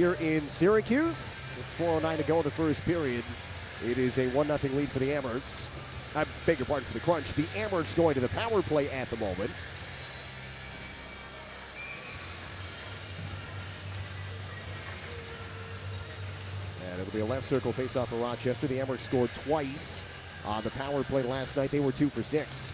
here in Syracuse. With 4:09 to go in the first period, it is a 1-0 lead for the Amherst. I beg your pardon, for the Crunch. The Amherst going to the power play at the moment. And it'll be a left circle faceoff for Rochester. The Amherst scored twice on the power play last night. They were 2 for 6.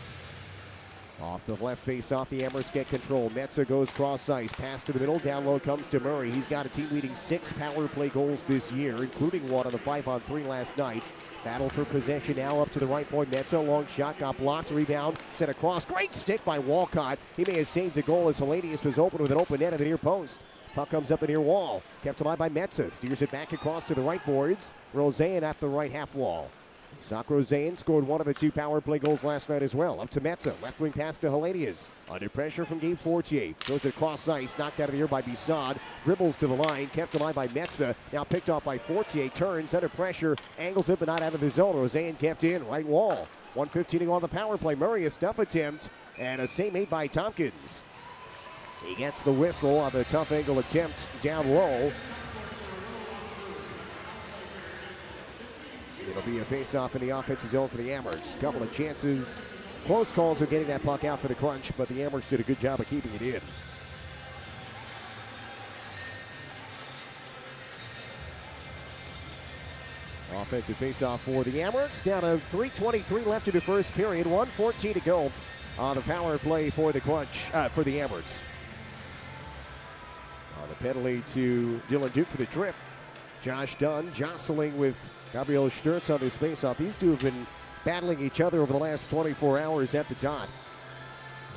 Off the left face-off, the Amherst get control. Metza goes cross-ice. Pass to the middle. Down low comes to Murray. He's got a team-leading 6 power play goals this year, including one on the 5-on-3 last night. Battle for possession now up to the right point. Metza, long shot, got blocked. Rebound, sent across. Great stick by Walcott. He may have saved the goal as Hellenius was open with an open net at the near post. Puck comes up the near wall. Kept alive by Metza. Steers it back across to the right boards. Roseanne at the right half wall. Zach Roseanne scored one of the 2 power play goals last night as well. Up to Metza. Left wing pass to Hellenius. Under pressure from Gabe Fortier. Throws it across ice. Knocked out of the air by Bissad. Dribbles to the line. Kept alive by Metza. Now picked off by Fortier. Turns under pressure. Angles it but not out of the zone. Roseanne kept in. Right wall. 1:15 to go on the power play. Murray a stuff attempt. And a save made by Tompkins. He gets the whistle on the tough angle attempt down low. It'll be a face-off in the offensive zone for the Amherst. Couple of chances. Close calls of getting that puck out for the Crunch, but the Amherst did a good job of keeping it in. Offensive face-off for the Amherst. Down to 3:23 left in the first period. 1:14 to go on the power play for the Crunch, for the Amherst. The penalty to Dylan Duke for the trip. Josh Dunn jostling with Gabriel Sturtz on this face-off. These two have been battling each other over the last 24 hours at the dot.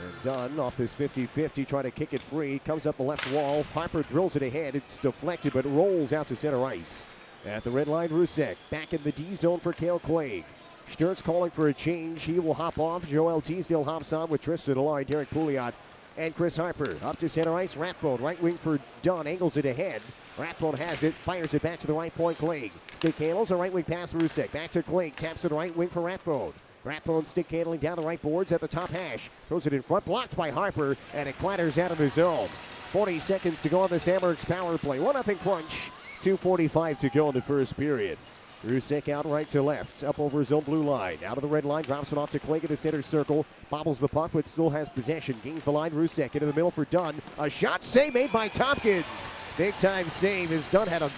And Dunn off this 50-50 trying to kick it free. Comes up the left wall. Harper drills it ahead. It's deflected but rolls out to center ice. At the red line, Rusek back in the D zone for Cale Clegg. Sturtz calling for a change. He will hop off. Joel Teasdale hops on with Tristan Alari, Derek Pouliot, and Chris Harper. Up to center ice, Rathbone, right wing for Dunn, angles it ahead. Rathbone has it, fires it back to the right point, Clegg. Stick handles, a right wing pass, Rusek. Back to Clegg, taps to the right wing for Rathbone. Rathbone stick handling down the right boards at the top hash. Throws it in front, blocked by Harper, and it clatters out of the zone. 40 seconds to go on this Amherst power play. 1-0 Crunch, 2:45 to go in the first period. Rusek out right to left, up over his own blue line. Out of the red line, drops it off to Clegg in the center circle. Bobbles the puck, but still has possession. Gains the line, Rusek into the middle for Dunn. A shot save made by Tompkins. Big time save as Dunn had an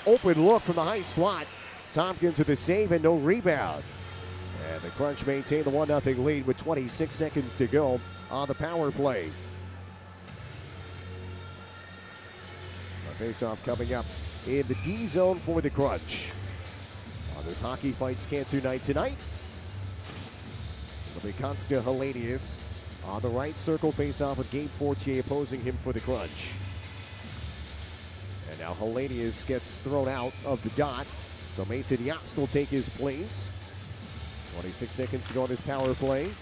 open look from the high slot. Tompkins with the save and no rebound. And the Crunch maintain the 1-0 lead with 26 seconds to go on the power play. A face-off coming up in the D zone for the Crunch. On this Hockey Fights Cantu night tonight, it'll be Consta Hellenius on the right circle face-off with Gabe Fortier opposing him for the Crunch. And now Hellenius gets thrown out of the dot, so Mason Yopst will take his place. 26 seconds to go on this power play.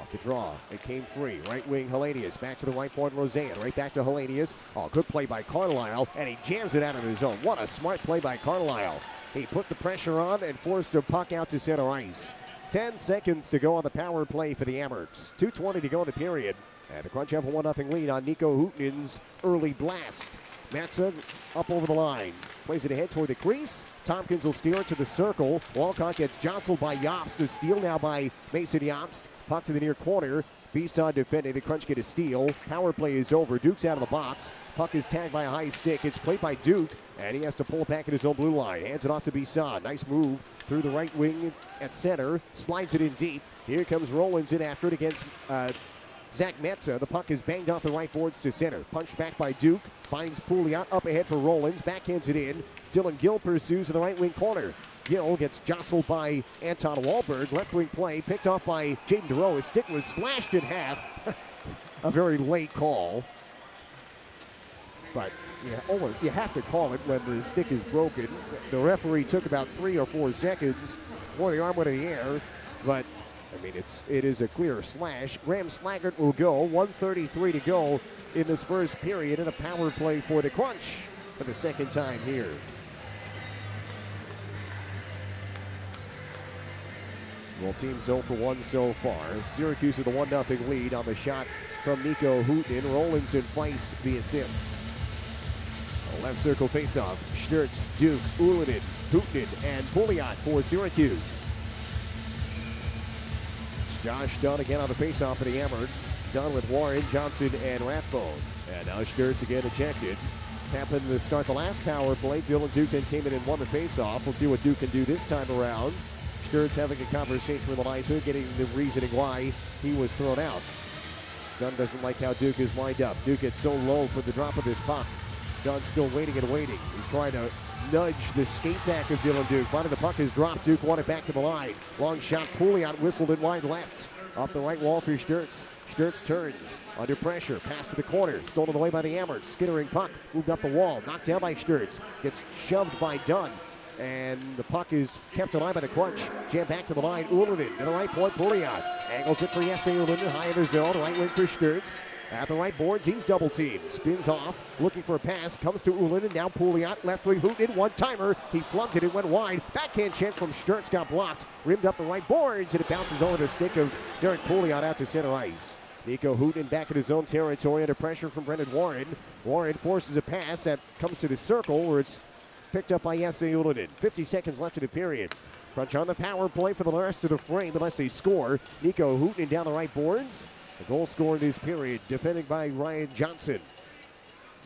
Off the draw, it came free. Right wing Hellenius, back to the right point, Roseanne. Right back to Hellenius. Oh, good play by Carlisle, and he jams it out of the zone. What a smart play by Carlisle. He put the pressure on and forced the puck out to center ice. 10 seconds to go on the power play for the Amherst. 2:20 to go in the period. And the Crunch have a 1-0 lead on Nico Hootenen's early blast. Metza up over the line. Plays it ahead toward the crease. Tompkins will steer it to the circle. Walcott gets jostled by Yopst. A steal now by Mason Yopst. Puck to the near corner. Bissad defending. The Crunch get a steal. Power play is over. Duke's out of the box. Puck is tagged by a high stick. It's played by Duke, and he has to pull it back in his own blue line. Hands it off to Bissad. Nice move through the right wing at center. Slides it in deep. Here comes Rollins in after it against Zach Metza. The puck is banged off the right boards to center. Punched back by Duke. Finds Pouliot up ahead for Rollins. Backhands it in. Dylan Gill pursues in the right wing corner. Gill gets jostled by Anton Wahlberg. Left wing play picked off by Jaden DeRoe. His stick was slashed in half. A very late call. But you have to call it when the stick is broken. The referee took about 3 or 4 seconds before the arm went in the air. But I mean, it is a clear slash. Graham Slaggert will go. 1:33 to go in this first period, and a power play for the Crunch for the second time here. Well, team 0 for 1 so far. Syracuse with a 1-0 lead on the shot from Nico Hooten. Rollins and Feist the assists. Left circle faceoff. Sturtz, Duke, Ullinen, Hooten, and Pouliot for Syracuse. It's Josh Dunn again on the faceoff for the Amherst. Dunn with Warren, Johnson, and Rathbone. And now Sturtz again ejected. Happened to start the last power play. Dylan Duke then came in and won the faceoff. We'll see what Duke can do this time around. Sturtz having a conversation with the linesman, getting the reasoning why he was thrown out. Dunn doesn't like how Duke is lined up. Duke gets so low for the drop of this puck. Dunn still waiting and waiting. He's trying to nudge the skate back of Dylan Duke. Finally, the puck is dropped. Duke won it back to the line. Long shot. Pouliot whistled it wide left. Off the right wall for Sturtz. Sturtz turns under pressure. Pass to the corner. Stolen away by the Amherst. Skittering puck. Moved up the wall. Knocked down by Sturtz. Gets shoved by Dunn. And the puck is kept alive by the crunch. Jam back to the line. Ullinen to the right point. Pouliot angles it for Jesse Ullinen. High in the zone. Right wing for Sturtz. At the right boards, he's double teamed. Spins off, looking for a pass. Comes to Ullinen. Now Pouliot. Left wing Hooten. One-timer. He flunked it. It went wide. Backhand chance from Sturtz. Got blocked. Rimmed up the right boards. And it bounces over the stick of Derek Pouliot out to center ice. Nico Hooten back in his own territory under pressure from Brendan Warren. Warren forces a pass that comes to the circle where it's picked up by Jesse Ullinen. 50 seconds left of the period. Crunch on the power play for the rest of the frame unless they score. Nico Hooten down the right boards. The goal scored this period, defended by Ryan Johnson.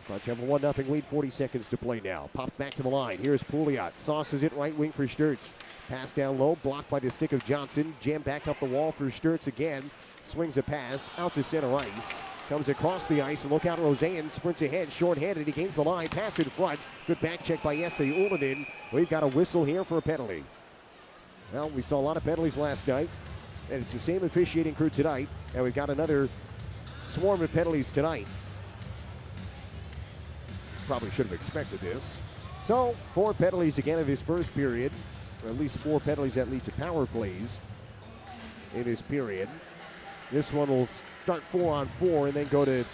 Crunch have a 1-0 lead, 40 seconds to play now. Popped back to the line. Here's Pouliot. Sauces it right wing for Sturtz. Pass down low, blocked by the stick of Johnson. Jammed back up the wall for Sturtz again. Swings a pass out to center ice. Comes across the ice, and look out, Roseanne sprints ahead, short-handed. He gains the line, pass in front. Good back check by Jesse Ullinen. We've got a whistle here for a penalty. Well, we saw a lot of penalties last night, and it's the same officiating crew tonight, and we've got another swarm of penalties tonight. Probably should have expected this. So, 4 penalties again in this first period, or at least 4 penalties that lead to power plays in this period. This one will start 4-on-4 and then go to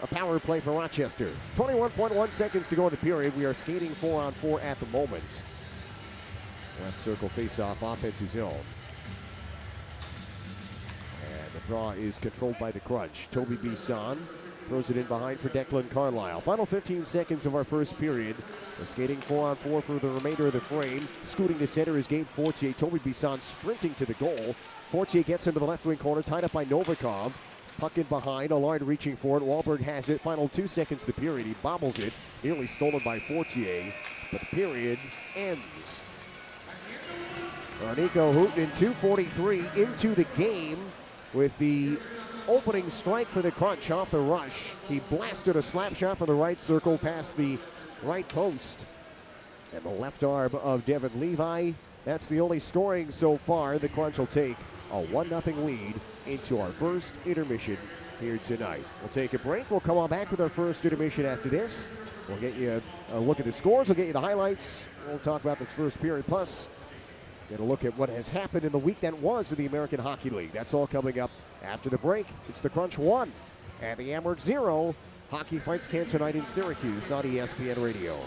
a power play for Rochester. 21.1 seconds to go in the period. We are skating 4-on-4 at the moment. Left circle face-off, offensive zone. And the draw is controlled by the Crunch. Toby Bisson throws it in behind for Declan Carlisle. Final 15 seconds of our first period. We're skating 4-on-4 for the remainder of the frame. Scooting to center is Gabe Fortier. Toby Bisson sprinting to the goal. Fortier gets into the left wing corner, tied up by Novikov. Puck in behind, Allard reaching for it. Wahlberg has it. Final 2 seconds of the period. He bobbles it. Nearly stolen by Fortier. But the period ends. Nico Hooten, 2:43 into the game with the opening strike for the Crunch off the rush. He blasted a slap shot from the right circle past the right post. And the left arm of Devin Levi. That's the only scoring so far. The Crunch will take a 1-0 lead into our first intermission here tonight. We'll take a break. We'll come on back with our first intermission after this. We'll get you a look at the scores. We'll get you the highlights. We'll talk about this first period. Plus, get a look at what has happened in the week that was in the American Hockey League. That's all coming up after the break. It's the Crunch 1 and the Amherst 0. Hockey Fights Cancer Night in Syracuse on ESPN Radio.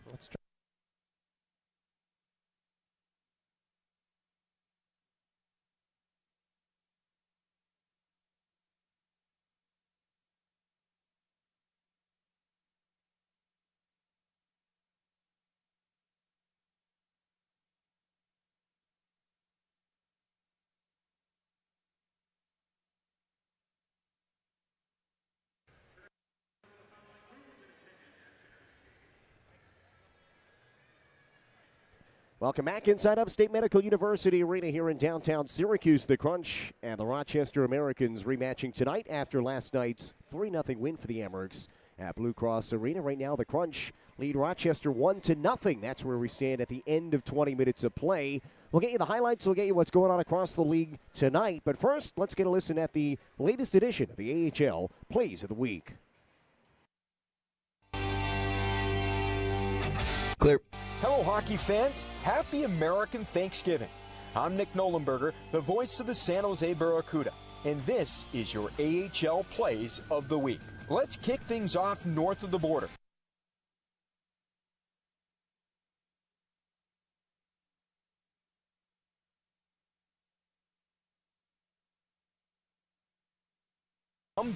Let's try. Welcome back inside Upstate Medical University Arena here in downtown Syracuse. The Crunch and the Rochester Americans rematching tonight after last night's 3-0 win for the Amerks at Blue Cross Arena. Right now, the Crunch lead Rochester 1-0. That's where we stand at the end of 20 minutes of play. We'll get you the highlights. We'll get you what's going on across the league tonight. But first, let's get a listen at the latest edition of the AHL Plays of the Week. Clear. Hello, hockey fans. Happy American Thanksgiving. I'm Nick Nolenberger, the voice of the San Jose Barracuda, and this is your AHL Plays of the Week. Let's kick things off north of the border.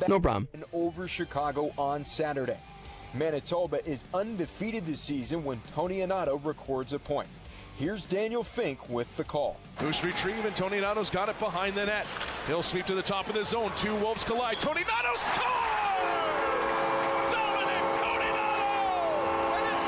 No problem. Over Chicago on Saturday. Manitoba is undefeated this season when Tony Anato records a point. Here's Daniel Fink with the call. Loose retrieve, and Tony Anato's got it behind the net. He'll sweep to the top of the zone. Two Wolves collide. Tony Anato scores! Dominic Tony Anato! And it's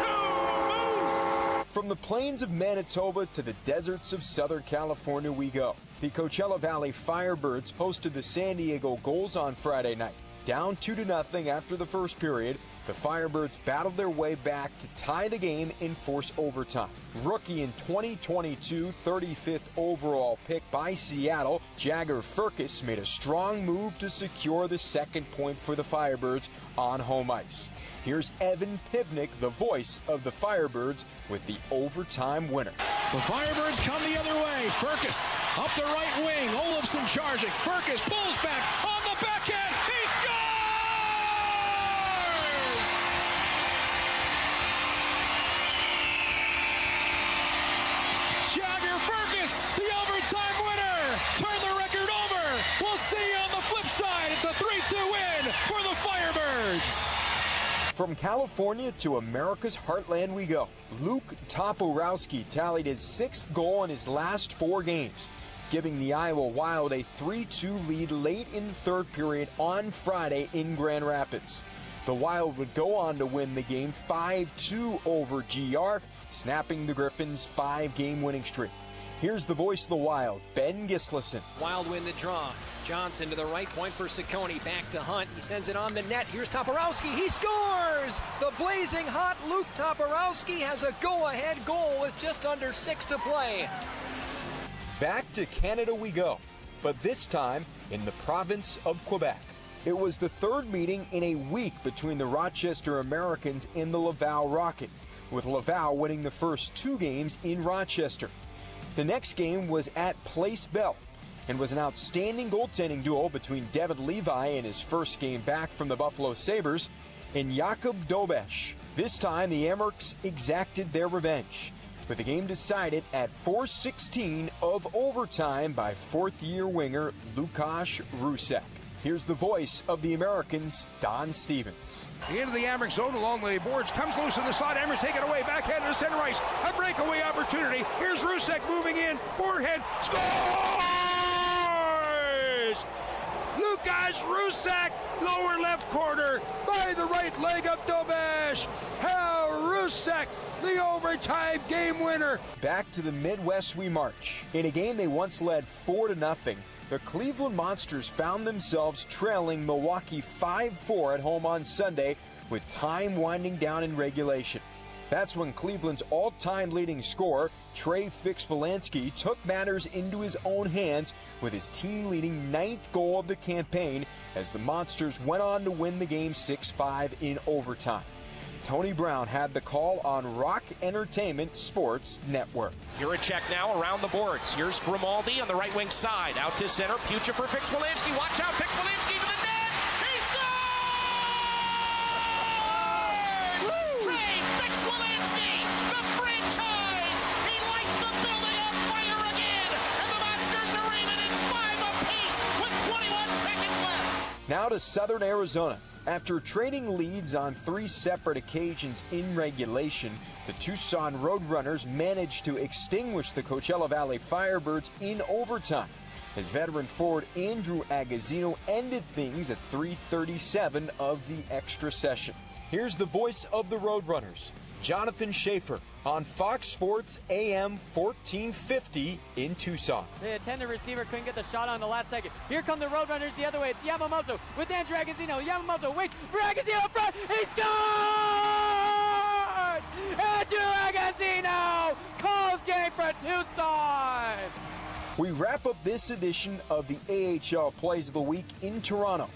3-2 Moose! From the plains of Manitoba to the deserts of Southern California we go. The Coachella Valley Firebirds hosted the San Diego Gulls on Friday night. Down 2-0 after the first period, the Firebirds battled their way back to tie the game in forced overtime. Rookie in 2022 35th overall pick by Seattle, Jagger Firkus made a strong move to secure the second point for the Firebirds on home ice. Here's Evan Pivnik, the voice of the Firebirds, with the overtime winner. The Firebirds come the other way. Firkus up the right wing. Olofsson charging. Firkus pulls back on the backhand. He scores! Jagger Firkus, the overtime winner. Turn the record over. We'll see you on the flip side. It's a 3-2 win for the Firebirds. From California to America's heartland we go. Luke Toporowski tallied his 6th goal in his last 4 games, giving the Iowa Wild a 3-2 lead late in the third period on Friday in Grand Rapids. The Wild would go on to win the game 5-2 over GR, snapping the Griffins' 5-game winning streak. Here's the voice of the Wild, Ben Gislason. Wild win the draw. Johnson to the right point for Ciccone. Back to Hunt. He sends it on the net. Here's Toporowski. He scores! The blazing hot Luke Toporowski has a go-ahead goal with just under 6 to play. Back to Canada we go, but this time in the province of Quebec. It was the third meeting in a week between the Rochester Americans and the Laval Rocket, with Laval winning the first 2 games in Rochester. The next game was at Place Bell and was an outstanding goaltending duel between Devin Levi in his first game back from the Buffalo Sabres and Jakub Dobesh. This time the Amerks exacted their revenge, with the game decided at 4:16 of overtime by 4th-year winger Lukasz Rusek. Here's the voice of the Americans, Don Stevens. Into the Amerks zone along the boards, comes loose in the slot. Amerks take it away, backhand to center ice. A breakaway opportunity. Here's Rusek moving in, forehead, scores! Lukasz Rusek, lower left corner, by the right leg of Dobesh. How Rusek, the overtime game winner. Back to the Midwest we march. In a game they once led 4-0, the Cleveland Monsters found themselves trailing Milwaukee 5-4 at home on Sunday with time winding down in regulation. That's when Cleveland's all-time leading scorer, Trey Fix-Polanski, took matters into his own hands with his team-leading 9th goal of the campaign as the Monsters went on to win the game 6-5 in overtime. Tony Brown had the call on Rock Entertainment Sports Network. Here a check now around the boards. Here's Grimaldi on the right wing side. Out to center. Pucha for Fix-Polanski. Watch out. Fix-Polanski to the net. He scores! Trey Fix Now to Southern Arizona. After trading leads on 3 separate occasions in regulation, the Tucson Roadrunners managed to extinguish the Coachella Valley Firebirds in overtime, as veteran forward Andrew Agazzino ended things at 3:37 of the extra session. Here's the voice of the Roadrunners, Jonathan Schaefer, on Fox Sports AM 1450 in Tucson. The attendant receiver couldn't get the shot on the last second. Here come the Roadrunners the other way. It's Yamamoto with Andrew Agazzino. Yamamoto waits for Agazzino up front. He scores! Andrew Agazzino calls game for Tucson. We wrap up this edition of the AHL Plays of the Week in Toronto.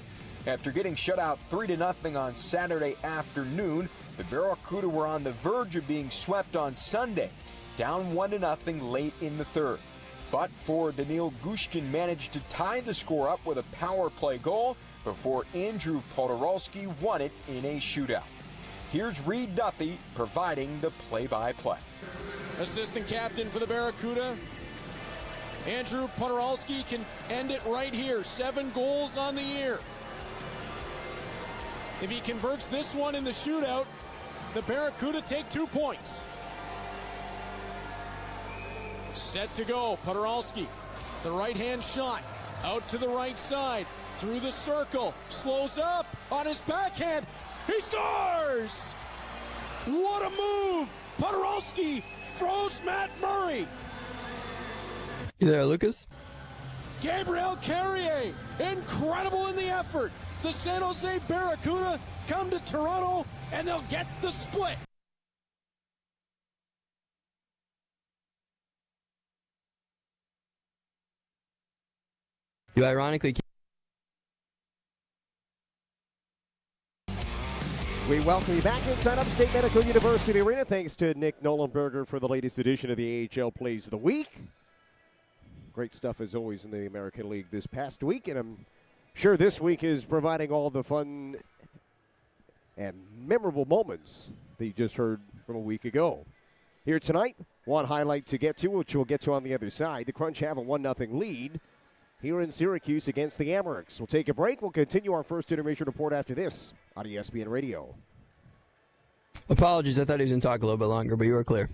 After getting shut out 3-0 on Saturday afternoon, the Barracuda were on the verge of being swept on Sunday, down 1-0 late in the third. But for Daniil Gushkin managed to tie the score up with a power play goal before Andrew Podorowski won it in a shootout. Here's Reed Duffy providing the play-by-play. Assistant captain for the Barracuda, Andrew Podorowski, can end it right here. 7 goals on the year. If he converts this one in the shootout, the Barracuda take 2 points. Set to go, Podorowski. The right-hand shot, out to the right side, through the circle, slows up on his backhand. He scores! What a move! Podorowski froze Matt Murray. You there, Lucas? Gabriel Carrier, incredible in the effort. The San Jose Barracuda come to Toronto, and they'll get the split. You ironically We welcome you back inside Upstate Medical University Arena. Thanks to Nick Nolenberger for the latest edition of the AHL Plays of the Week. Great stuff as always in the American League this past week, and I'm sure this week is providing all the fun and memorable moments that you just heard from a week ago. Here tonight, one highlight to get to, which we'll get to on the other side. The Crunch have a 1-0 lead here in Syracuse against the Amerks. We'll take a break. We'll continue our first intermission report after this on ESPN Radio. apologies. I thought he was going to talk a little bit longer, but you were clear.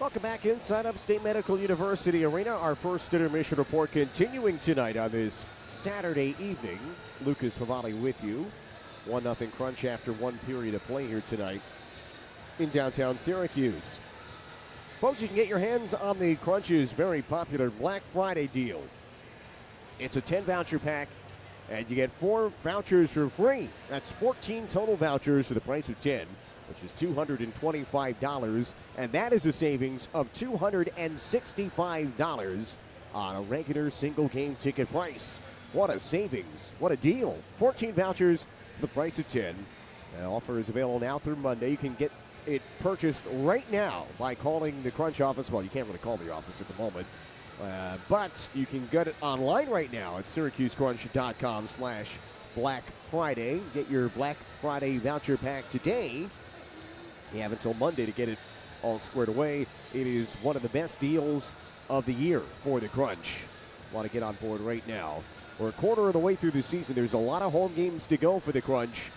Welcome back inside Upstate Medical University Arena. Our first intermission report continuing tonight on this Saturday evening. Lucas Favali with you. 1-0 crunch after one period of play here tonight in downtown Syracuse. Folks, you can get your hands on the Crunch's very popular Black Friday deal. It's a 10 voucher pack, and you get 4 vouchers for free. That's 14 total vouchers for the price of 10. Which is $225, and that is a savings of $265 on a regular single game ticket price. What a savings. What a deal. 14 vouchers for the price of 10. The offer is available now through Monday. You can get it purchased right now by calling the Crunch office. Well, you can't really call the office at the moment, but you can get it online right now at SyracuseCrunch.com/Black Friday. Get your Black Friday voucher pack today. You have until Monday to get it all squared away. It is one of the best deals of the year for the Crunch. Want to get on board right now. We're a quarter of the way through the season. There's a lot of home games to go for the Crunch.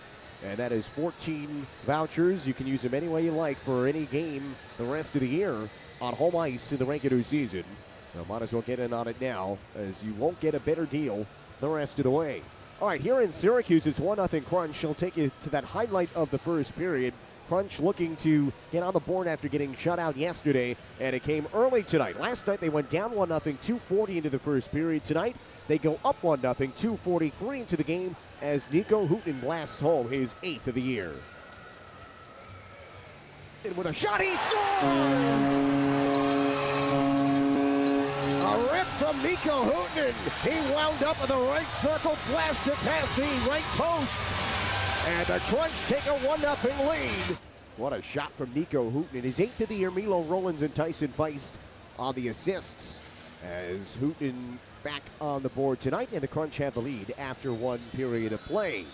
And that is 14 vouchers. You can use them any way you like for any game the rest of the year on home ice in the regular season. So might as well get in on it now, as you won't get a better deal the rest of the way. All right, here in Syracuse, it's 1-0 Crunch. She'll take you to that highlight of the first period. Crunch looking to get on the board after getting shut out yesterday, and it came early tonight. Last night they went down 1-0, 2:40 into the first period. Tonight they go up 1-0, 2:43 into the game as Nico Hooten blasts home his 8th of the year. And with a shot, he scores! A rip from Nico Hooten. He wound up in the right circle, blasted past the right post. And the Crunch take a 1-0 lead. What a shot from Nico Hooten. In his 8th of the year, Milo Rollins and Tyson Feist on the assists. As Hooten back on the board tonight, and the Crunch have the lead after one period of play.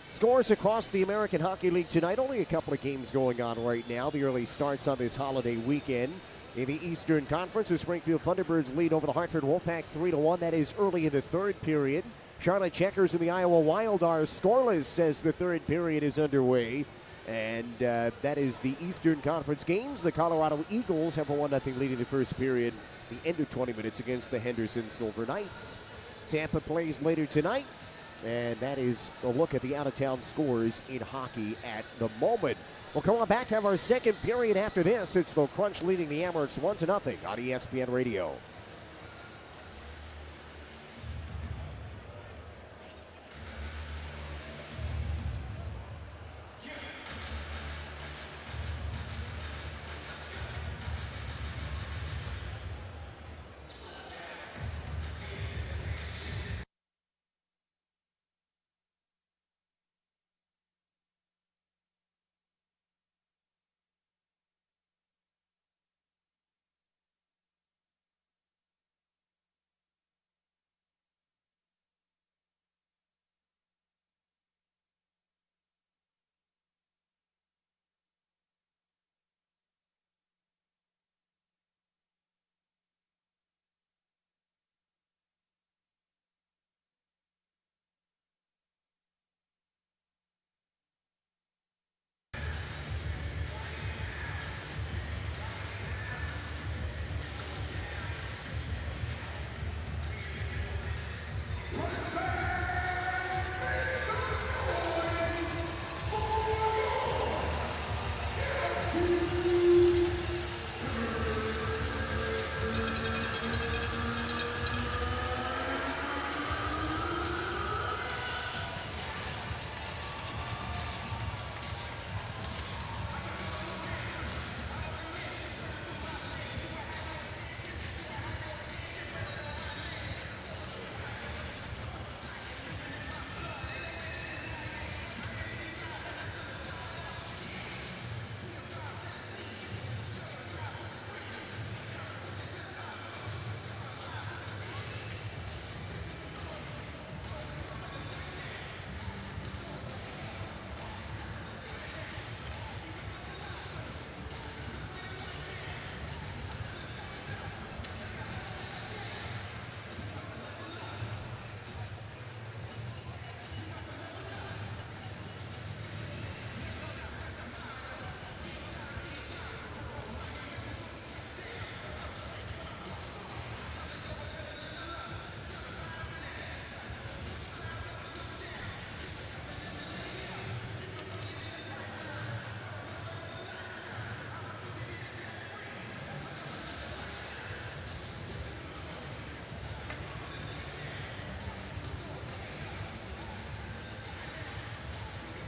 Scores across the American Hockey League tonight. Only a couple of games going on right now. The early starts on this holiday weekend. In the Eastern Conference, the Springfield Thunderbirds lead over the Hartford Wolfpack 3-1. That is early in the third period. Charlotte Checkers and the Iowa Wild are scoreless as the third period is underway. And that is the Eastern Conference games. The Colorado Eagles have a 1-0 lead in the first period. The end of 20 minutes against the Henderson Silver Knights. Tampa plays later tonight. And that is a look at the out-of-town scores in hockey at the moment. We'll come on back to have our second period after this. It's the Crunch leading the Amerks 1-0 on ESPN Radio.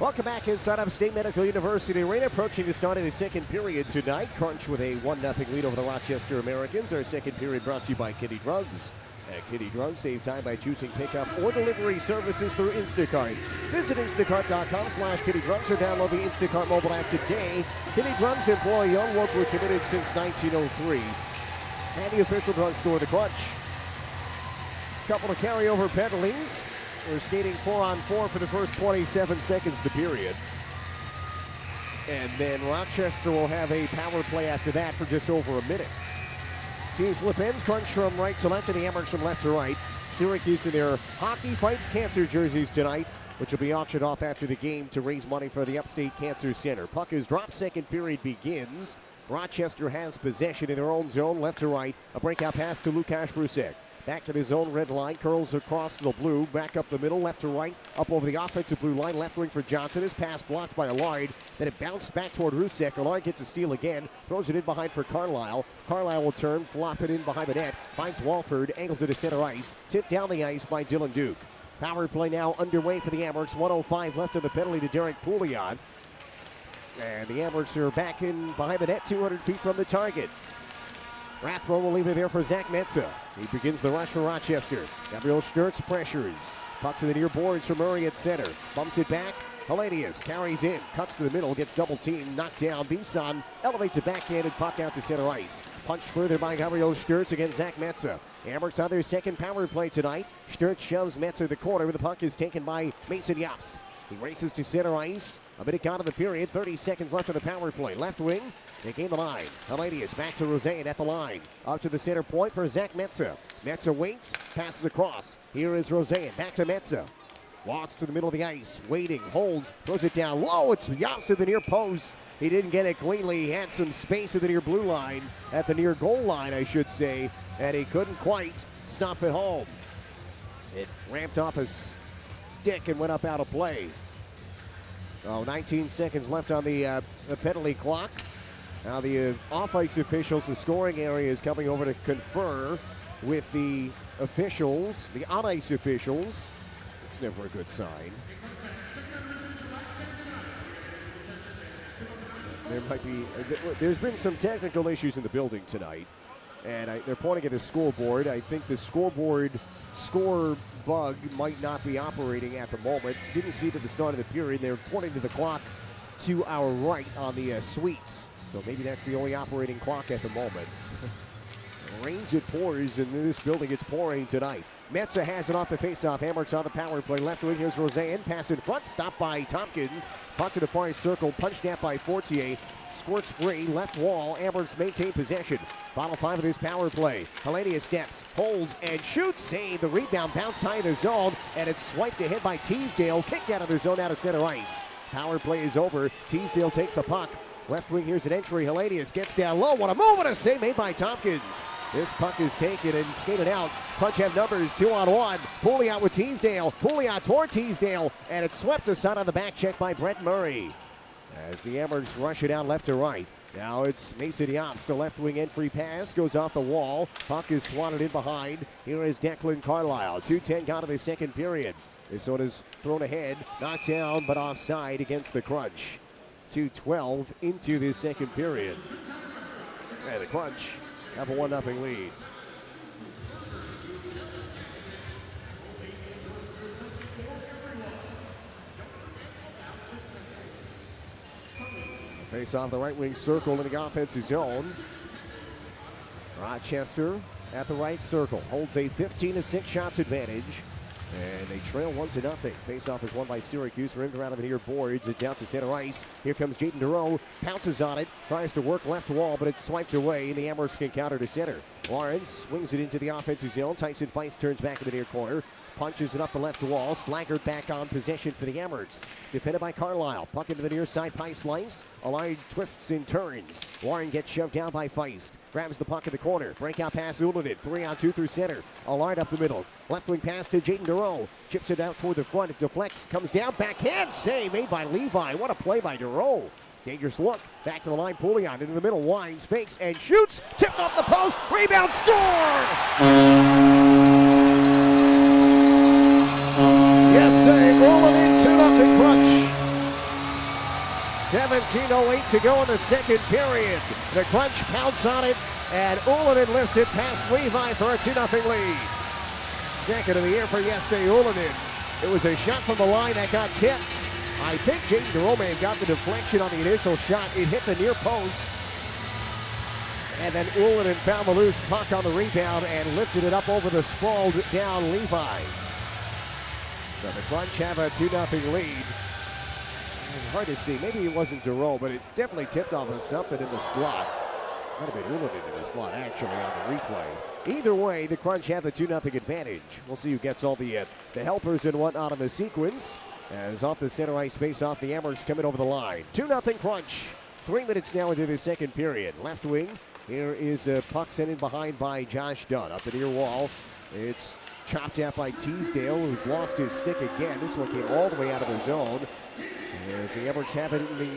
Welcome back inside Upstate Medical University Arena, approaching the start of the second period tonight. Crunch with a 1-0 lead over the Rochester Americans. Our second period brought to you by Kitty Drugs. At Kitty Drugs, save time by choosing pickup or delivery services through Instacart. Visit instacart.com/Kitty Drugs or download the Instacart mobile app today. Kitty Drugs, employee-owned, locally committed since 1903. And the official drugstore of the Crunch. Couple of carryover penalties. We're skating 4-on-4 for the first 27 seconds of the period. And then Rochester will have a power play after that for just over a minute. Teams flip ends, Crunch from right to left, and the Amherst from left to right. Syracuse in their Hockey Fights Cancer jerseys tonight, which will be auctioned off after the game to raise money for the Upstate Cancer Center. Puck is dropped, second period begins. Rochester has possession in their own zone, left to right. A breakout pass to Lukasz Rusek. Back to his own red line, curls across to the blue, back up the middle, left to right, up over the offensive blue line, left wing for Johnson. His pass blocked by Allard, then it bounced back toward Rusek. Allard gets a steal again, throws it in behind for Carlisle. Carlisle will turn, flop it in behind the net, finds Walford, angles it to center ice, tipped down the ice by Dylan Duke. Power play now underway for the Amherst, 1:05 left of the penalty to Derek Pouliot. And the Amherst are back in behind the net, 200 feet from the target. Rathbone will leave it there for Zach Metza. He begins the rush for Rochester. Gabriel Sturtz pressures. Puck to the near boards for Murray at center. Bumps it back. Hellenius carries in. Cuts to the middle. Gets double teamed. Knocked down. Bisson elevates a backhanded puck out to center ice. Punched further by Gabriel Sturtz against Zach Metza. Amherst on their second power play tonight. Sturtz shoves Metza to the corner, where the puck is taken by Mason Jobst. He races to center ice. A minute gone in the period. 30 seconds left of the power play. Left wing. They gain the line. Hellenius back to Roseanne at the line. Up to the center point for Zach Metza. Metza waits. Passes across. Here is Roseanne. Back to Metza. Walks to the middle of the ice. Waiting. Holds. Throws it down low. It's Jobst to the near post. He didn't get it cleanly. He had some space at the near blue line. At the near goal line, I should say. And he couldn't quite stuff it home. It ramped off his stick and went up out of play. 19 seconds left on the penalty clock. Now the off-ice officials, the scoring area is coming over to confer with the officials, the on-ice officials. It's never a good sign. There's been some technical issues in the building tonight, and they're pointing at the scoreboard. I think the scoreboard score bug might not be operating at the moment. Didn't see it at the start of the period. They're pointing to the clock to our right on the suites. So maybe that's the only operating clock at the moment. Rains, it pours, and this building it's pouring tonight. Metza has it off the faceoff. Amherst on the power play. Left wing, here's Roseanne. Pass in front, stopped by Tompkins. Puck to the far circle, punched out by Fortier. Squirts free, left wall. Amherst maintain possession. Final 5 of this power play. Hellenius steps, holds, and shoots. Save. The rebound bounced high in the zone, and it's swiped ahead by Teasdale. Kicked out of the zone out of center ice. Power play is over. Teasdale takes the puck. Left wing, here's an entry. Hellenius gets down low. What a move, what a save made by Tompkins. This puck is taken and skated out. Punch have numbers, 2-on-1. Pouliot with Teasdale. Pouliot toward Teasdale, and it's swept aside on the back check by Brett Murray. As the Amherst rush it out left to right. Now it's Mason Jobst, a left wing entry pass, goes off the wall. Puck is swatted in behind. Here is Declan Carlisle. 2:10 gone to the second period. This one is thrown ahead, knocked down, but offside against the Crunch. 2:12 into the second period. And the Crunch have a 1-0 lead. Face off the right wing circle in the offensive zone. Rochester at the right circle holds a 15-6 shots advantage. And they trail 1-0. Face-off is won by Syracuse. Rimmed around to the near boards. It's out to center ice. Here comes Jaden Dureau. Pounces on it. Tries to work left wall, but it's swiped away. And the Amherst can counter to center. Lawrence swings it into the offensive zone. Tyson Feist turns back in the near corner. Punches it up the left wall. Slaggert back on possession for the Amherst. Defended by Carlisle. Puck into the near side. Pie slice. Allard twists and turns. Warren gets shoved down by Feist. Grabs the puck in the corner. Breakout pass Ullinen. 3-on-2 through center. Allard up the middle. Left wing pass to Jaden Dureau. Chips it out toward the front. It deflects. Comes down. Backhand save made by Levi. What a play by Dureau. Dangerous look. Back to the line. Pouliot into the middle. Winds, fakes, and shoots. Tipped off the post. Rebound. Score! Yes, they roll it in 2-0 Crunch. 17:08 to go in the second period. The Crunch pounce on it, and Ullinen lifts it past Levi for a 2-0 lead. Second of the year for Jesse Ullinen. It was a shot from the line that got tipped. I think Jaden DeRome got the deflection on the initial shot. It hit the near post. And then Ullinen found the loose puck on the rebound and lifted it up over the sprawled down Levi. So the Crunch have a 2-0 lead. Hard to see. Maybe it wasn't DeRome, but it definitely tipped off of something in the slot. Might have been Ullinen in the slot, actually, on the replay. Either way, the Crunch have the 2-0 advantage. We'll see who gets all the helpers and whatnot in the sequence. As off the center ice face-off, the Amherst coming over the line. 2-0 Crunch. 3 minutes now into the second period. Left wing. Here is a puck sent in behind by Josh Dunn. Up the near wall. It's chopped out by Teasdale, who's lost his stick again. This one came all the way out of the zone. As the Amherst have it in the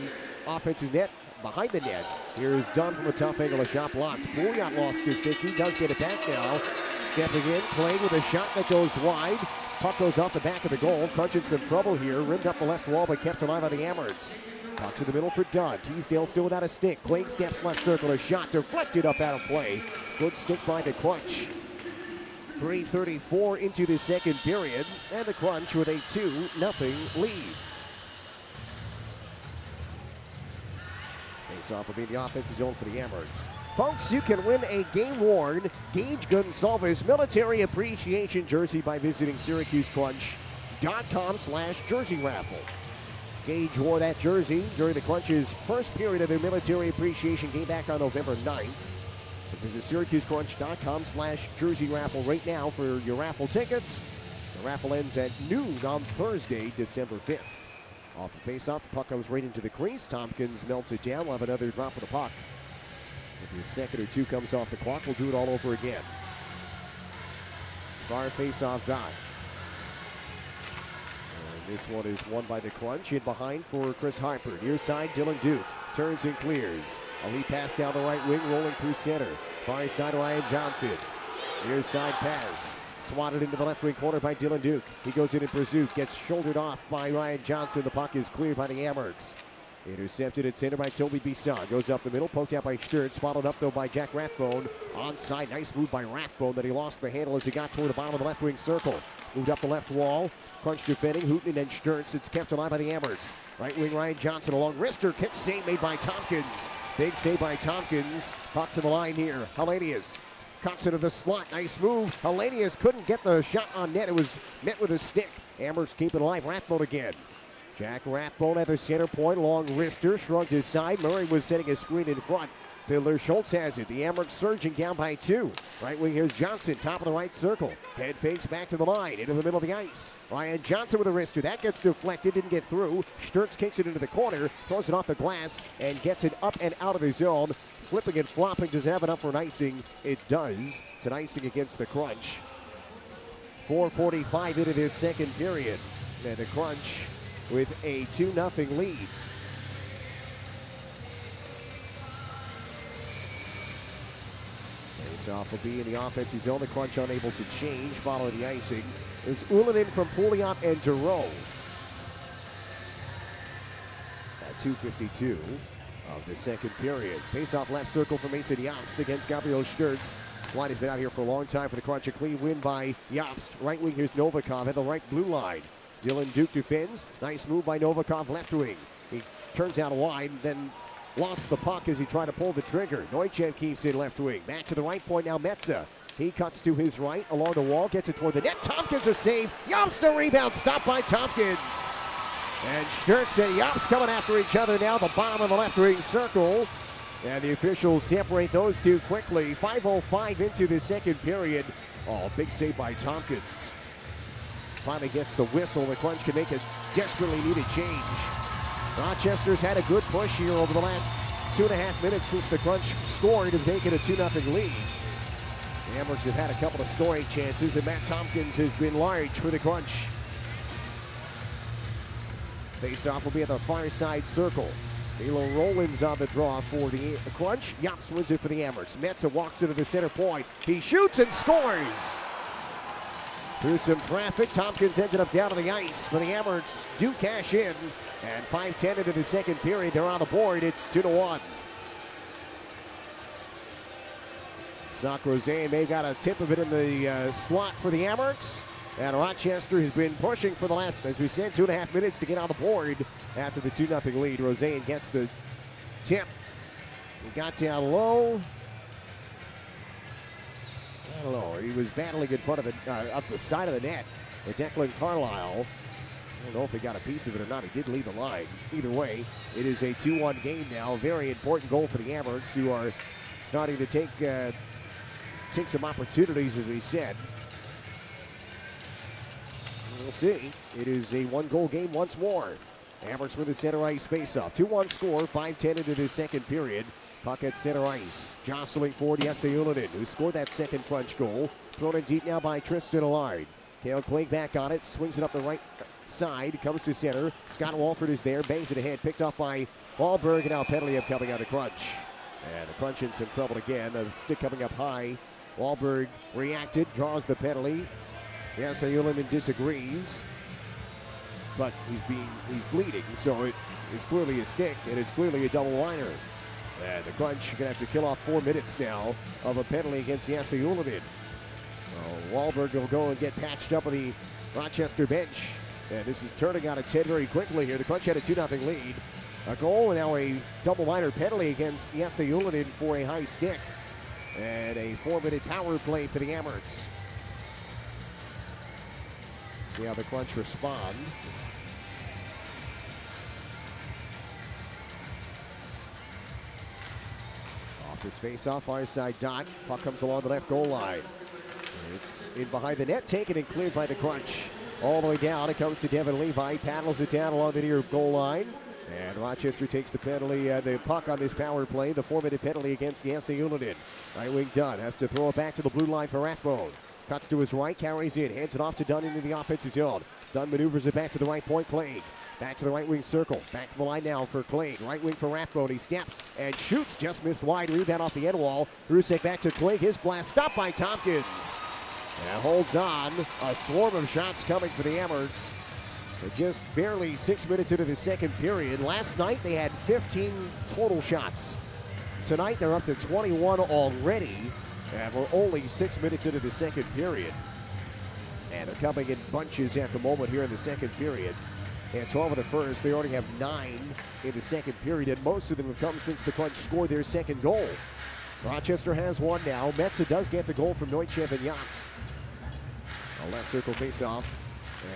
offensive net, behind the net. Here is Dunn from a tough angle, a shot blocked. Pouliot lost his stick. He does get it back now. Stepping in, playing with a shot that goes wide. Puck goes off the back of the goal. Crunch in some trouble here. Rimmed up the left wall, but kept alive by the Amherst. Puck to the middle for Dunn. Teasdale still without a stick. Clayton steps left circle. A shot deflected up out of play. Good stick by the Crunch. 3:34 into the second period. And the Crunch with a 2-0 lead. Face-off will be in the offensive zone for the Amherst. Folks, you can win a game-worn Gage Gonsalves Military Appreciation jersey by visiting SyracuseCrunch.com/jersey raffle. Gage wore that jersey during the Crunch's first period of their Military Appreciation game back on November 9th. So visit SyracuseCrunch.com/jersey raffle right now for your raffle tickets. The raffle ends at noon on Thursday, December 5th. Off the face-off, the puck comes right into the crease. Tompkins melts it down. We'll have another drop of the puck. Maybe a second or two comes off the clock. We'll do it all over again. Far face-off dot. And this one is won by the Crunch. In behind for Chris Harper. Near side, Dylan Duke. Turns and clears. A lead pass down the right wing, rolling through center. Far side, Ryan Johnson. Near side pass. Swatted into the left wing corner by Dylan Duke. He goes in pursuit, gets shouldered off by Ryan Johnson. The puck is cleared by the Amherst. Intercepted at center by Toby Bisson. Goes up the middle, poked out by Sturz. Followed up though by Jack Rathbone. Onside, nice move by Rathbone, that he lost the handle as he got toward the bottom of the left wing circle. Moved up the left wall. Crunch defending, Hooten and Sturz. It's kept alive by the Amherst. Right wing Ryan Johnson along wrister. Kick save made by Tompkins. Big save by Tompkins. Puck to the line here. Hellenius cuts into the slot. Nice move. Hellenius couldn't get the shot on net. It was met with a stick. Amherst keep it alive. Rathbone again. Jack Rathbone at the center point. Long wrister. Shrugged his side. Murray was setting a screen in front. Fiddler Schultz has it. The Amherst surging down by 2. Right wing, here's Johnson. Top of the right circle. Head fakes back to the line. Into the middle of the ice. Ryan Johnson with a wrister. That gets deflected. Didn't get through. Sturz kicks it into the corner. Throws it off the glass. And gets it up and out of the zone. Flipping and flopping. Does it have enough for an icing? It does. It's an icing against the Crunch. 4:45 into this second period. And the Crunch with a 2-0 lead. Face-off will be in the offensive zone. The Crunch unable to change following the icing. It's Ullinen from Pouliot and DeRome. At 2:52 of the second period. Face-off left circle for Mason Jobst against Gabriel Sturz. Slide has been out here for a long time for the Crunch. A clean win by Jobst. Right wing, here's Novikov at the right blue line. Dylan Duke defends. Nice move by Novikov left wing. He turns out wide, then lost the puck as he tried to pull the trigger. Neuchev keeps it left wing. Back to the right point now, Metza. He cuts to his right along the wall, gets it toward the net. Tompkins a save. Jobst a rebound, stopped by Tompkins. And Sturz and Jobst coming after each other now, the bottom of the left wing circle. And the officials separate those two quickly. 5:05 into the second period. Oh, big save by Tompkins. Finally gets the whistle. The Crunch can make a desperately needed change. Rochester's had a good push here over the last 2.5 minutes since the Crunch scored to make it a 2-0 lead. The Amherst have had a couple of scoring chances, and Matt Tompkins has been large for the Crunch. Face-off will be at the far side circle. Milo Rollins on the draw for the Crunch. Jobst wins it for the Amherst. Metza walks into the center point. He shoots and scores. Through some traffic, Tompkins ended up down on the ice, but the Amherst do cash in And 5:10 into the second period. They're on the board. It's 2-1. Sac Roseanne may have got a tip of it in the slot for the Amherst. And Rochester has been pushing for the last, as we said, 2.5 minutes to get on the board after the 2-0 lead. Roseanne gets the tip. He got down low. I don't know. He was battling in front of the up the side of the net with Declan Carlisle. I don't know if he got a piece of it or not. He did lead the line. Either way, it is a 2-1 game now. Very important goal for the Amherst, who are starting to take some opportunities, as we said. We'll see. It is a one-goal game once more. Amherst with the center ice faceoff. 2-1 score, 5:10 into the second period. Puck at center ice. Jostling forward Jesse Ullinen, who scored that second French goal. Thrown in deep now by Tristan Allard. Cale Clegg back on it, swings it up the right side, comes to center. Scott Walford is there, bangs it ahead, picked off by Wahlberg, and now penalty of coming out of Crunch. And the Crunch in some trouble again. A stick coming up high. Wahlberg reacted, draws the penalty. Jesse Ullinen disagrees, but he's bleeding, so it is clearly a stick, and it's clearly a double liner. And the Crunch are going to have to kill off 4 minutes now of a penalty against Jesse Ullinen. Wahlberg will go and get patched up with the Rochester bench. And this is turning on its head very quickly here. The Crunch had a 2-0 lead. A goal and now a double liner penalty against Jesse Ullinen for a high stick. And a 4-minute power play for the Amherst. See how the Crunch respond. Off this face-off, far side dot. Puck comes along the left goal line. It's in behind the net, taken and cleared by the Crunch. All the way down, it comes to Devin Levi, paddles it down along the near goal line. And Rochester takes the penalty, the puck on this power play, the 4-minute penalty against Jesse Ullinen. Right wing Dunn has to throw it back to the blue line for Rathbone. Cuts to his right, carries in, hands it off to Dunn into the offensive zone. Dunn maneuvers it back to the right point, Clegg. Back to the right wing circle, back to the line now for Clegg. Right wing for Rathbone, he steps and shoots, just missed wide, rebound off the end wall. Rusek back to Clegg, his blast stopped by Tompkins. And holds on, a swarm of shots coming for the Amherst. They're just barely 6 minutes into the second period. Last night they had 15 total shots. Tonight they're up to 21 already. And we're only 6 minutes into the second period. And they're coming in bunches at the moment here in the second period. And 12 of the first, they already have 9 in the second period. And most of them have come since the Crunch scored their second goal. Rochester has one now. Metza does get the goal from Neutchev and Jobst. A left circle face-off.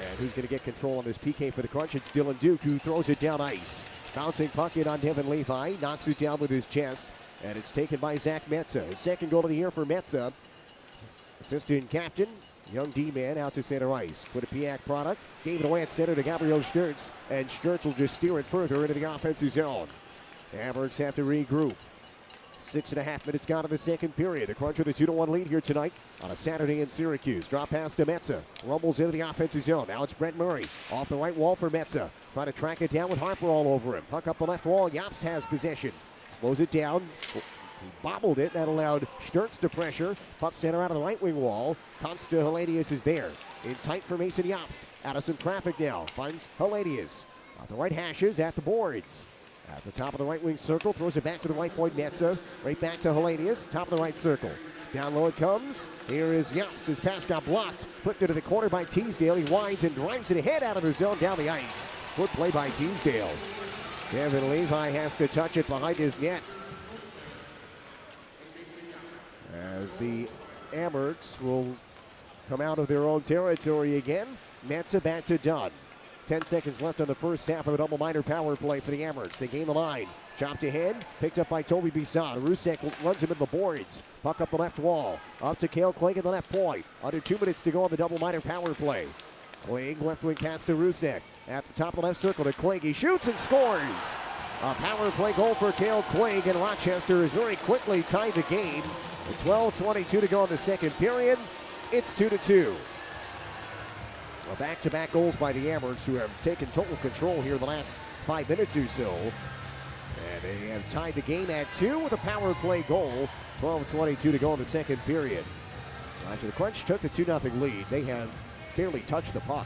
And who's going to get control on this PK for the Crunch? It's Dylan Duke, who throws it down ice. Bouncing puck in on Devin Levi. Knocks it down with his chest. And it's taken by Zach Metza. His second goal of the year for Metza. Assistant captain, young D-man out to center ice. Quinnipiac product. Gave it away at center to Gabriel Sturz. And Sturz will just steer it further into the offensive zone. Amherst have to regroup. 6.5 minutes gone in the second period. The Crunch with a 2-1 lead here tonight on a Saturday in Syracuse. Drop pass to Metza. Rumbles into the offensive zone. Now it's Brent Murray. Off the right wall for Metza. Trying to track it down with Harper all over him. Puck up the left wall. Jobst has possession. Slows it down. He bobbled it. That allowed Sturz to pressure. Puck center out of the right wing wall. Consta Heladius is there. In tight for Mason Jobst. Out of some traffic now. Finds Heladius. At the right hashes at the boards. At the top of the right wing circle, throws it back to the right point, Metza. Right back to Heladius, top of the right circle. Down low it comes. Here is Jobst. His pass got blocked. Flipped into the corner by Teasdale. He winds and drives it ahead out of the zone down the ice. Good play by Teasdale. Devin Levi has to touch it behind his net. As the Amherst will come out of their own territory again. Metza back to Dunn. 10 seconds left on the first half of the double minor power play for the Amherst. They gain the line. Chopped ahead. Picked up by Toby Bisson. Rusek runs him in the boards. Puck up the left wall. Up to Cale Clegg at the left point. Under 2 minutes to go on the double minor power play. Clegg left wing pass to Rusek. At the top of the left circle to Clegg. He shoots and scores. A power play goal for Cale Clegg, and Rochester has very quickly tied the game. With 12:22 to go in the second period. It's 2-2. Well, back-to-back goals by the Amherst, who have taken total control here the last 5 minutes or so. And they have tied the game at 2 with a power play goal. 12:22 to go in the second period. After the Crunch took the 2-0 lead, they have barely touched the puck.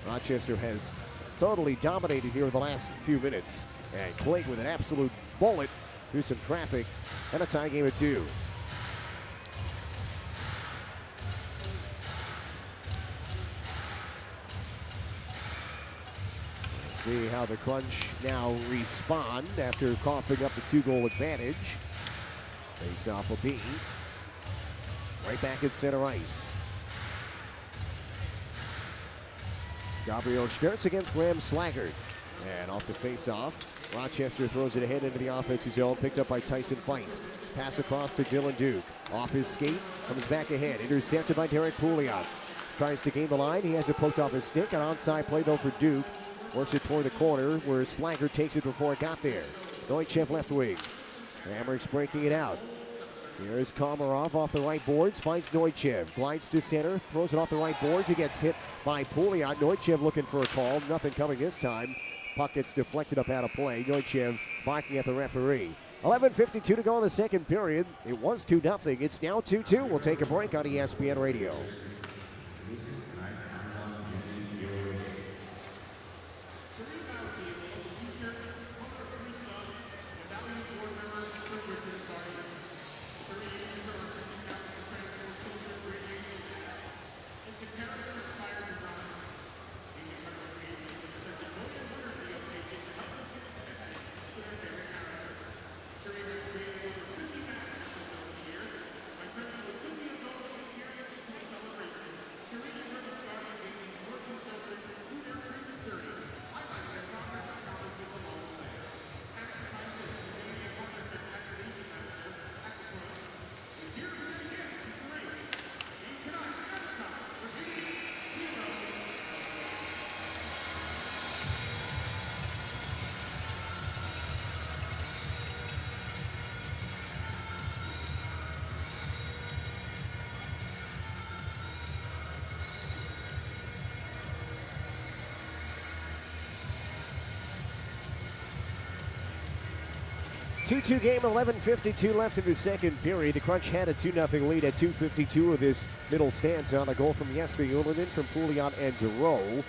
Rochester has totally dominated here in the last few minutes. And Clegg with an absolute bullet through some traffic and a tie game at 2. See how the Crunch now respond after coughing up the 2-goal advantage. Face off will be right back at center ice. Gabriel Sturz against Graham Slaggert. And off the face-off, Rochester throws it ahead into the offensive zone, picked up by Tyson Feist. Pass across to Dylan Duke. Off his skate, comes back ahead, intercepted by Derek Pouliot. Tries to gain the line, he has it poked off his stick. An onside play though for Duke. Works it toward the corner where Slaggert takes it before it got there. Neuchev left wing. Hamrick's breaking it out. Here is Komarov off the right boards, finds Neuchev. Glides to center, throws it off the right boards. He gets hit by Pouliot. Neuchev looking for a call. Nothing coming this time. Puck gets deflected up out of play. Neuchev barking at the referee. 11:52 to go in the second period. It was 2-0. It's now 2-2. We'll take a break on ESPN Radio. Two game, 11:52 left in the second period. The Crunch had a 2-0 lead at 2:52 of this middle stanza on a goal from Jesse Ullinen, from Pouliot and DeRoe.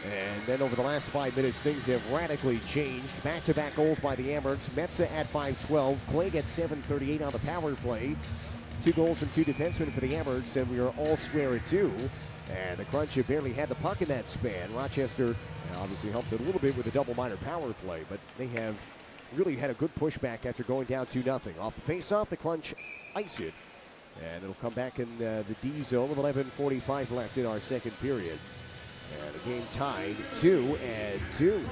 And then over the last 5 minutes, things have radically changed. Back-to-back goals by the Amherst. Metza at 5:12. Clegg at 7:38 on the power play. 2 goals from 2 defensemen for the Amherst, and we are all square at 2. And the Crunch have barely had the puck in that span. Rochester obviously helped a little bit with a double-minor power play, but they have really had a good pushback after going down 2-0. Off the face-off, the Crunch ice it. And it'll come back in the D zone with 11:45 left in our second period. And the game tied 2-2.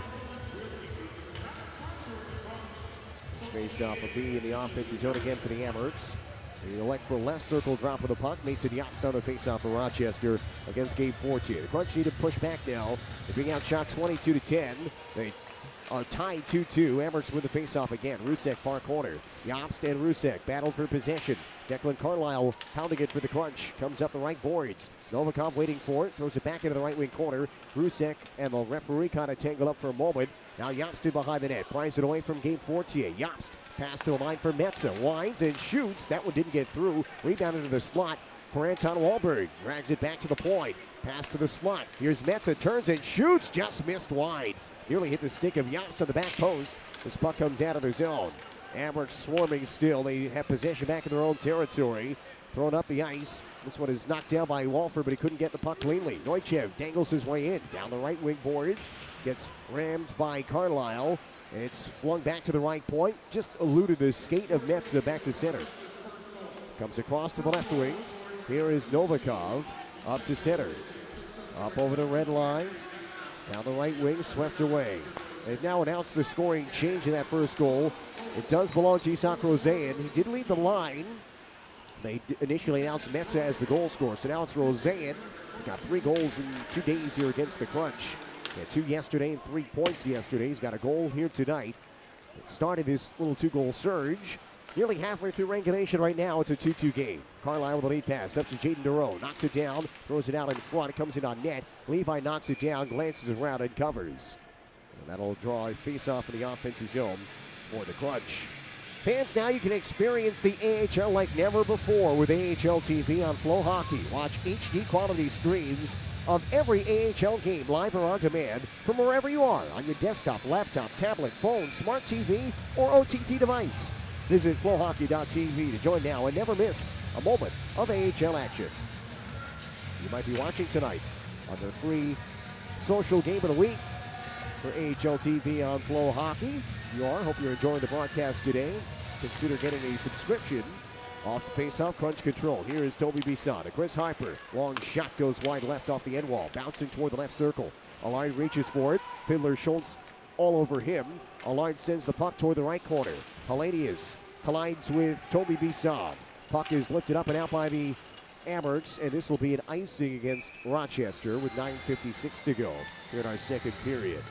This face-off will be in the offensive zone again for the Amherst. They elect for left circle drop of the puck. Mason Yost on the face-off for Rochester against Gabe Fortier. The Crunch need to push back now. They're being outshot 22-10. They are tied 2-2. Amherst with the face-off again. Rusek far corner. Yost and Rusek battle for possession. Declan Carlisle pounding it for the Crunch. Comes up the right boards. Novikov waiting for it. Throws it back into the right wing corner. Rusek and the referee kind of tangled up for a moment. Now Yost in behind the net. Pries it away from Gabe Fortier. Yost pass to the line for Metza. Winds and shoots. That one didn't get through. Rebound into the slot for Anton Wahlberg. Drags it back to the point. Pass to the slot. Here's Metza. Turns and shoots. Just missed wide. Nearly hit the stick of Yost on the back post. This puck comes out of their zone. Amherst swarming still. They have possession back in their own territory. Thrown up the ice. This one is knocked down by Walford, but he couldn't get the puck cleanly. Neuchev dangles his way in. Down the right wing boards. Gets rammed by Carlisle. It's flung back to the right point. Just eluded the skate of Metza back to center. Comes across to the left wing. Here is Novikov up to center. Up over the red line. Down the right wing, swept away. They've now announced the scoring change in that first goal. It does belong to Isak Rosean. He did lead the line. They initially announced Metza as the goal scorer, so now it's Rosean. He's got 3 goals in 2 days here against the Crunch. He had 2 yesterday and 3 points yesterday. He's got a goal here tonight. It started this little 2-goal surge. Nearly halfway through regulation right now. It's a 2-2 game. Carlisle with a lead pass up to Jaden DeRoe. Knocks it down, throws it out in front. It comes in on net. Levi knocks it down, glances around and covers. And that'll draw a face-off in the offensive zone for the Crunch. Fans, now you can experience the AHL like never before with AHL TV on FloHockey. Watch HD quality streams of every AHL game live or on demand from wherever you are on your desktop, laptop, tablet, phone, smart TV, or OTT device. Visit FloHockey.tv to join now and never miss a moment of AHL action. You might be watching tonight on their free social game of the week for AHL TV on FloHockey. If you are, hope you're enjoying the broadcast today. Consider getting a subscription. Off the face-off, crunch control. Here is Toby Bisson to Chris Harper. Long shot goes wide left off the end wall. Bouncing toward the left circle. Allard reaches for it. Fiddler Schultz all over him. Allard sends the puck toward the right corner. Hellenius collides with Toby Bisson. Puck is lifted up and out by the Amherst, and this will be an icing against Rochester with 9:56 to go here in our second period.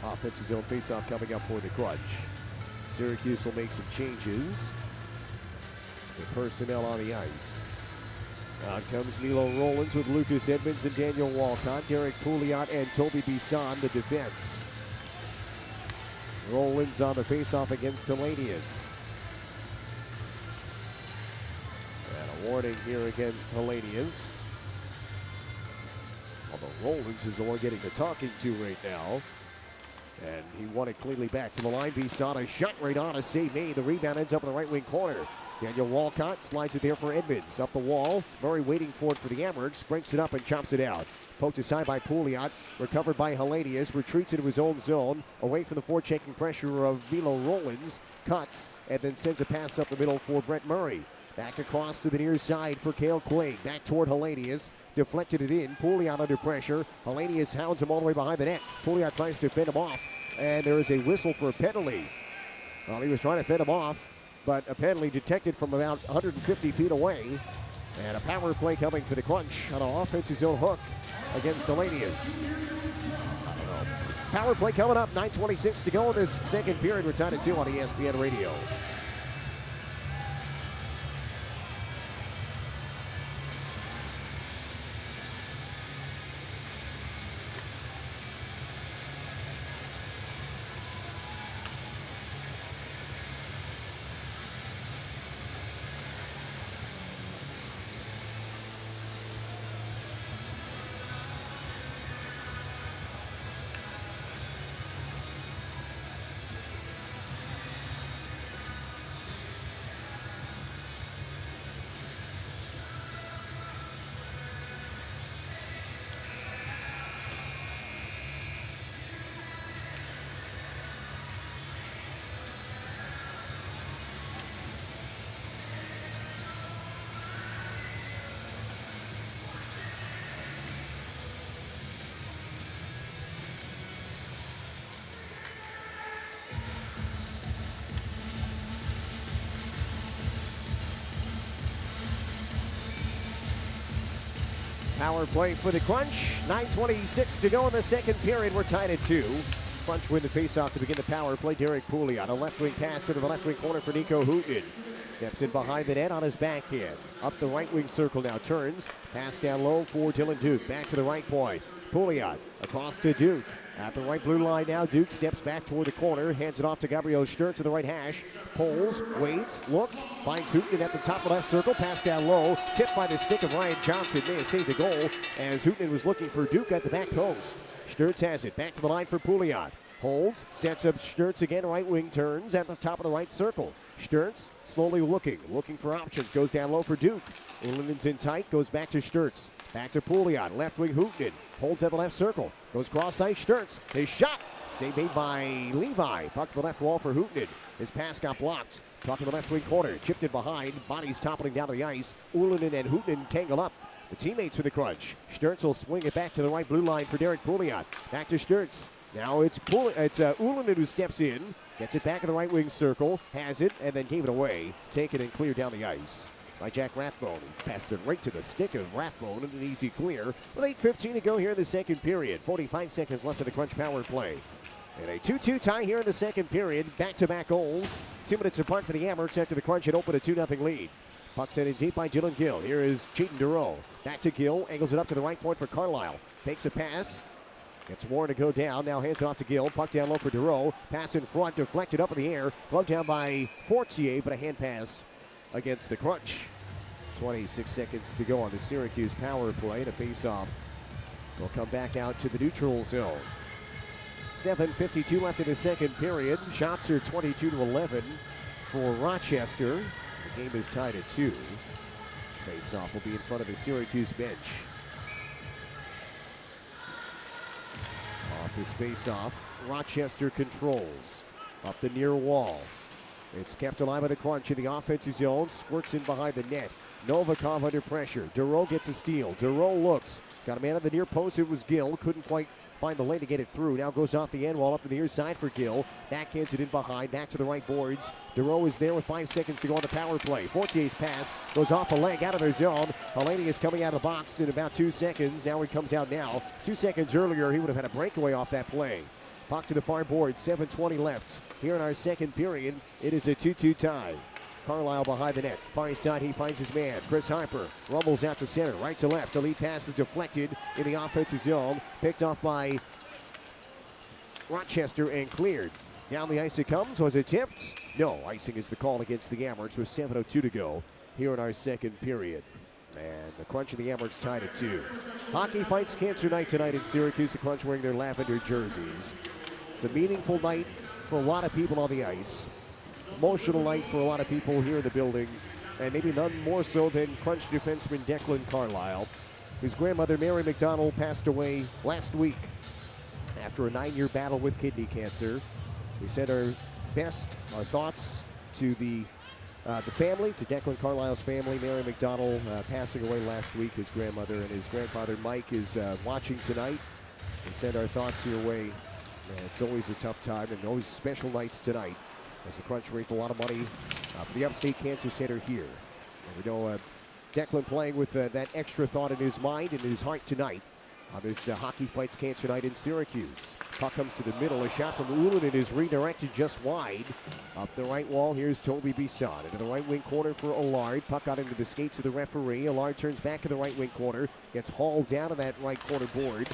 Offensive zone face-off coming up for the Crunch. Syracuse will make some changes. The personnel on the ice. Out comes Milo Rollins with Lucas Edmonds and Daniel Walcott. Derek Pouliot and Toby Bisson, the defense. Rollins on the faceoff against Hellenius. And a warning here against Hellenius. Although Rollins is the one getting the talking to right now. And he won it cleanly back to the line. Bisson, a shot right on, a save made. The rebound ends up in the right wing corner. Daniel Walcott slides it there for Edmonds. Up the wall. Murray waiting for it for the Amherst. Breaks it up and chops it out. Poked aside by Pouliot. Recovered by Hellenius. Retreats into his own zone. Away from the forechecking pressure of Milo Rollins. Cuts and then sends a pass up the middle for Brett Murray. Back across to the near side for Cale Clay. Back toward Hellenius. Deflected it in. Pouliot under pressure. Hellenius hounds him all the way behind the net. Pouliot tries to fend him off. And there is a whistle for a penalty. Well, he was trying to fend him off, but a penalty detected from about 150 feet away. And a power play coming for the Crunch on an offensive zone hook against Hellenius. I don't know. Power play coming up. 9:26 to go in this second period. We're tied at 2 on ESPN Radio. Power play for the Crunch. 9:26 to go in the second period. We're tied at 2. Crunch win the faceoff to begin the power play. Derek Pouliot, a left wing pass into the left wing corner for Nico Hooten. Steps in behind the net on his backhand. Up the right wing circle now, turns. Pass down low for Dylan Duke. Back to the right point. Pouliot across to Duke. At the right blue line now, Duke steps back toward the corner, hands it off to Gabriel Sturz to the right hash, pulls, waits, looks, finds Hooten at the top of the left circle, pass down low, tipped by the stick of Ryan Johnson, may have saved the goal as Hooten was looking for Duke at the back post. Sturz has it, back to the line for Pouliot, holds, sets up Sturz again, right wing turns at the top of the right circle. Sturz slowly looking for options, goes down low for Duke. Ulinen's in tight, goes back to Sturz, back to Pouliot, left wing Hooten. Holds at the left circle. Goes cross ice. Sturz. His shot. Save made by Levi. Puck to the left wall for Hooten. His pass got blocked. Puck in the left wing corner. Chipped in behind. Bodies toppling down to the ice. Ulinen and Hooten tangle up. The teammates for the Crunch. Sturz will swing it back to the right blue line for Derek Pouliot. Back to Sturz. Now it's Ulinen who steps in. Gets it back in the right wing circle. Has it and then gave it away. Taken and cleared down the ice by Jack Rathbone. He passed it right to the stick of Rathbone and an easy clear. With 8:15 to go here in the second period. 45 seconds left of the Crunch power play. And a 2-2 tie here in the second period. Back-to-back goals. 2 minutes apart for the Amherst after the Crunch had opened a 2-0 lead. Puck sent in deep by Dylan Gill. Here is Cheaton Duro. Back to Gill. Angles it up to the right point for Carlisle. Fakes a pass. Gets Warren to go down. Now hands it off to Gill. Puck down low for Duro. Pass in front. Deflected up in the air. Gloved down by Fortier, but a hand pass against the Crunch. 26 seconds to go on the Syracuse power play. And a face-off will come back out to the neutral zone. 7:52 left in the second period. Shots are 22-11 for Rochester. The game is tied at 2. Face-off will be in front of the Syracuse bench. Off this face-off, Rochester controls. Up the near wall. It's kept alive by the Crunch in the offensive zone. Squirts in behind the net. Novikov under pressure. Duro gets a steal. Duro looks. He's got a man on the near post. It was Gill. Couldn't quite find the lane to get it through. Now goes off the end wall up the near side for Gill. Backhands it in behind. Back to the right boards. Duro is there with 5 seconds to go on the power play. Fortier's pass goes off a leg out of their zone. Hellenius is coming out of the box in about 2 seconds. Now he comes out now. 2 seconds earlier, he would have had a breakaway off that play. Puck to the far board. 7:20 left. Here in our second period, it is a 2-2 tie. Carlisle behind the net. Far side, he finds his man. Chris Harper rumbles out to center. Right to left. A lead pass is deflected in the offensive zone. Picked off by Rochester and cleared. Down the ice it comes. Was it tipped? No. Icing is the call against the Amerks with 7:02 to go here in our second period. And the Crunch and the Amerks tied at 2. Hockey fights cancer night tonight in Syracuse. The Crunch wearing their lavender jerseys. It's a meaningful night for a lot of people on the ice. Emotional night for a lot of people here in the building. And maybe none more so than Crunch defenseman Declan Carlisle, whose grandmother Mary McDonald passed away last week after a 9-year battle with kidney cancer. We sent our best, our thoughts to the family, to Declan Carlisle's family. Mary McDonald passing away last week, his grandmother, and his grandfather Mike is watching tonight. We send our thoughts your way. It's always a tough time, and always special nights tonight as the Crunch raised a lot of money for the Upstate Cancer Center here. And we know Declan playing with that extra thought in his mind and in his heart tonight on this Hockey Fights Cancer Night in Syracuse. Puck comes to the middle. A shot from Ullinen is redirected just wide. Up the right wall, here's Toby Bisson. Into the right wing corner for Allard. Puck got into the skates of the referee. Allard turns back to the right wing corner. Gets hauled down to that right corner board.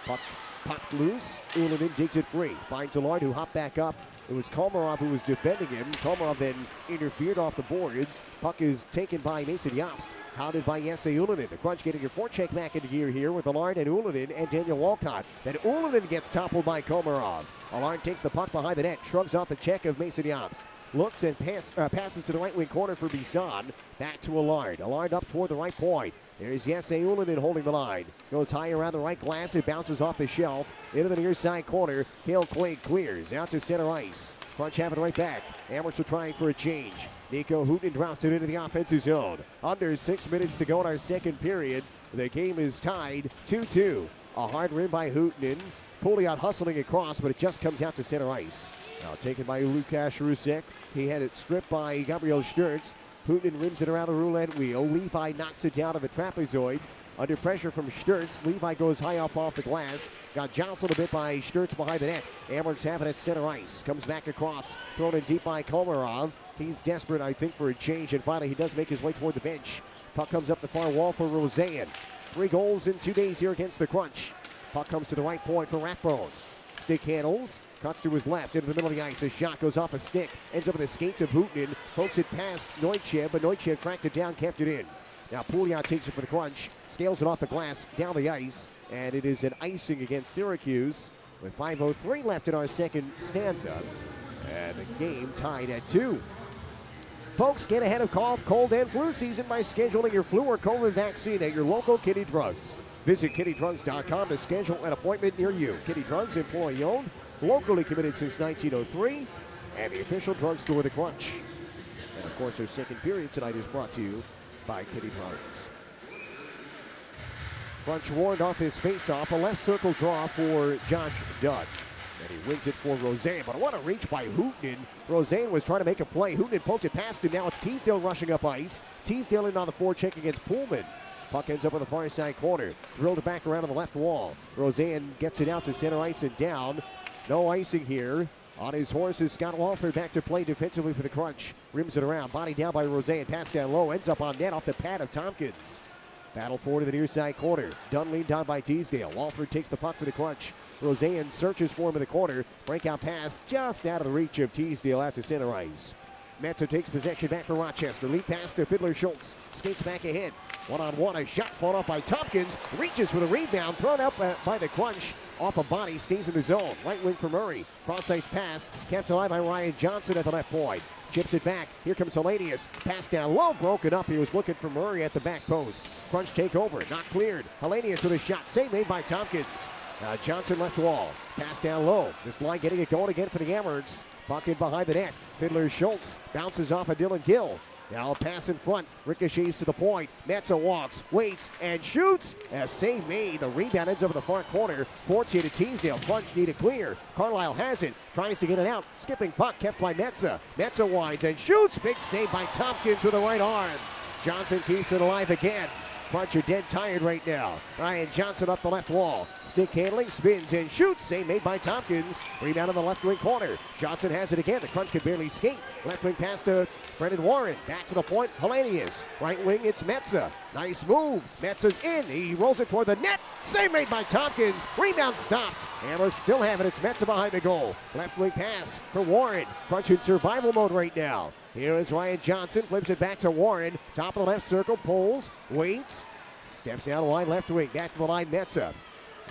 Puck popped loose. Ullinen digs it free. Finds Allard, who hopped back up. It was Komarov who was defending him. Komarov then interfered off the boards. Puck is taken by Mason Jobst. Hounded by Jesse Ullinen. The Crunch getting a forecheck back into gear here with Allard and Ullinen and Daniel Walcott. Then Ullinen gets toppled by Komarov. Allard takes the puck behind the net. Shrugs off the check of Mason Jobst. Looks and passes to the right wing corner for Bisson. Back to Allard. Allard up toward the right point. There's Jesse Ullinen holding the line. Goes high around the right glass. It bounces off the shelf into the near side corner. Cale Clegg clears out to center ice. Crunch have it right back. Amerks are trying for a change. Nico Hooten drops it into the offensive zone. Under 6 minutes to go in our second period. The game is tied 2-2. A hard win by Hooten. Pouliot hustling across, but it just comes out to center ice. Now taken by Lukasz Rusek. He had it stripped by Gabriel Sturz. Hooten rims it around the roulette wheel. Levi knocks it down to the trapezoid. Under pressure from Sturz. Levi goes high up off the glass. Got jostled a bit by Sturz behind the net. Amerks have it at center ice. Comes back across. Thrown in deep by Komarov. He's desperate, I think, for a change. And finally, he does make his way toward the bench. Puck comes up the far wall for Roseanne. 3 goals in 2 days here against the Crunch. Puck comes to the right point for Rathbone. Stick handles. Cuts to his left into the middle of the ice. A shot goes off a stick. Ends up in the skates of Hooten. Pokes it past Neuchev, but Neuchev tracked it down, kept it in. Now Pouliot takes it for the Crunch. Scales it off the glass, down the ice. And it is an icing against Syracuse with 5:03 left in our second stanza. And the game tied at 2. Folks, get ahead of cough, cold, and flu season by scheduling your flu or COVID vaccine at your local Kitty Drugs. Visit kittydrugs.com to schedule an appointment near you. Kitty Drugs, employee-owned, locally committed since 1903, and the official drugstore of the Crunch. And, of course, our second period tonight is brought to you by Kitty Drugs. Crunch warned off his face-off. A left circle draw for Josh Dunn. And he wins it for Roseanne. But what a reach by Hooten. Roseanne was trying to make a play. Hooten poked it past him. Now it's Teasdale rushing up ice. Teasdale in on the forecheck against Pullman. Puck ends up on the far side corner. Drilled it back around on the left wall. Roseanne gets it out to center ice and down. No icing here. On his horse is Scott Walford back to play defensively for the Crunch. Rims it around. Body down by Roseanne. Pass down low. Ends up on net off the pad of Tompkins. Battle forward to the near side corner. Dunn leaned down by Teasdale. Walford takes the puck for the Crunch. Roseanne searches for him in the corner. Breakout pass just out of the reach of Teasdale out to center ice. Metza takes possession back for Rochester. Lead pass to Fiddler Schultz. Skates back ahead. One-on-one, a shot fought off by Tompkins. Reaches for the rebound, thrown up by the Crunch. Off a body, stays in the zone. Right wing for Murray. Cross-ice pass, kept alive by Ryan Johnson at the left point. Chips it back. Here comes Hellenius. Pass down low, broken up. He was looking for Murray at the back post. Crunch take over, not cleared. Hellenius with a shot. Save made by Tompkins. Johnson left wall. Pass down low. This line getting it going again for the Amherst. Puck in behind the net. Fiddler Schultz bounces off of Dylan Gill. Now a pass in front, ricochets to the point. Metza walks, waits, and shoots. A save made. The rebound ends over the far corner. Forts to Teasdale. Crunch need a clear. Carlisle has it. Tries to get it out. Skipping puck kept by Metza. Metza winds and shoots. Big save by Tompkins with the right arm. Johnson keeps it alive again. Crunch are dead tired right now. Ryan Johnson up the left wall. Stick handling, spins and shoots. Save made by Tompkins. Rebound in the left wing corner. Johnson has it again. The Crunch can barely skate. Left wing pass to Brendan Warren. Back to the point. Hellenius. Right wing, it's Metza. Nice move. Metza's in. He rolls it toward the net. Save made by Tompkins. Rebound stopped. Amherst still have it. It's Metza behind the goal. Left wing pass for Warren. Crunch in survival mode right now. Here is Ryan Johnson, flips it back to Warren. Top of the left circle, pulls, waits, steps down the line, left wing, back to the line, Metza.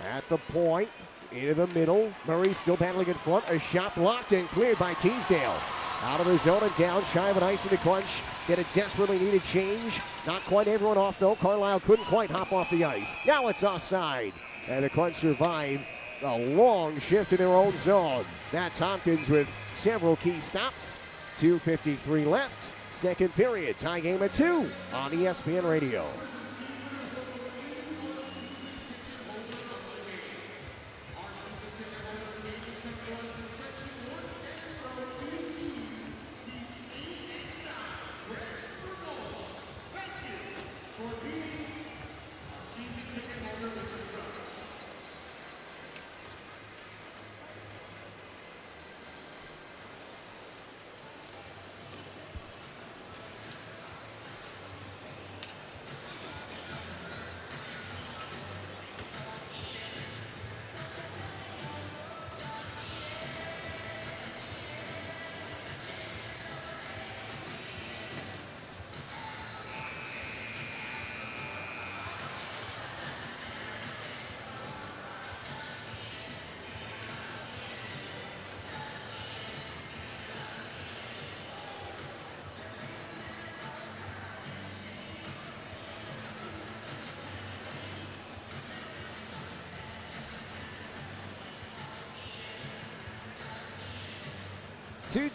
At the point, into the middle. Murray still battling in front. A shot blocked and cleared by Teasdale. Out of the zone and down, shy of an ice in the Crunch. Get a desperately needed change. Not quite everyone off though. Carlisle couldn't quite hop off the ice. Now it's offside. And the Crunch survive a long shift in their own zone. Matt Tompkins with several key stops. 2:53 left, second period. Tie game at 2 on ESPN Radio.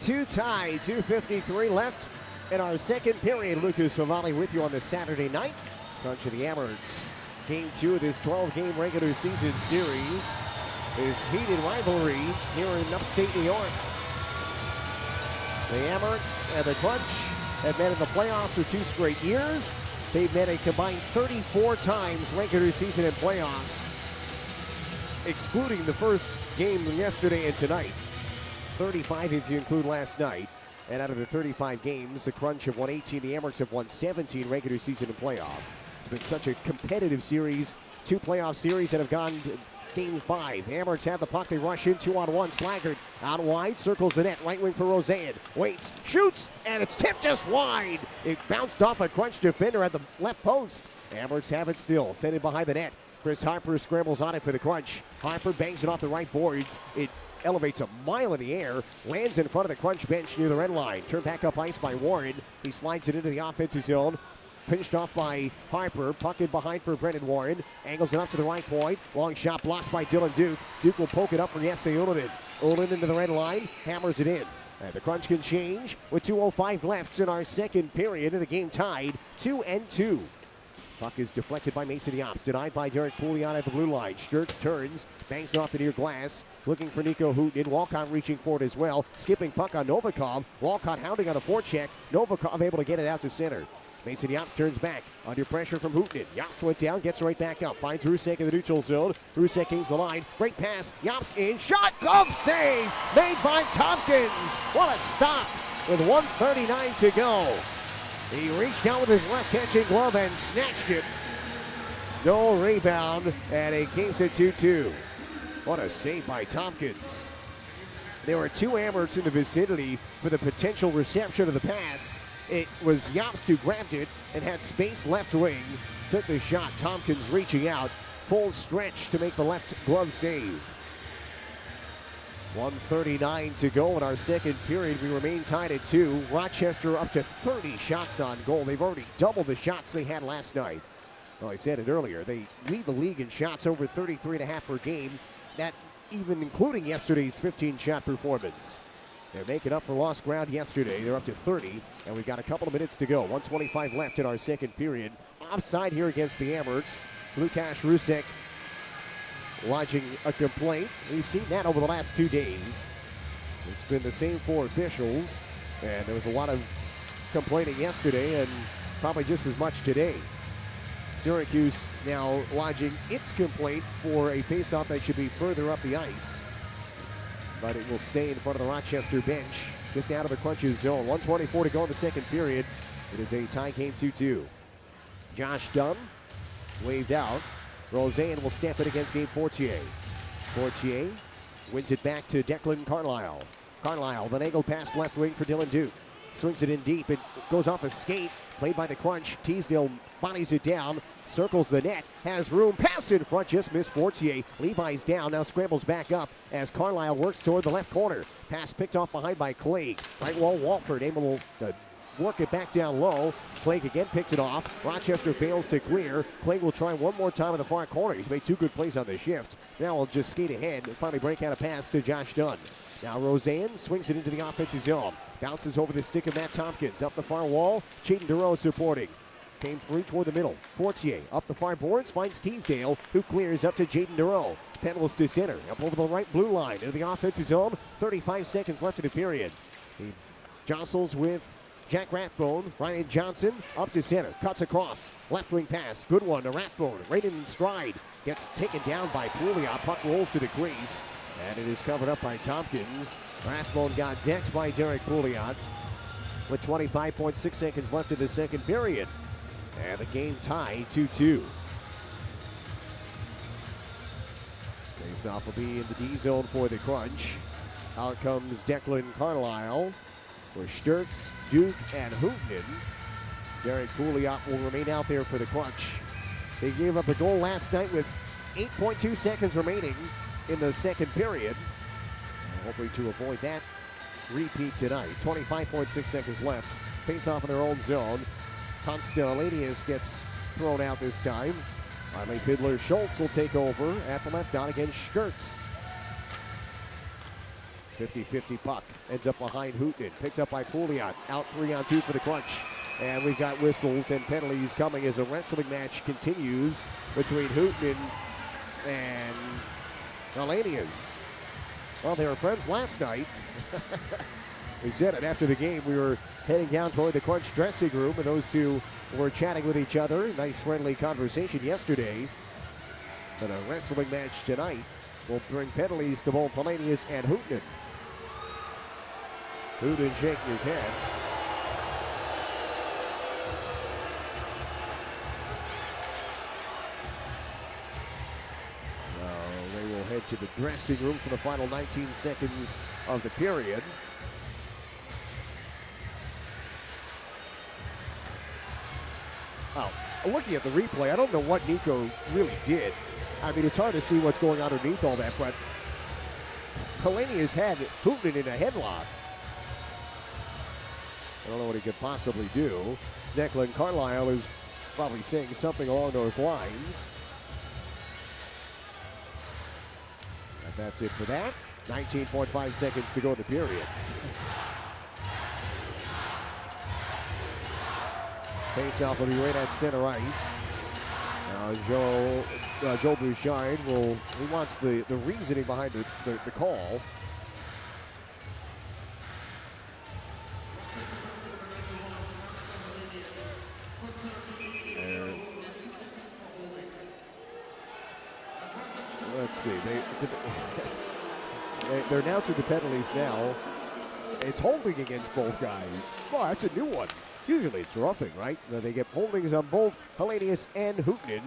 Two tie, 2:53 left in our second period. Lucas Favali with you on this Saturday night. Crunch of the Amherst. Game 2 of this 12-game regular season series. This heated rivalry here in upstate New York. The Amherst and the Crunch have met in the playoffs for 2 straight years. They've met a combined 34 times regular season and playoffs, excluding the first game yesterday and tonight. 35 if you include last night. And out of the 35 games, the Crunch have won 18. The Amherst have won 17 regular season and playoff. It's been such a competitive series. 2 playoff series that have gone to game 5. Amherst have the puck. They rush in 2-on-1. Slaggert out wide. Circles the net. Right wing for Roseanne. Waits. Shoots. And it's tipped just wide. It bounced off a Crunch defender at the left post. Amherst have it still. Sent it behind the net. Chris Harper scrambles on it for the Crunch. Harper bangs it off the right boards. It elevates a mile in the air, lands in front of the Crunch bench near the red line. Turned back up ice by Warren. He slides it into the offensive zone. Pinched off by Harper. Puck in behind for Brendan Warren. Angles it up to the right point. Long shot blocked by Dylan Duke. Duke will poke it up for Jesse Ullinen. Ullinen into the red line. Hammers it in. And the Crunch can change with 2:05 left in our second period of the game tied 2-2. Puck is deflected by Mason Yops. Denied by Derek Pouliot at the blue line. Sturtz turns. Bangs it off the near glass. Looking for Nico Hooten. Walcott reaching for it as well. Skipping puck on Novikov. Walcott hounding on the forecheck. Novikov able to get it out to center. Mason Yops turns back. Under pressure from Hooten. Yops went down. Gets right back up. Finds Rusek in the neutral zone. Rusek kings the line. Great pass. Yops in. Shot. Glove save. Made by Tompkins. What a stop with 1:39 to go. He reached out with his left catching glove and snatched it. No rebound, and it keeps it 2-2. What a save by Tompkins. There were two Amherst in the vicinity for the potential reception of the pass. It was Jobst who grabbed it and had space left wing. Took the shot. Tompkins reaching out. Full stretch to make the left glove save. 1:39 to go in our second period. We remain tied at 2. Rochester up to 30 shots on goal. They've already doubled the shots they had last night. Well, I said it earlier. They lead the league in shots over 33.5 per game. That even including yesterday's 15-shot performance. They're making up for lost ground yesterday. They're up to 30, and we've got a couple of minutes to go. 1:25 left in our second period. Offside here against the Amherst. Lukasz Rusek lodging a complaint. We've seen that over the last 2 days. It's been the same for officials, and there was a lot of complaining yesterday and probably just as much today. Syracuse now lodging its complaint for a faceoff that should be further up the ice, but it will stay in front of the Rochester bench, just out of the Crunches zone. 1:24 to go in the second period. It is a tie game, 2-2. Josh Dunn waved out. Roseanne will step it against Gabe Fortier. Fortier wins it back to Declan Carlisle. Carlisle, the angled pass left wing for Dylan Duke. Swings it in deep. It goes off a skate. Played by the Crunch. Teasdale bodies it down. Circles the net. Has room. Pass in front. Just missed Fortier. Levi's down. Now scrambles back up as Carlisle works toward the left corner. Pass picked off behind by Clegg. Right wall Walford able to work it back down low. Clegg again picks it off. Rochester fails to clear. Clegg will try one more time in the far corner. He's made 2 good plays on the shift. Now he'll just skate ahead and finally break out a pass to Josh Dunn. Now Roseanne swings it into the offensive zone. Bounces over the stick of Matt Tompkins. Up the far wall. Jaden Dureau supporting. Came free toward the middle. Fortier up the far boards. Finds Teasdale, who clears up to Jaden Dureau. Pendles to center. Up over the right blue line into the offensive zone. 35 seconds left of the period. He jostles with Jack Rathbone. Ryan Johnson up to center. Cuts across. Left wing pass. Good one to Rathbone. Right in stride. Gets taken down by Pouliot. Puck rolls to the crease. And it is covered up by Tompkins. Rathbone got decked by Derek Pouliot with 25.6 seconds left in the second period. And the game tied 2-2. Face-off will be in the D zone for the Crunch. Out comes Declan Carlisle with Sturtz, Duke, and Hootman. Derek Pouliot will remain out there for the Crunch. They gave up a goal last night with 8.2 seconds remaining in the second period. Hoping to avoid that repeat tonight. 25.6 seconds left. Face off in their own zone. Constellanius gets thrown out this time. Riley Fiddler Schultz will take over at the left dot against Sturtz. 50-50 puck. Ends up behind Hootman. Picked up by Pouliot. Out 3-on-2 for the Crunch. And we've got whistles and penalties coming as a wrestling match continues between Hootman and Alanias. Well, they were friends last night. We said it after the game. We were heading down toward the Crunch dressing room, and those two were chatting with each other. Nice friendly conversation yesterday. But a wrestling match tonight will bring penalties to both Alanias and Hootman. Hootman shaking his head. They will head to the dressing room for the final 19 seconds of the period. Oh, looking at the replay, I don't know what Nico really did. I mean, it's hard to see what's going on underneath all that, but Helene has had Hootman in a headlock. I don't know what he could possibly do. Declan Carlisle is probably saying something along those lines. And that's it for that. 19.5 seconds to go in the period. Face-off will be right at center ice. Now Joe Bouchard he wants the reasoning behind the call. Let's see. They're announcing the penalties now. It's holding against both guys. Well, that's a new one. Usually it's roughing, right? They get holdings on both Hellenius and Hootman.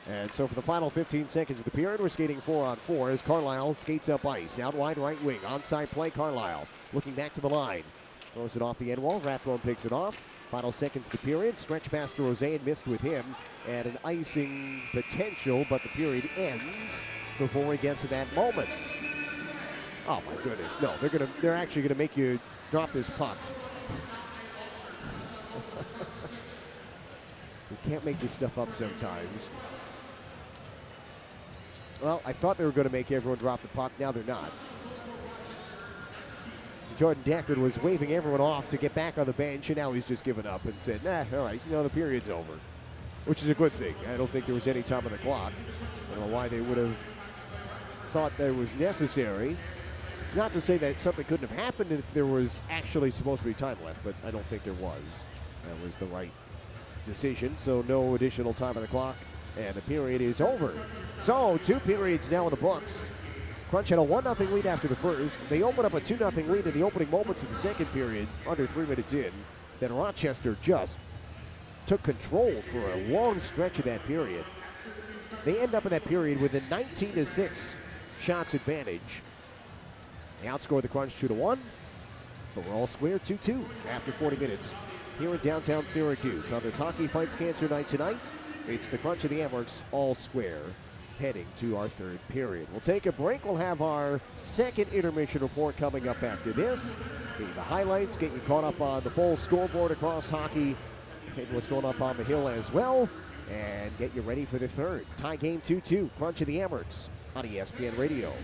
And so for the final 15 seconds of the period, we're skating 4-on-4 as Carlisle skates up ice. Out wide right wing. Onside play, Carlisle. Looking back to the line. Throws it off the end wall. Rathbone picks it off. Final seconds of the period. Stretch pass to Rosé and missed with him. And an icing potential, but the period ends before we get to that moment. Oh my goodness. No, they're actually gonna make you drop this puck. You can't make this stuff up sometimes. Well, I thought they were going to make everyone drop the puck. Now they're not. Jordan Deckard was waving everyone off to get back on the bench, and now he's just given up and said, nah, all right, the period's over, which is a good thing. I don't think there was any time on the clock. I don't know why they would have thought that was necessary. Not to say that something couldn't have happened if there was actually supposed to be time left, but I don't think there was. That was the right decision, so no additional time on the clock. And the period is over. So 2 periods now in the books. Crunch had a 1-0 lead after the first. They opened up a 2-0 lead in the opening moments of the second period, under 3 minutes in. Then Rochester just took control for a long stretch of that period. They end up in that period with a 19-6 shots advantage. They outscore the Crunch 2-1, but we're all square 2-2 after 40 minutes here in downtown Syracuse. On this Hockey Fights Cancer night tonight, it's the Crunch of the Amherst all square heading to our third period. We'll take a break. We'll have our second intermission report coming up after this. Get you the highlights, get you caught up on the full scoreboard across hockey, and what's going up on the hill as well, and get you ready for the third. Tie game 2-2, Crunch of the Amherst on ESPN Radio.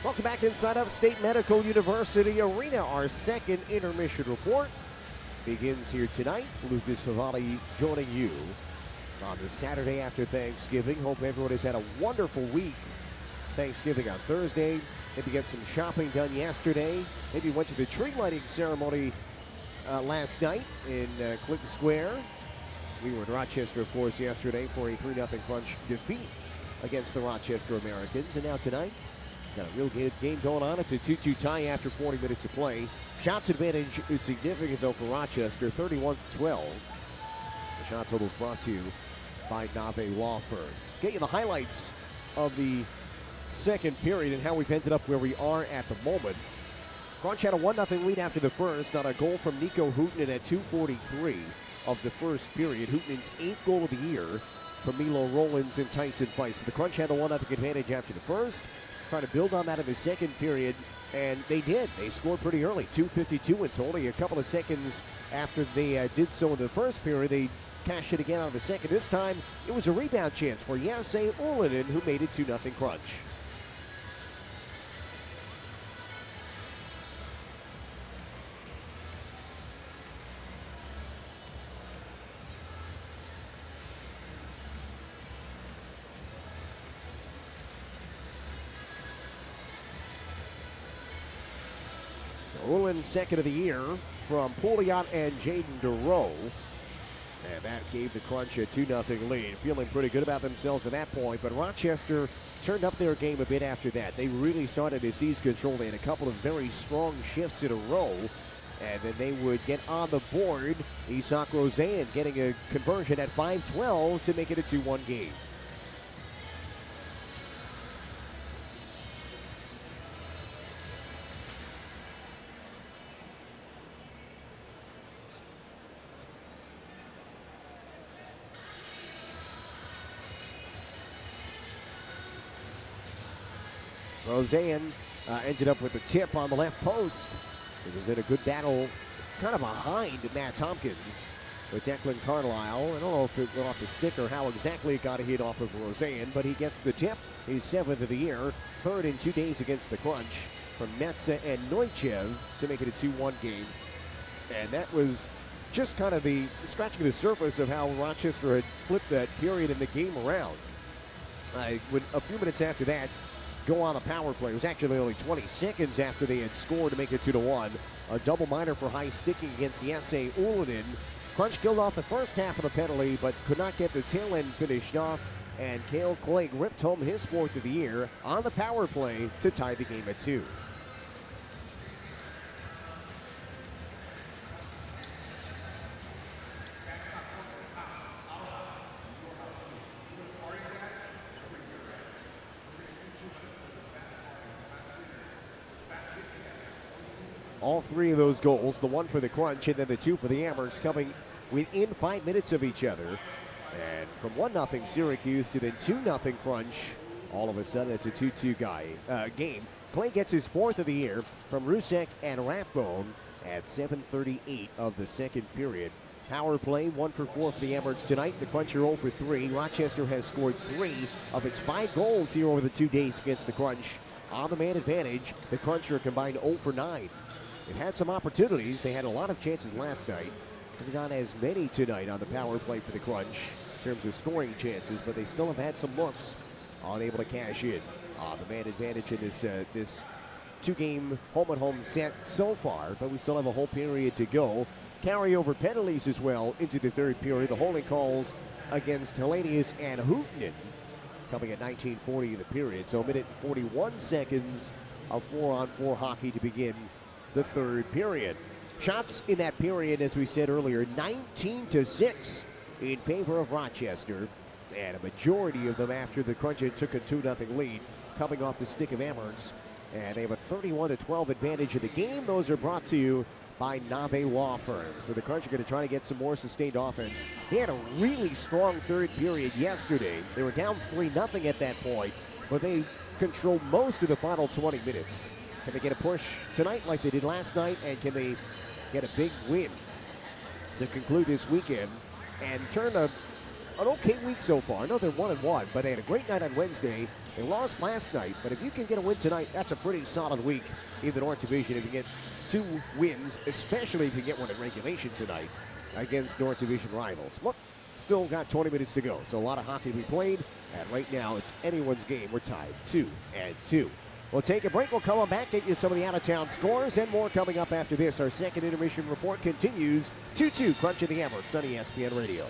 Welcome back inside Upstate Medical University Arena. Our second intermission report begins here tonight. Lucas Favali joining you on the Saturday after Thanksgiving. Hope everyone has had a wonderful week. Thanksgiving on Thursday. Maybe get some shopping done yesterday. Maybe went to the tree lighting ceremony last night in Clinton Square. We were in Rochester, of course, yesterday for a 3-0 Crunch defeat against the Rochester Americans. And now tonight, Got a real good game going on. It's a 2-2 tie after 40 minutes of play. Shots advantage is significant, though, for Rochester, 31-12. The shot total is brought to you by Nave Law Firm. Get you the highlights of the second period and how we've ended up where we are at the moment. Crunch had a 1-0 lead after the first on a goal from Nico Huhtinen at 2:43 of the first period. Houtinen's 8th goal of the year from Milo Rollins and Tyson Feist. So the Crunch had the 1-0 advantage after the first, trying to build on that in the second period, and they did. They scored pretty early, 2:52. It's only a couple of seconds after they did so in the first period. They cashed it again on the second. This time, it was a rebound chance for Jesse Ullinen, who made it 2-0 Crunch. Ullin, second of the year from Pouliot and Jaden DeRoe. And that gave the Crunch a 2-0 lead. Feeling pretty good about themselves at that point, but Rochester turned up their game a bit after that. They really started to seize control. They had a couple of very strong shifts in a row, and then they would get on the board. Isak Roseanne getting a conversion at 5:12 to make it a 2-1 game. Roseanne ended up with a tip on the left post. It was in a good battle, kind of behind Matt Tompkins with Declan Carlisle. I don't know if it went off the stick or how exactly it got a hit off of Roseanne, but he gets the tip. He's 7th of the year, 3rd in 2 days against the Crunch from Metza and Neuchev to make it a 2-1 game. And that was just kind of the scratching the surface of how Rochester had flipped that period in the game around. When a few minutes after that, go on the power play. It was actually only 20 seconds after they had scored to make it 2-1. A double minor for high sticking against Jesse Ullinen. Crunch killed off the first half of the penalty, but could not get the tail end finished off. And Cale Clegg ripped home his 4th of the year on the power play to tie the game at 2. All 3 of those goals, the 1 for the Crunch and then the 2 for the Amherst, coming within 5 minutes of each other. And from 1-0 Syracuse to then 2-0 Crunch, all of a sudden it's a 2-2 game. Clay gets his 4th of the year from Rusek and Rathbone at 7:38 of the second period. Power play, 1 for 4 for the Amherst tonight. The Crunch are 0 for 3. Rochester has scored 3 of its 5 goals here over the 2 days against the Crunch. On the man advantage, the Crunch are combined 0 for 9. They've had some opportunities. They had a lot of chances last night. They've not as many tonight on the power play for the Crunch in terms of scoring chances, but they still have had some looks, unable to cash in. The man advantage in this 2-game home-and-home set so far, but we still have a whole period to go. Carryover penalties as well into the 3rd period. The holding calls against Hellenius and Huhtinen coming at 19:40 of the period. So a minute and 41 seconds of 4-on-4 hockey to begin the 3rd period. Shots in that period, as we said earlier, 19-6 in favor of Rochester, and a majority of them after the Crunch took a 2-0 lead coming off the stick of Amherst, and they have a 31-12 advantage in the game. Those are brought to you by Nave Law Firm. So the Crunch are going to try to get some more sustained offense. They had a really strong 3rd period yesterday. They were down 3-0 at that point, but they controlled most of the final 20 minutes. Can they get a push tonight like they did last night? And can they get a big win to conclude this weekend and turn an okay week so far? I know they're 1-1, but they had a great night on Wednesday. They lost last night, but if you can get a win tonight, that's a pretty solid week in the North Division. If you get 2 wins, especially if you get one in regulation tonight against North Division rivals. Look, still got 20 minutes to go, so a lot of hockey to be played, and right now it's anyone's game. We're tied 2-2. We'll take a break. We'll come on back, get you some of the out-of-town scores and more coming up after this. Our second intermission report continues. 2-2 Crunch of the Amherst on ESPN Radio.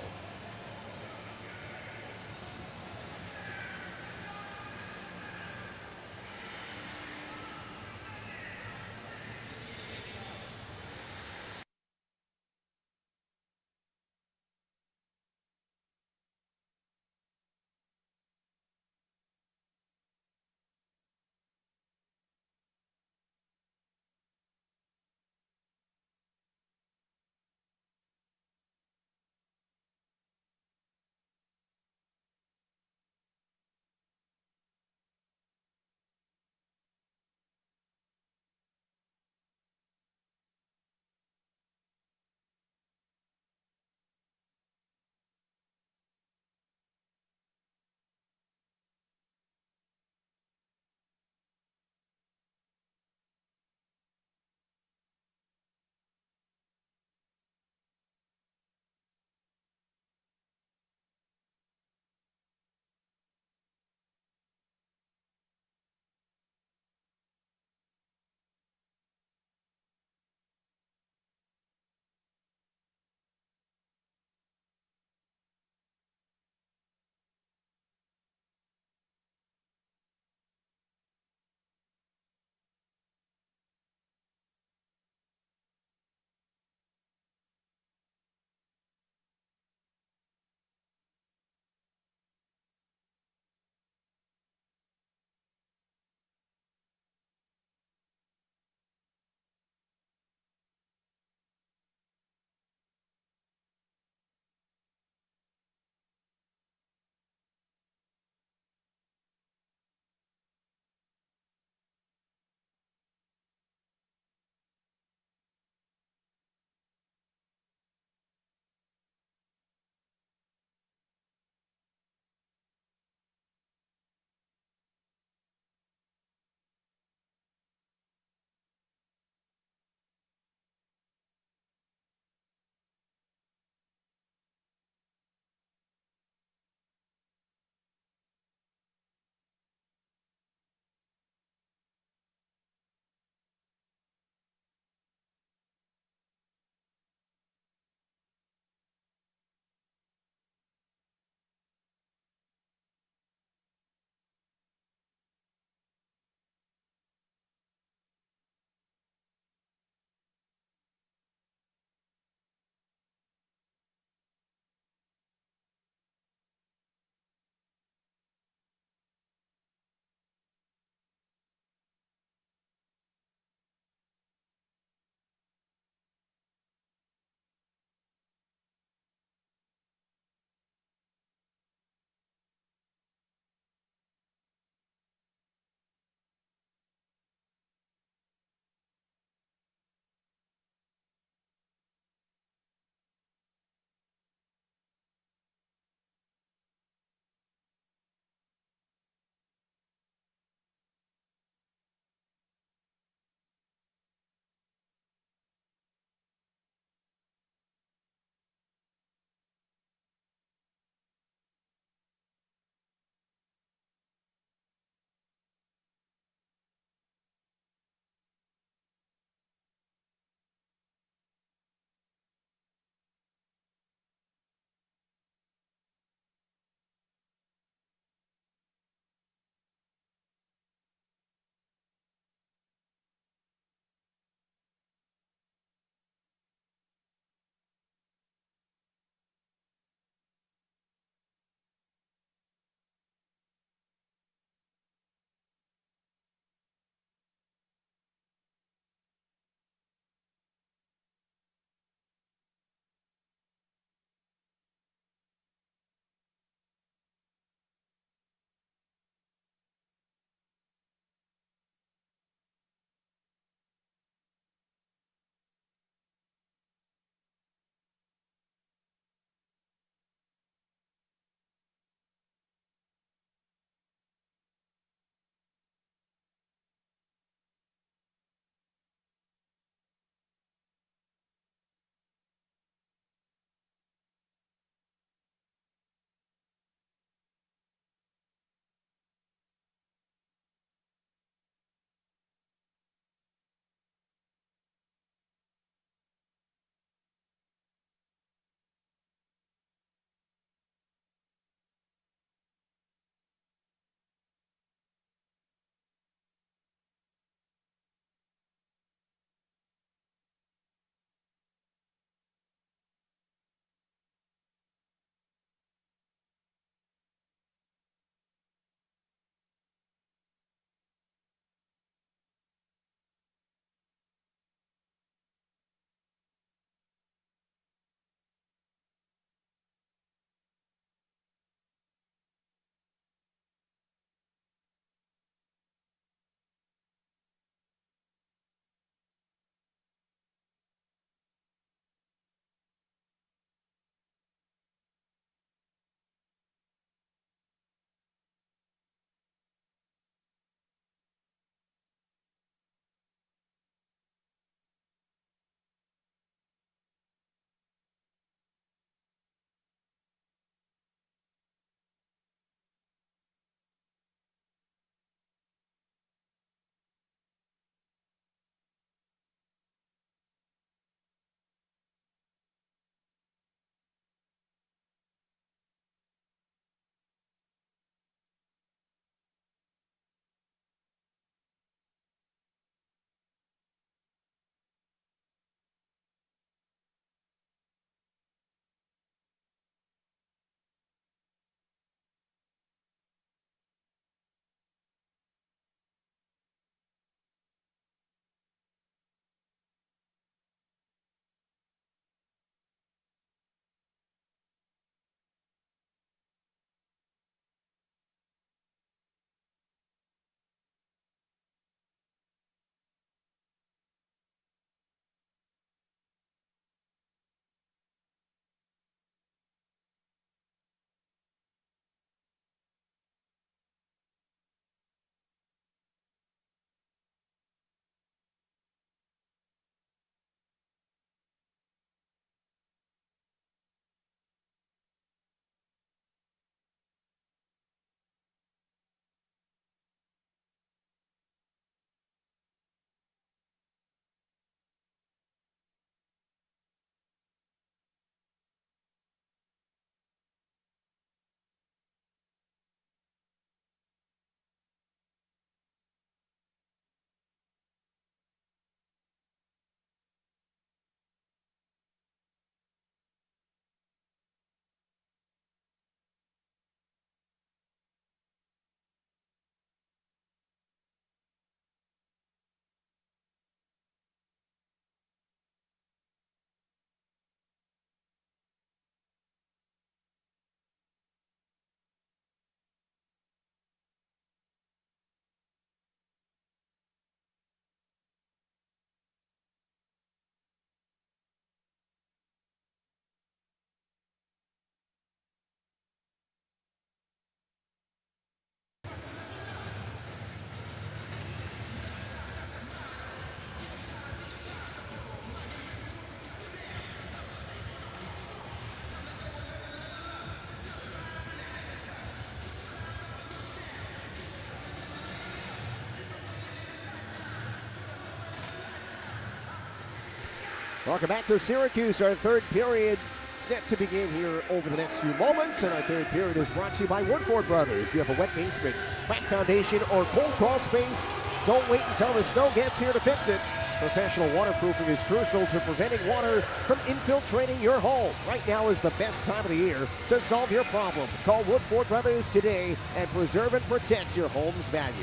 Welcome back to Syracuse. Our third period set to begin here over the next few moments. And our third period is brought to you by Woodford Brothers. Do you have a wet basement, cracked foundation, or cold crawl space? Don't wait until the snow gets here to fix it. Professional waterproofing is crucial to preventing water from infiltrating your home. Right now is the best time of the year to solve your problems. Call Woodford Brothers today and preserve and protect your home's value.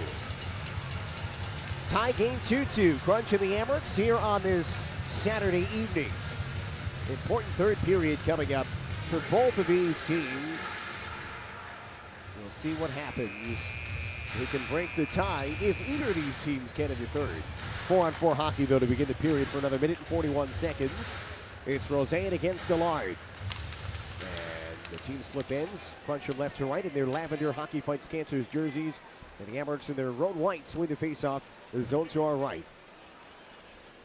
Tie game 2-2. Crunch in the Amerks here on this Saturday evening. Important third period coming up for both of these teams. We'll see what happens. Who can break the tie if either of these teams can in the third. 4-on-4 hockey, though, to begin the period for another minute and 41 seconds. It's Roseanne against Dillard. And the teams flip ends. Crunch from left to right in their lavender Hockey Fights Cancers jerseys. And the Amerks in their road whites win the faceoff. The zone to our right.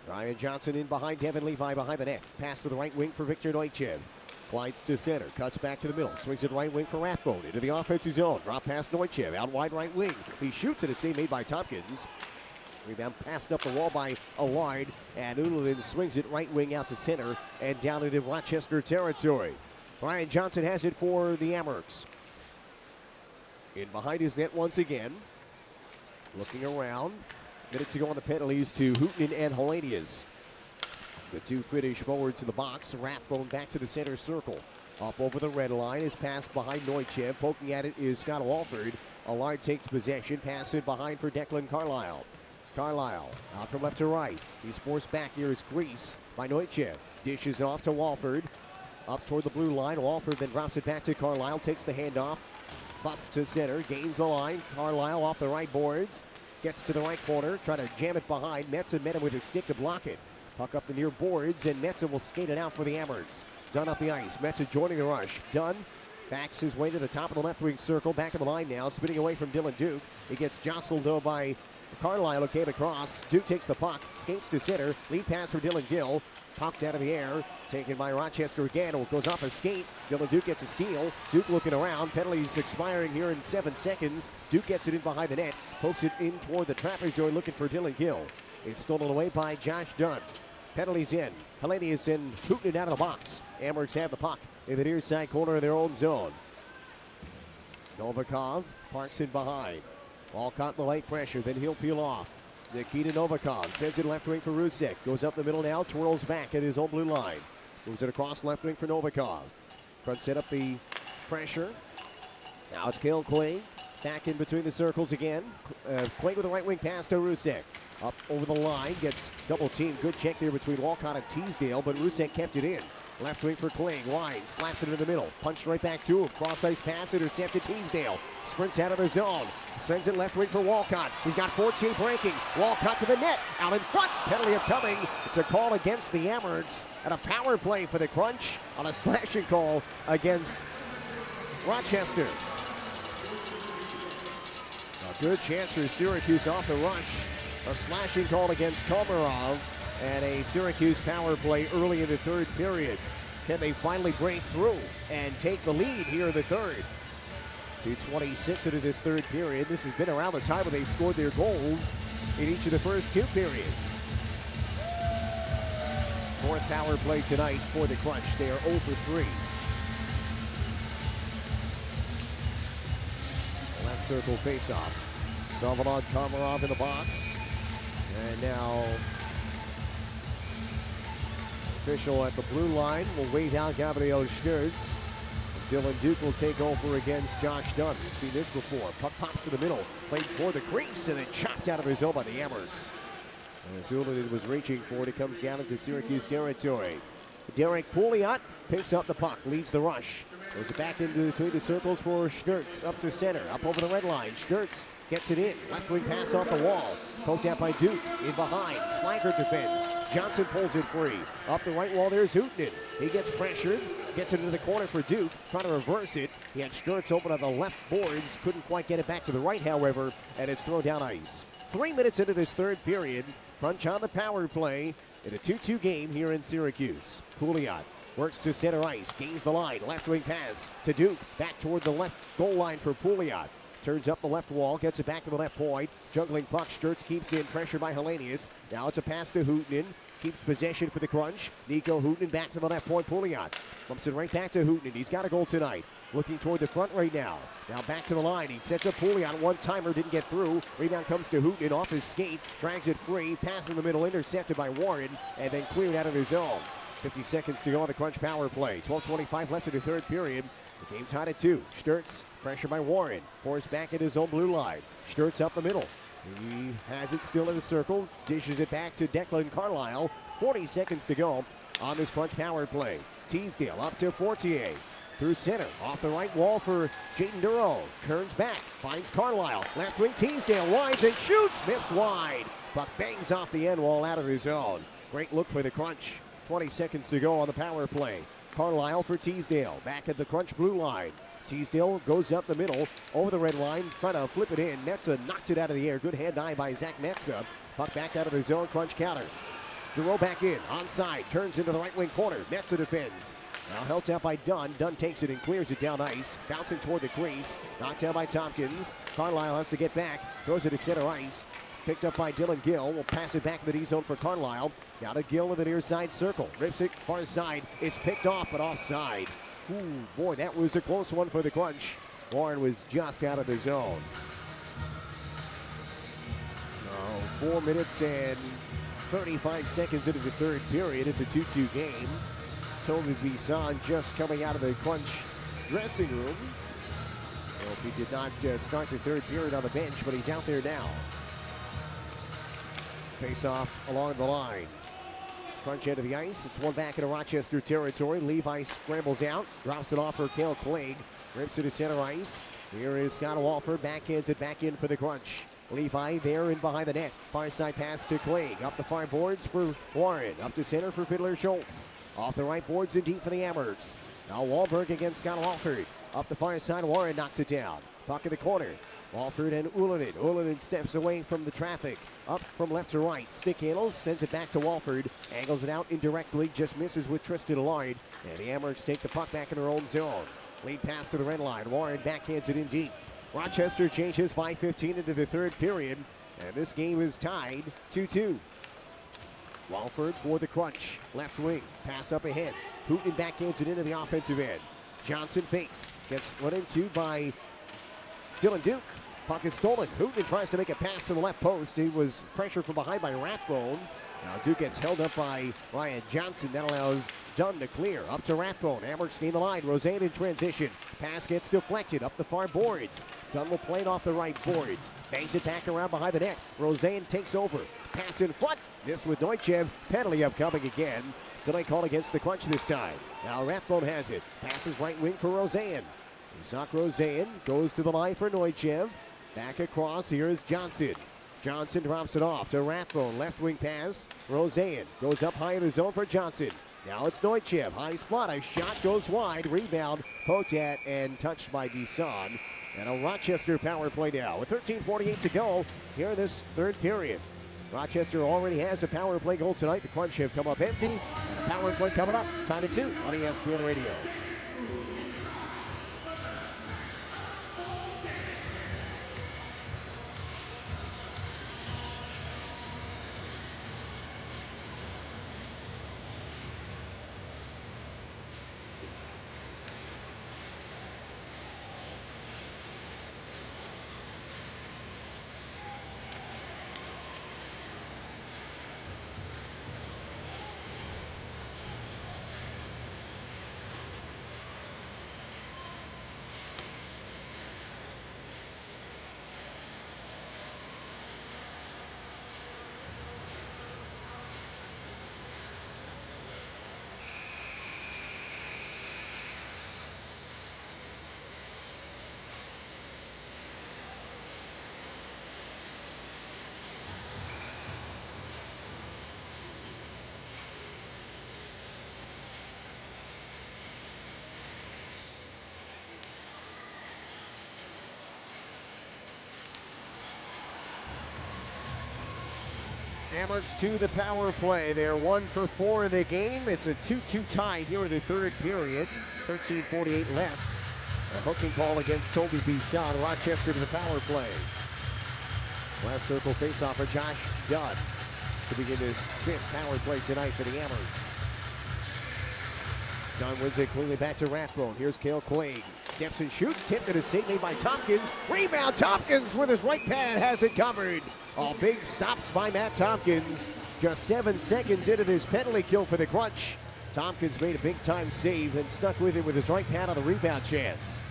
Ryan Johnson in behind Devin Levi behind the net. Pass to the right wing for Victor Neuchev. Glides to center, cuts back to the middle, swings it right wing for Rathbone into the offensive zone. Drop past Neuchev, out wide right wing. He shoots at a save made by Tompkins. Rebound passed up the wall by Allard, and Udelin swings it right wing out to center and down into Rochester territory. Ryan Johnson has it for the Amerks. In behind his net once again. Looking around. Minute to go on the penalties to Hooten and Helenius. The two Finnish forward to the box. Rathbone back to the center circle. Up over the red line is passed behind Neuchev. Poking at it is Scott Walford. Allard takes possession. Pass it behind for Declan Carlisle. Carlisle out from left to right. He's forced back near his crease by Neuchev. Dishes it off to Walford. Up toward the blue line. Walford then drops it back to Carlisle. Takes the handoff. Busts to center. Gains the line. Carlisle off the right boards. Gets to the right corner. Trying to jam it behind. Metzen met him with his stick to block it. Puck up the near boards, and Metzen will skate it out for the Amerks. Dunn up the ice. Metzen joining the rush. Dunn backs his way to the top of the left wing circle. Back of the line now. Spinning away from Dylan Duke. He gets jostled though by Carlisle, who came across. Duke takes the puck. Skates to center. Lead pass for Dylan Gill. Popped out of the air. Taken by Rochester again. It goes off a skate. Dylan Duke gets a steal. Duke looking around. Penalties expiring here in 7 seconds. Duke gets it in behind the net. Pokes it in toward the trapezoid looking for Dylan Gill. It's stolen away by Josh Dunn. Penalties in. Helenius in. Hooten out of the box. Amerks have the puck in the near side corner of their own zone. Novikov parks in behind. Ball caught in the light pressure. Then he'll peel off. Nikita Novikov sends it left wing for Rusek. Goes up the middle now. Twirls back at his own blue line. Moves it across left wing for Novikov. Front set up the pressure. Now it's Cale Clay. Back in between the circles again. Clay with the right wing pass to Rusek. Up over the line, gets double teamed. Good check there between Walcott and Teasdale, but Rusek kept it in. Left wing for Kling, wide, slaps it into the middle. Punched right back to him. Cross ice pass, intercepted Teasdale. Sprints out of the zone. Sends it left wing for Walcott. He's got 14 breaking. Walcott to the net. Out in front. Penalty upcoming. It's a call against the Amerks and a power play for the Crunch on a slashing call against Rochester. A good chance for Syracuse off the rush. A slashing call against Komarov and a Syracuse power play early in the third period. Can they finally break through and take the lead here in the third? 2:26 into this third period. This has been around the time when they've scored their goals in each of the first two periods. Fourth power play tonight for the Crunch. They are 0 for 3. Left circle faceoff. Salvador Komarov in the box. And now official at the blue line will wave out Gabriel Sturz. Dylan Duke will take over against Josh Dunn. We've seen this before. Puck pops to the middle, played toward the crease, and then chopped out of his zone by the Amerks. As Ullinen was reaching for it, it comes down into Syracuse territory. Derek Pouliot picks up the puck, leads the rush. Goes back into between the circles for Sturz, up to center, up over the red line. Sturz gets it in, left wing pass off the wall. Poked out by Duke, in behind. Slaggert defends. Johnson pulls it free. Up the right wall, there's Hooten. He gets pressured, gets it into the corner for Duke, trying to reverse it. He had Sturz open on the left boards, couldn't quite get it back to the right, however, and it's thrown down ice. 3 minutes into this third period, Crunch on the power play in a 2-2 game here in Syracuse. Pouliot works to center ice, gains the line, left wing pass to Duke, back toward the left goal line for Pouliot. Turns up the left wall, gets it back to the left point. Juggling puck, Sturts keeps in, pressure by Hellenius. Now it's a pass to Hooten. Keeps possession for the Crunch. Nico Hooten back to the left point. Pouliot bumps it right back to Hooten. He's got a goal tonight. Looking toward the front right now. Now back to the line. He sets up Pouliot. One-timer didn't get through. Rebound comes to Hooten off his skate. Drags it free. Pass in the middle. Intercepted by Warren. And then cleared out of the zone. 50 seconds to go on the Crunch power play. 12:25 left in the third period. The game tied at 2. Sturts, pressure by Warren. Forced back at his own blue line. Sturts up the middle. He has it still in the circle. Dishes it back to Declan Carlisle. 40 seconds to go on this Crunch power play. Teasdale up to Fortier. Through center. Off the right wall for Jaden Duro. Turns back. Finds Carlisle. Left wing Teasdale. Winds and shoots. Missed wide. But bangs off the end wall out of his zone. Great look for the Crunch. 20 seconds to go on the power play. Carlisle for Teasdale. Back at the Crunch blue line. Teasdale goes up the middle. Over the red line. Trying to flip it in. Metza knocked it out of the air. Good hand-eye by Zach Metza. Puck back out of the zone. Crunch counter. Duro back in. Onside. Turns into the right wing corner. Metza defends. Now held out by Dunn. Dunn takes it and clears it down ice. Bouncing toward the crease. Knocked down by Tompkins. Carlisle has to get back. Throws it to center ice. Picked up by Dylan Gill. Will pass it back to the D zone for Carlisle. Now to Gill with a near side circle. Rips it far side. It's picked off but offside. Ooh, boy, that was a close one for the Crunch. Warren was just out of the zone. 4 minutes and 35 seconds into the third period. It's a 2-2 game. Toby Bisson just coming out of the Crunch dressing room. Well, if he did not start the third period on the bench, but he's out there now. Face off along the line. Crunch end of the ice. It's one back into Rochester territory. Levi scrambles out. Drops it off for Cale Clegg. Rips it to center ice. Here is Scott Walford. Backhands it back in for the Crunch. Levi there in behind the net. Far side pass to Clegg. Up the far boards for Warren. Up to center for Fiddler Schultz. Off the right boards and deep for the Amherst. Now Wahlberg against Scott Walford. Up the far side. Warren knocks it down. Puck in the corner. Walford and Ullinen. Ullinen steps away from the traffic. Up from left to right. Stick handles. Sends it back to Walford. Angles it out indirectly. Just misses with Tristan Lloyd. And the Amherst take the puck back in their own zone. Lead pass to the red line. Warren backhands it in deep. Rochester changes 5:15 into the third period. And this game is tied 2-2. Walford for the Crunch. Left wing. Pass up ahead. Hooten backhands it into the offensive end. Johnson fakes. Gets run into by Dylan Duke. Puck is stolen. Hooten tries to make a pass to the left post. He was pressured from behind by Rathbone. Now Duke gets held up by Ryan Johnson. That allows Dunn to clear. Up to Rathbone. Amherst gain the line. Roseanne in transition. Pass gets deflected up the far boards. Dunn will play it off the right boards. Bangs it back around behind the net. Roseanne takes over. Pass in front. Missed with Neuchev. Penalty upcoming again. Delay call against the Crunch this time. Now Rathbone has it. Passes right wing for Roseanne. Isak Roseanne goes to the line for Neuchev. Back across. Here is Johnson. Johnson drops it off to Rathbone. Left wing pass. Roseanne goes up high in the zone for Johnson. Now it's Neuchev. High slot. A shot goes wide. Rebound poked at and touched by Bisson. And a Rochester power play now with 13:48 to go here in this third period. Rochester already has a power play goal tonight. The Crunch have come up empty. And a power play coming up. Time to 2 on ESPN Radio. Amherst to the power play. They're 1 for 4 in the game. It's a 2-2 tie here in the third period. 13:48 left. A hooking call against Toby Bisson. Rochester to the power play. Left circle faceoff for Josh Dunn to begin this 5th power play tonight for the Hammers. Dunn wins it cleanly back to Rathbone. Here's Cale Clegg. Steps and shoots. Tipped at a save made by Tompkins. Rebound. Tompkins with his right pad has it covered. All big stops by Matt Tompkins. Just 7 seconds into this penalty kill for the Crunch. Tompkins made a big-time save, then stuck with it with his right pad on the rebound chance.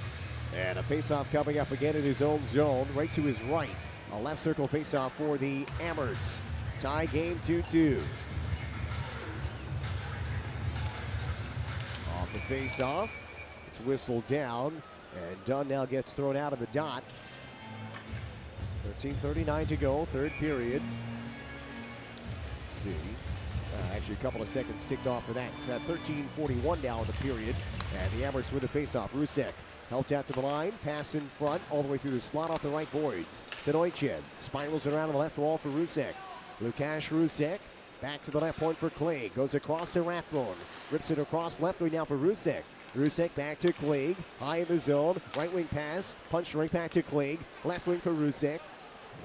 And a faceoff coming up again in his own zone, right to his right. A left circle faceoff for the Hammers. Tie game 2-2. Off the faceoff, it's whistled down, and Dunn now gets thrown out of the dot. 13:39 to go, 3rd period. Let's see. Actually, a couple of seconds ticked off for that. So at 13:41 now in the period. And the Hammers with the faceoff. Rusek helped out to the line. Pass in front all the way through the slot off the right boards. To Neuched. Spirals around on the left wall for Rusek. Lukasz Rusek. Back to the left point for Clegg. Goes across to Rathbone. Rips it across left wing now for Rusek. Rusek back to Clegg. High in the zone. Right wing pass. Punch right back to Clegg. Left wing for Rusek.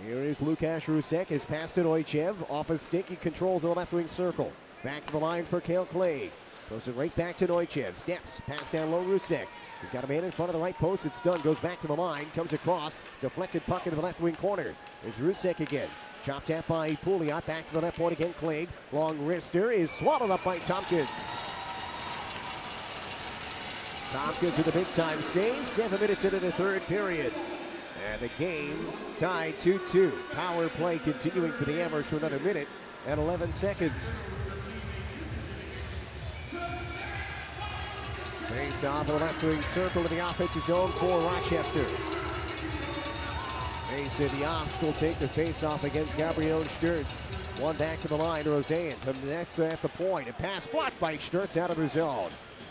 Here is Lukasz Rusek. His pass to Neuched. Off a stick. He controls the left wing circle. Back to the line for Cale Clegg. Throws it right back to Neuched. Steps. Pass down low. Rusek. He's got a man in front of the right post. It's done. Goes back to the line. Comes across. Deflected puck into the left wing corner. There's Rusek again. Chopped at by Pouliot. Back to the left point again. Clegg. Long wrister is swallowed up by Tompkins. Tompkins with a big time save. 7 minutes into the 3rd period. And the game tied 2-2. Power play continuing for the Hammers for another minute and 11 seconds. Face off the left wing circle to the offensive zone for Rochester. Mason Diopst will take the face off against Gabriel Sturtz. One back to the line. Roseanne to Metza at the point. A pass blocked by Sturtz out of the zone.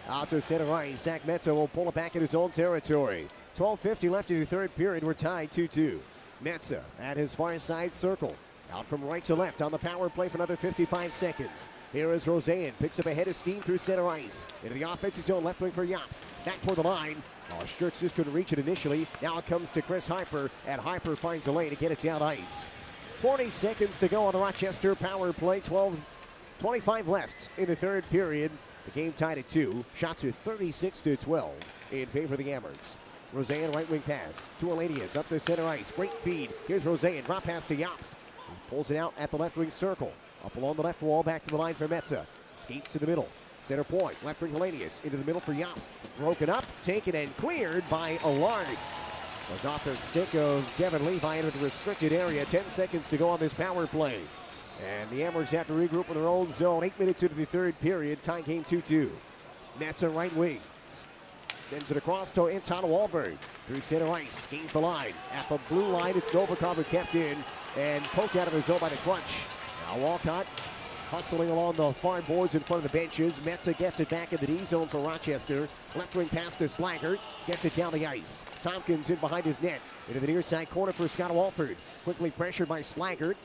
Out to center ice. Zach Metza will pull it back in his own territory. 12:50 left in the 3rd period. We're tied 2-2. Metza at his far side circle. Out from right to left on the power play for another 55 seconds. Here is Roseanne. Picks up a head of steam through center ice. Into the offensive zone, left wing for Diopst. Back toward the line. Oh, Sturtz just couldn't reach it initially. Now it comes to Chris Harper, and Harper finds a lane to get it down ice. 40 seconds to go on the Rochester power play. 25 left in the 3rd period. The game tied at 2. Shots are 36-12 in favor of the Hammers. Roseanne right wing pass to Elenius up the center ice. Great feed. Here's Roseanne. Drop pass to Diopst. He pulls it out at the left wing circle. Up along the left wall, back to the line for Metza. Skates to the middle. Center point. Left wing Elenius into the middle for Diopst. Broken up, taken and cleared by Allard. Was off the stick of Devin Levi into the restricted area. 10 seconds to go on this power play. And the Hammers have to regroup in their own zone. 8 minutes into the 3rd period. Tie game 2-2. Metza right wing. Then to the cross to Anton Wahlberg. Through center ice. Gains the line. At the blue line, it's Novikov who kept in. And poked out of the zone by the Crunch. Now Walcott hustling along the far boards in front of the benches. Metza gets it back in the D zone for Rochester. Left wing pass to Slaggert. Gets it down the ice. Tompkins in behind his net. Into the near side corner for Scott Walford. Quickly pressured by Slaggert.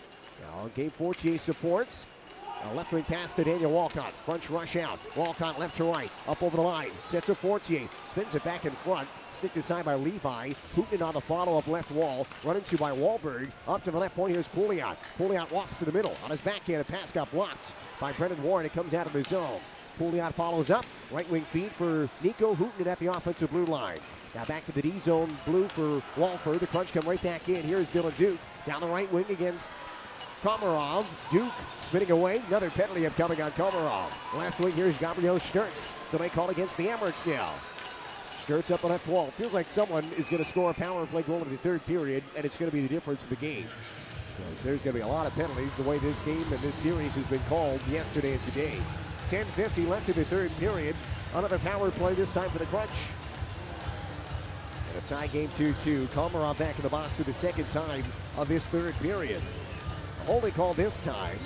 Now Gabe Fortier supports. A left wing pass to Daniel Walcott. Crunch rush out. Walcott left to right. Up over the line. Sets up Fortier. Spins it back in front. Sticked aside by Levi. Putin on the follow-up left wall. Run into by Wahlberg. Up to the left point. Here's Pouliot. Pouliot walks to the middle. On his backhand, a pass got blocked by Brendan Warren. It comes out of the zone. Pouliot follows up. Right wing feed for Nico Hooten at the offensive blue line. Now back to the D zone blue for Walford. The Crunch come right back in. Here's Dylan Duke. Down the right wing against Komarov. Duke spinning away. Another penalty upcoming on Komarov. Left wing, here's Gabriel Sturtz. Delay call against the Hammers now. Sturtz up the left wall. Feels like someone is going to score a power play goal in the 3rd period, and it's going to be the difference in the game. Because there's going to be a lot of penalties the way this game and this series has been called yesterday and today. 10:50 left in the 3rd period. Another power play this time for the Crunch. And a tie game 2-2. Komarov back in the box for the 2nd time of this 3rd period. Holding call this time.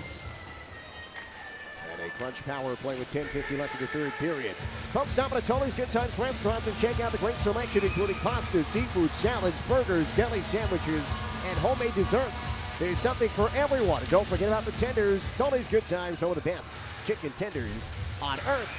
And a Crunch power play with 10:50 left in the 3rd period. Come stop at Atoli's Good Times Restaurants and check out the great selection including pasta, seafood, salads, burgers, deli sandwiches, and homemade desserts. There's something for everyone. And don't forget about the tenders. Tony's Good Times, some of the best chicken tenders on earth.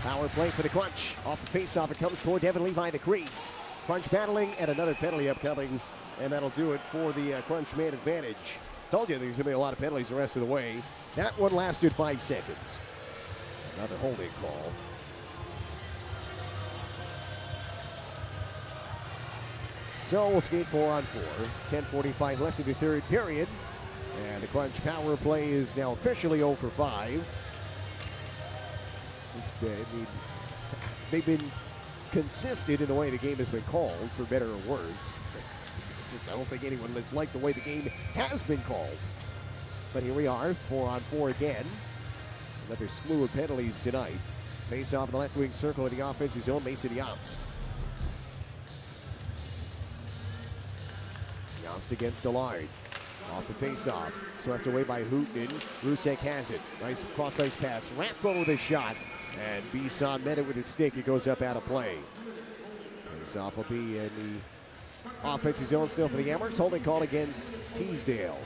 Power play for the Crunch. Off the faceoff, it comes toward Devin Levi, the crease. Crunch battling, and another penalty upcoming, and that'll do it for the Crunch man advantage. Told you there's going to be a lot of penalties the rest of the way. That one lasted 5 seconds. Another holding call. So we'll skate 4-on-4. 10:45 left in the third period. And the Crunch power play is now officially 0 for 5. They've been consistent in the way the game has been called, for better or worse. I don't think anyone has liked the way the game has been called. But here we are, 4-on-4 again. Another slew of penalties tonight. Face off in the left wing circle of the offensive zone, Mason Yopst. Yopst against Allard. Off the face-off, swept away by Hooten. Rusek has it. Nice cross-ice pass. Rathbone with a shot. And Bisson met it with his stick. It goes up out of play. Face-off will be in the offensive zone still for the Amherst. Holding call against Teasdale.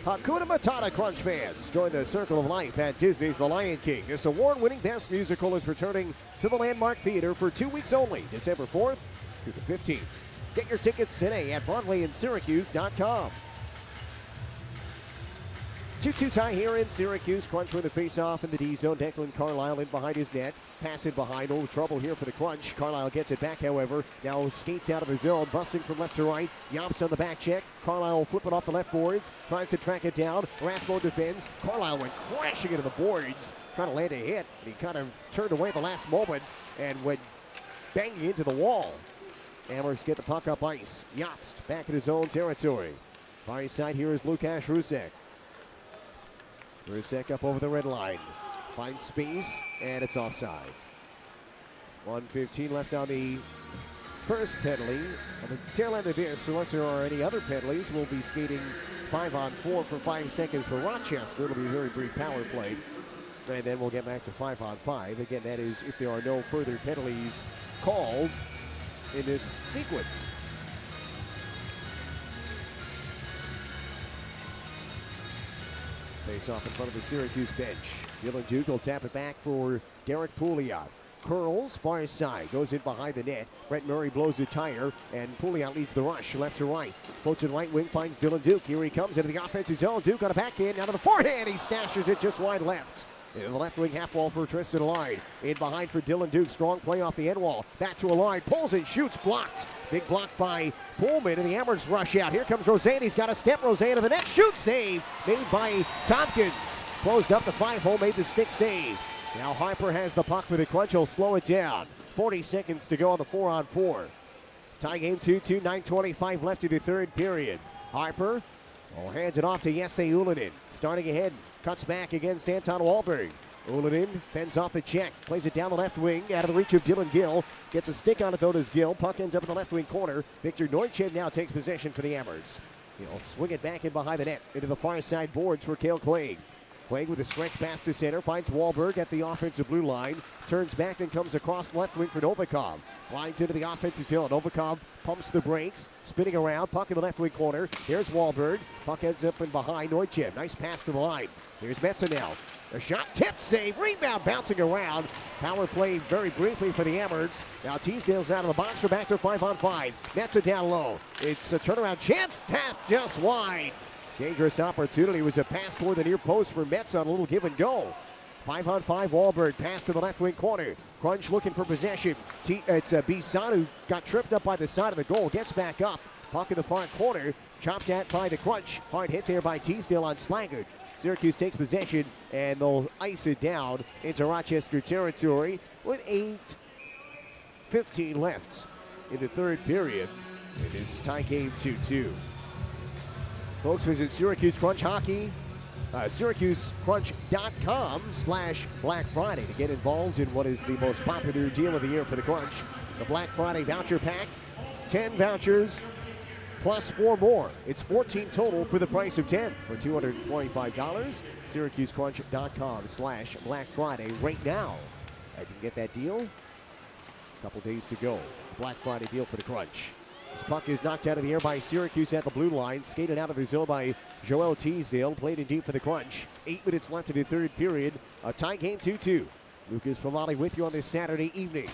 Hakuna Matata, Crunch fans. Join the Circle of Life at Disney's The Lion King. This award-winning Best Musical is returning to the Landmark Theater for 2 weeks only, December 4th through the 15th. Get your tickets today at BroadwayInSyracuse.com. 2-2 tie here in Syracuse. Crunch with a face-off in the D zone. Declan Carlisle in behind his net. Pass it behind. No trouble here for the Crunch. Carlisle gets it back, however. Now skates out of the zone. Busting from left to right. Yopst on the back check. Carlisle will flip it off the left boards. Tries to track it down. Rathbone defends. Carlisle went crashing into the boards. Trying to land a hit. And he kind of turned away at the last moment and went banging into the wall. Amherst get the puck up ice. Yopst back in his own territory. Far side here is Lukasz Rusek. Rusek up over the red line. Finds space, and it's offside. 1:15 left on the first penalty. On the tail end of this, unless there are any other penalties, we'll be skating 5-on-4 for 5 seconds for Rochester. It'll be a very brief power play. And then we'll get back to 5-on-5. Again, that is if there are no further penalties called in this sequence. Face off in front of the Syracuse bench. Dylan Duke will tap it back for Derek Pouliot. Curls, far side, goes in behind the net. Brett Murray blows a tire, and Pouliot leads the rush left to right. Floats in right wing, finds Dylan Duke. Here he comes into the offensive zone. Duke on a backhand, out of the forehand. He stashes it just wide left. Into the left wing half wall for Tristan Allard. In behind for Dylan Duke. Strong play off the end wall. Back to Allard. Pulls and shoots. Blocked. Big block by Pullman, and the Amherst rush out. Here comes Roseanne. He's got a step. Roseanne to the net. Shoot save made by Tompkins. Closed up the 5-hole. Made the stick save. Now Harper has the puck for the Crunch. He'll slow it down. 40 seconds to go on the 4-on-4. Tie game 2-2. 9:25 left in the third period. Harper hands it off to Jesse Ullinen. Starting ahead. Cuts back against Anton Wahlberg. Ullinen fends off the check. Plays it down the left wing. Out of the reach of Dylan Gill. Gets a stick on it though to Gill. Puck ends up in the left wing corner. Victor Neuchev now takes possession for the Amherst. He'll swing it back in behind the net. Into the far side boards for Cale Clegg. Clegg with a stretch pass to center. Finds Wahlberg at the offensive blue line. Turns back and comes across the left wing for Novikov. Lines into the offensive zone. Novikov pumps the brakes. Spinning around. Puck in the left wing corner. Here's Wahlberg. Puck ends up in behind Neuchev. Nice pass to the line. Here's Metza now. A shot, tipped, save, rebound, bouncing around. Power play very briefly for the Amherst. Now Teasdale's out of the box. We're back to 5-on-5. Metza down low. It's a turnaround chance. Tap just wide. Dangerous opportunity. Was a pass toward the near post for Metza on a little give and go. 5-on-5, Wahlberg. Pass to the left wing corner. Crunch looking for possession. It's Bisson who got tripped up by the side of the goal. Gets back up. Puck in the far corner. Chopped at by the Crunch. Hard hit there by Teasdale on Slaggert. Syracuse takes possession, and they'll ice it down into Rochester territory with 8:15 left in the third period. It is tie game 2-2. Folks, visit Syracuse Crunch Hockey, SyracuseCrunch.com/Black Friday to get involved in what is the most popular deal of the year for the Crunch. The Black Friday voucher pack, 10 vouchers, plus 4 more. It's 14 total for the price of 10 for $225. SyracuseCrunch.com/Black Friday right now. I can get that deal. A couple days to go. Black Friday deal for the Crunch. This puck is knocked out of the air by Syracuse at the blue line. Skated out of the zone by Joel Teasdale. Played in deep for the Crunch. 8 minutes left in the third period. A tie game 2-2. Lucas Favali with you on this Saturday evening.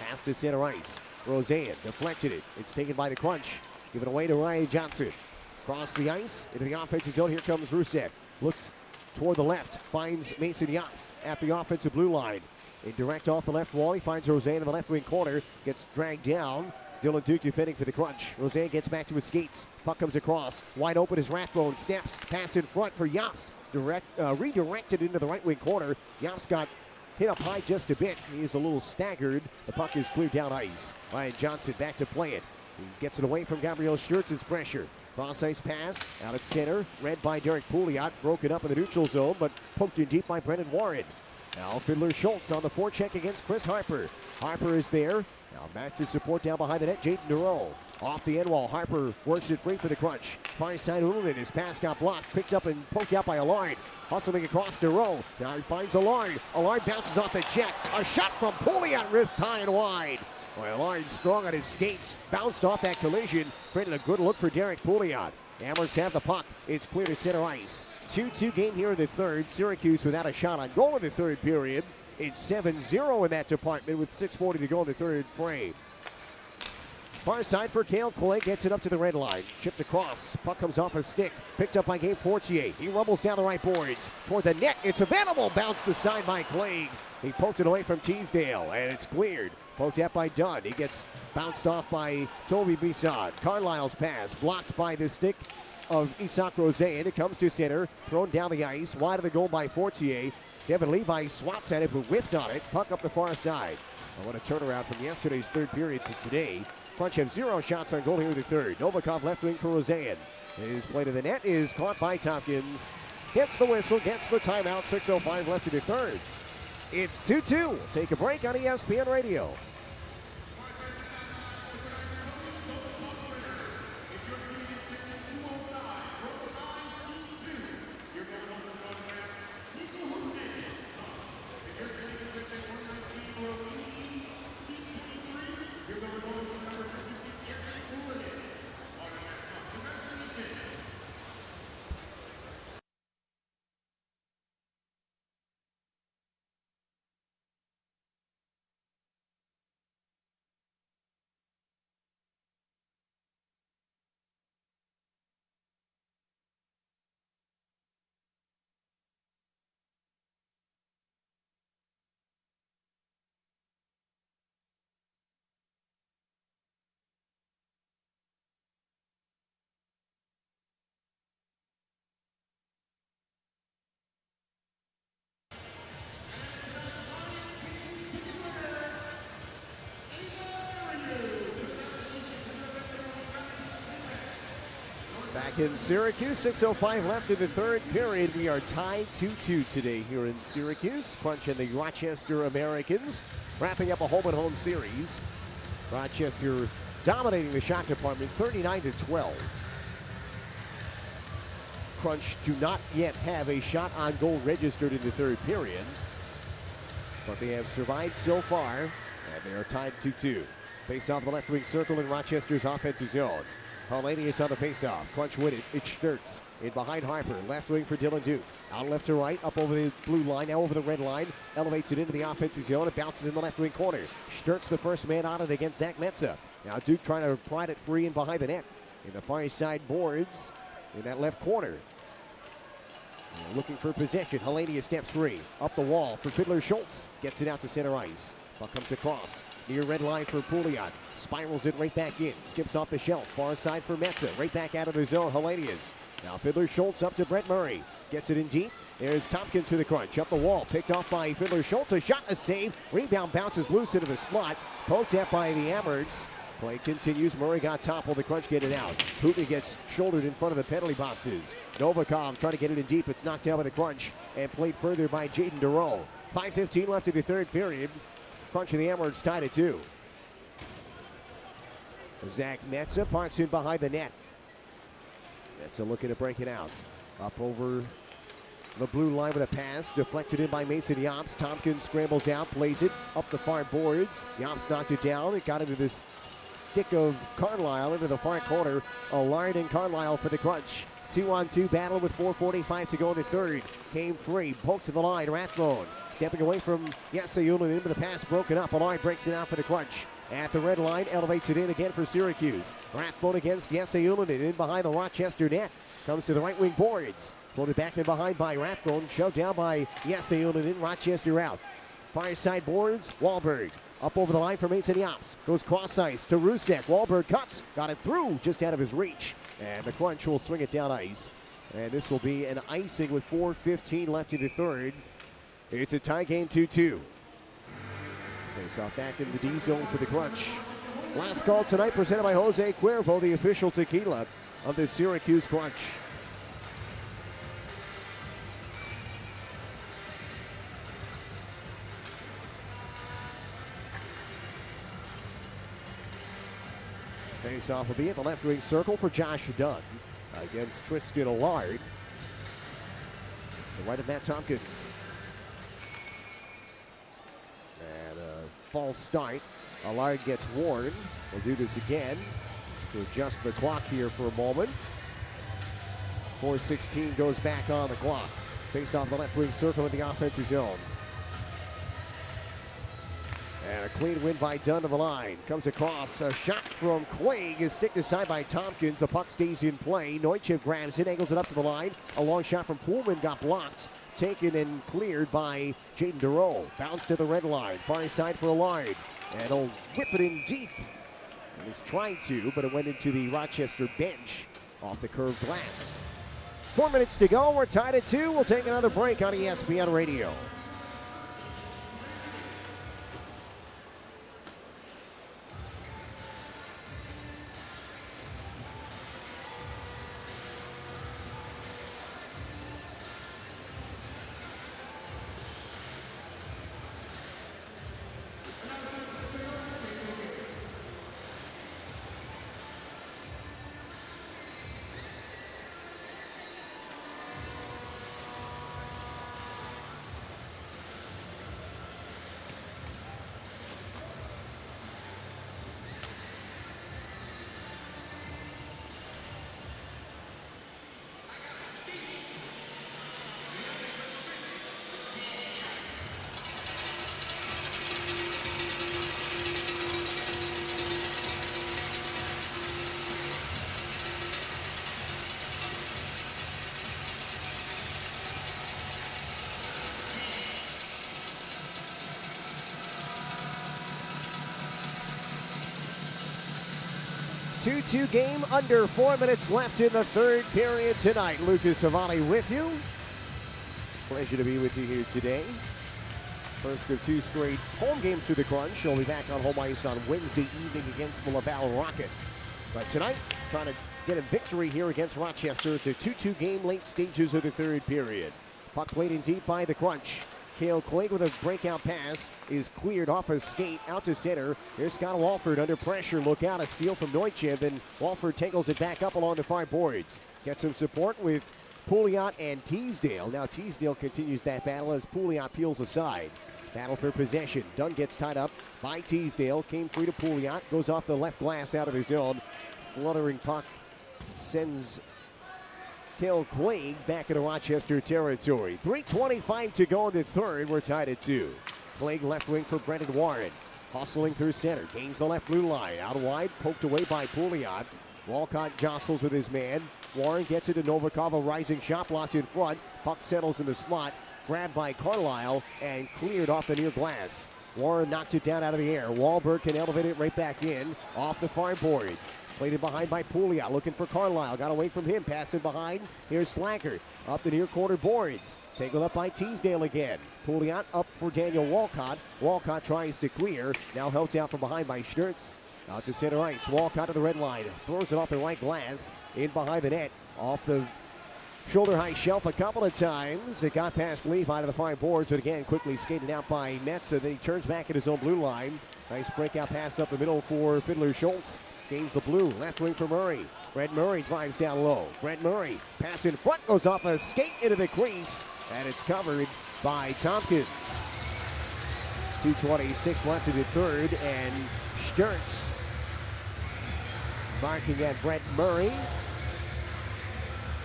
Pass to center ice. Roseanne deflected it. It's taken by the Crunch. Give it away to Ryan Johnson. Across the ice into the offensive zone. Here comes Rousek. Looks toward the left. Finds Mason Yost at the offensive blue line. A direct off the left wall. He finds Roseanne in the left wing corner. Gets dragged down. Dylan Duke defending for the Crunch. Roseanne gets back to his skates. Puck comes across. Wide open is Rathbone. Steps. Pass in front for Yost. Redirected into the right wing corner. Yost got hit up high just a bit. He is a little staggered. The puck is cleared down ice. Ryan Johnson back to play it. He gets it away from Gabriel Sturtz's pressure. Cross ice pass out at center. Read by Derek Pouliot. Broken up in the neutral zone, but poked in deep by Brendan Warren. Now Fiddler Schultz on the forecheck against Chris Harper. Harper is there. Now back to support down behind the net, Jaden Dureau. Off the end wall, Harper works it free for the Crunch. Far side Ullman, his pass got blocked, picked up and poked out by Allard. Hustling across Dureau. Now he finds Allard. Allard bounces off the check. A shot from Pouliot, ripped high and wide. Well, Allard strong on his skates, bounced off that collision, created a good look for Derek Pouliot. Amherst have the puck. It's clear to center ice. 2-2 game here in the third. Syracuse without a shot on goal in the third period. It's 7-0 in that department with 6:40 to go in the third frame. Far side for Cale Clay, gets it up to the red line. Chipped across, puck comes off a stick. Picked up by Gabe Fortier. He rumbles down the right boards. Toward the net, it's available. Bounced aside by Clay. He poked it away from Teasdale, and it's cleared. Poked out by Dunn. He gets bounced off by Toby Bisson. Carlisle's pass blocked by the stick of Isak Roseanne. It comes to center, thrown down the ice, wide of the goal by Fortier. Devin Levi swats at it, but whiffed on it. Puck up the far side. Well, what a turnaround from yesterday's third period to today. Crunch have 0 shots on goal here in the third. Novikov left wing for Roseanne. His play to the net is caught by Tompkins. Hits the whistle, gets the timeout. 6:05 left in the third. It's 2-2. We'll take a break on ESPN Radio. Back in Syracuse, 6:05 left in the third period. We are tied 2-2 today here in Syracuse. Crunch and the Rochester Americans wrapping up a home-and-home series. Rochester dominating the shot department, 39-12. Crunch do not yet have a shot on goal registered in the third period, but they have survived so far, and they are tied 2-2. Face off the left wing circle in Rochester's offensive zone. Hellenius on the faceoff. Crunch win it. It's Sturtz in behind Harper. Left wing for Dylan Duke. Out left to right. Up over the blue line. Now over the red line. Elevates it into the offensive zone. It bounces in the left wing corner. Sturtz the first man on it against Zach Metza. Now Duke trying to pride it free and behind the net. In the far side boards in that left corner. Looking for possession. Hellenius steps free. Up the wall for Fiddler Schultz. Gets it out to center ice. Puck comes across. Near red line for Pouliot. Spirals it right back in. Skips off the shelf. Far side for Metza. Right back out of the zone. Hellenius. Now Fiddler Schultz up to Brett Murray. Gets it in deep. There's Tompkins for the Crunch. Up the wall. Picked off by Fiddler Schultz. A shot, a save. Rebound bounces loose into the slot. Poked at by the Amherst. Play continues. Murray got toppled. The Crunch get it out. Hooten gets shouldered in front of the penalty boxes. Novikov trying to get it in deep. It's knocked down by the Crunch and played further by Jaden Dureau. 5:15 left in the third period. Crunch and the Amherst tied at 2. Zach Metza parks in behind the net. Metza looking to break it out. Up over the blue line with a pass. Deflected in by Mason Yops. Tompkins scrambles out, plays it up the far boards. Yops knocked it down. It got into this stick of Carlisle into the far corner. Allard and Carlisle for the Crunch. 2-on-2 battle with 4:45 to go in the third. Came free, poked to the line, Rathbone. Stepping away from Jesse Ullinen, but the pass broken up. Allard breaks it out for the crunch. At the red line, elevates it in again for Syracuse. Rathbone against Jesse Ullinen, in behind the Rochester net. Comes to the right wing boards. Floated back in behind by Rathbone, shoved down by Jesse Ullinen. Rochester out. Far side boards, Wahlberg. Up over the line for Mason Jobst. Goes cross ice to Rusek. Wahlberg cuts, got it through, just out of his reach. And the crunch will swing it down ice. And this will be an icing with 4:15 left in the third. It's a tie game, 2-2. Face off back in the D zone for the crunch. Last call tonight presented by Jose Cuervo, the official tequila of the Syracuse Crunch. Face off will be at the left wing circle for Josh Dunn against Tristan Allard. To the right of Matt Tompkins. And a false start. Allard gets warned. We'll do this again to adjust the clock here for a moment. 4:16 goes back on the clock. Face off the left wing circle in the offensive zone. And a clean win by Dunn to the line. Comes across, a shot from Clegg is sticked aside by Tompkins. The puck stays in play. Neuchef grabs it, angles it up to the line. A long shot from Pullman got blocked. Taken and cleared by Jaden Dureau. Bounced to the red line. Far side for Allard. And he'll whip it in deep. And he's trying to, but it went into the Rochester bench off the curved glass. 4 minutes to go. We're tied at 2. We'll take another break on ESPN Radio. Two game, under 4 minutes left in the third period tonight. Lucas Havali with you. Pleasure to be with you here today. First of 2 straight home games through the crunch. He'll be back on home ice on Wednesday evening against the Laval Rocket. But tonight, trying to get a victory here against Rochester. It's a 2-2 game, late stages of the third period. Puck played in deep by the crunch. Cale Clegg with a breakout pass is cleared off a skate out to center. Here's Scott Walford under pressure. Look out, a steal from Neuchef. Then Walford tangles it back up along the far boards. Gets some support with Pouliot and Teasdale. Now Teasdale continues that battle as Pouliot peels aside. Battle for possession. Dunn gets tied up by Teasdale. Came free to Pouliot. Goes off the left glass out of his zone. Fluttering puck sends Cale Clegg back into Rochester territory. 3:25 to go in the third. We're tied at 2. Clegg left wing for Brendan Warren. Hustling through center. Gains the left blue line. Out wide. Poked away by Pouliot. Walcott jostles with his man. Warren gets it to Novikov. A rising shot blocked in front. Puck settles in the slot. Grabbed by Carlisle and cleared off the near glass. Warren knocked it down out of the air. Wahlberg can elevate it right back in. Off the far boards. Played it behind by Pouliot, looking for Carlisle. Got away from him, passing behind. Here's Slacker, up the near corner boards. Taken up by Teasdale again. Pouliot up for Daniel Walcott. Walcott tries to clear. Now helped out from behind by Sturtz. Out to center ice. Walcott to the red line. Throws it off the right glass. In behind the net. Off the shoulder-high shelf a couple of times. It got past Leaf out of the far boards, but again quickly skated out by Metza. Then he turns back at his own blue line. Nice breakout pass up the middle for Fiddler Schultz. Gains the blue, left wing for Murray. Brett Murray drives down low. Brett Murray, pass in front, goes off a skate into the crease, and it's covered by Tompkins. 2:26 left in the third, and Sturtz marking at Brett Murray.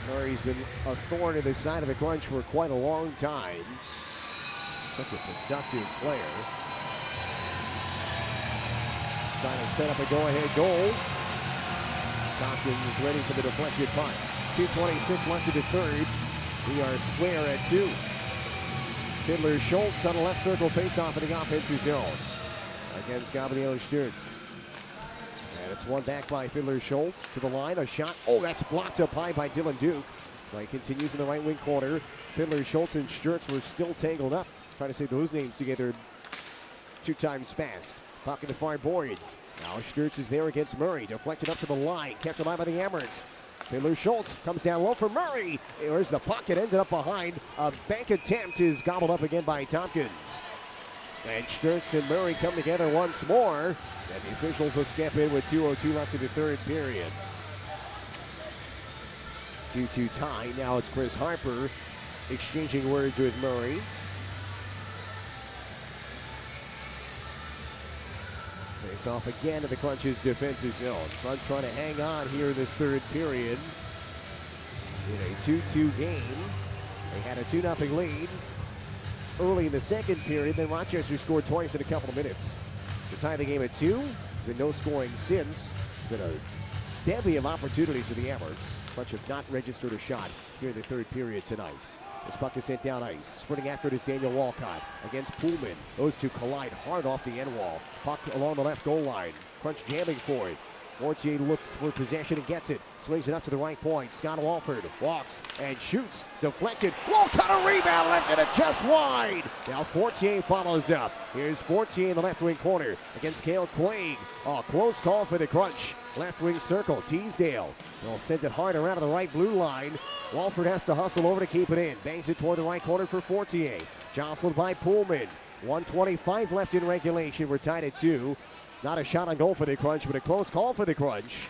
Murray's been a thorn in the side of the Crunch for quite a long time. Such a productive player. Trying to set up a go-ahead goal. Tompkins ready for the deflected punt. 2:26 left to the third. We are square at 2. Fiddler Schultz on the left circle face-off in the offensive zone against Gabriel Sturz. And it's one back by Fiddler Schultz to the line. A shot. Oh, that's blocked up high by Dylan Duke. Play continues in the right wing corner. Fiddler Schultz and Sturz were still tangled up. Trying to say those names together 2 times fast. Puck in the far boards. Now Sturz is there against Murray. Deflected up to the line. Kept alive by the Amherst. Fiddler Schultz comes down low for Murray. There's the puck. It ended up behind. A bank attempt is gobbled up again by Tompkins. And Sturz and Murray come together once more. And the officials will step in with 2:02 left in the third period. 2-2 tie. Now it's Chris Harper exchanging words with Murray. Face off again to the Crunch's defensive zone. Crunch trying to hang on here in this third period. In a 2-2 game. They had a 2-0 lead early in the second period. Then Rochester scored twice in a couple of minutes to tie the game at 2. There's been no scoring since. Been a bevy of opportunities for the Amherst. Crunch have not registered a shot here in the third period tonight. This puck is sent down ice. Sprinting after it is Daniel Walcott against Pullman. Those two collide hard off the end wall. Puck along the left goal line. Crunch jamming for it. Fortier looks for possession and gets it. Swings it up to the right point. Scott Walford walks and shoots. Deflected. Walcott a rebound. Left it just wide. Now Fortier follows up. Here's Fortier in the left wing corner against Cale Clegg. Oh, close call for the Crunch. Left wing circle. Teasdale. They'll send it hard around to the right blue line. Walford has to hustle over to keep it in. Bangs it toward the right corner for Fortier. Jostled by Pullman. 1:25 left in regulation. We're tied at 2. Not a shot on goal for the Crunch, but a close call for the Crunch.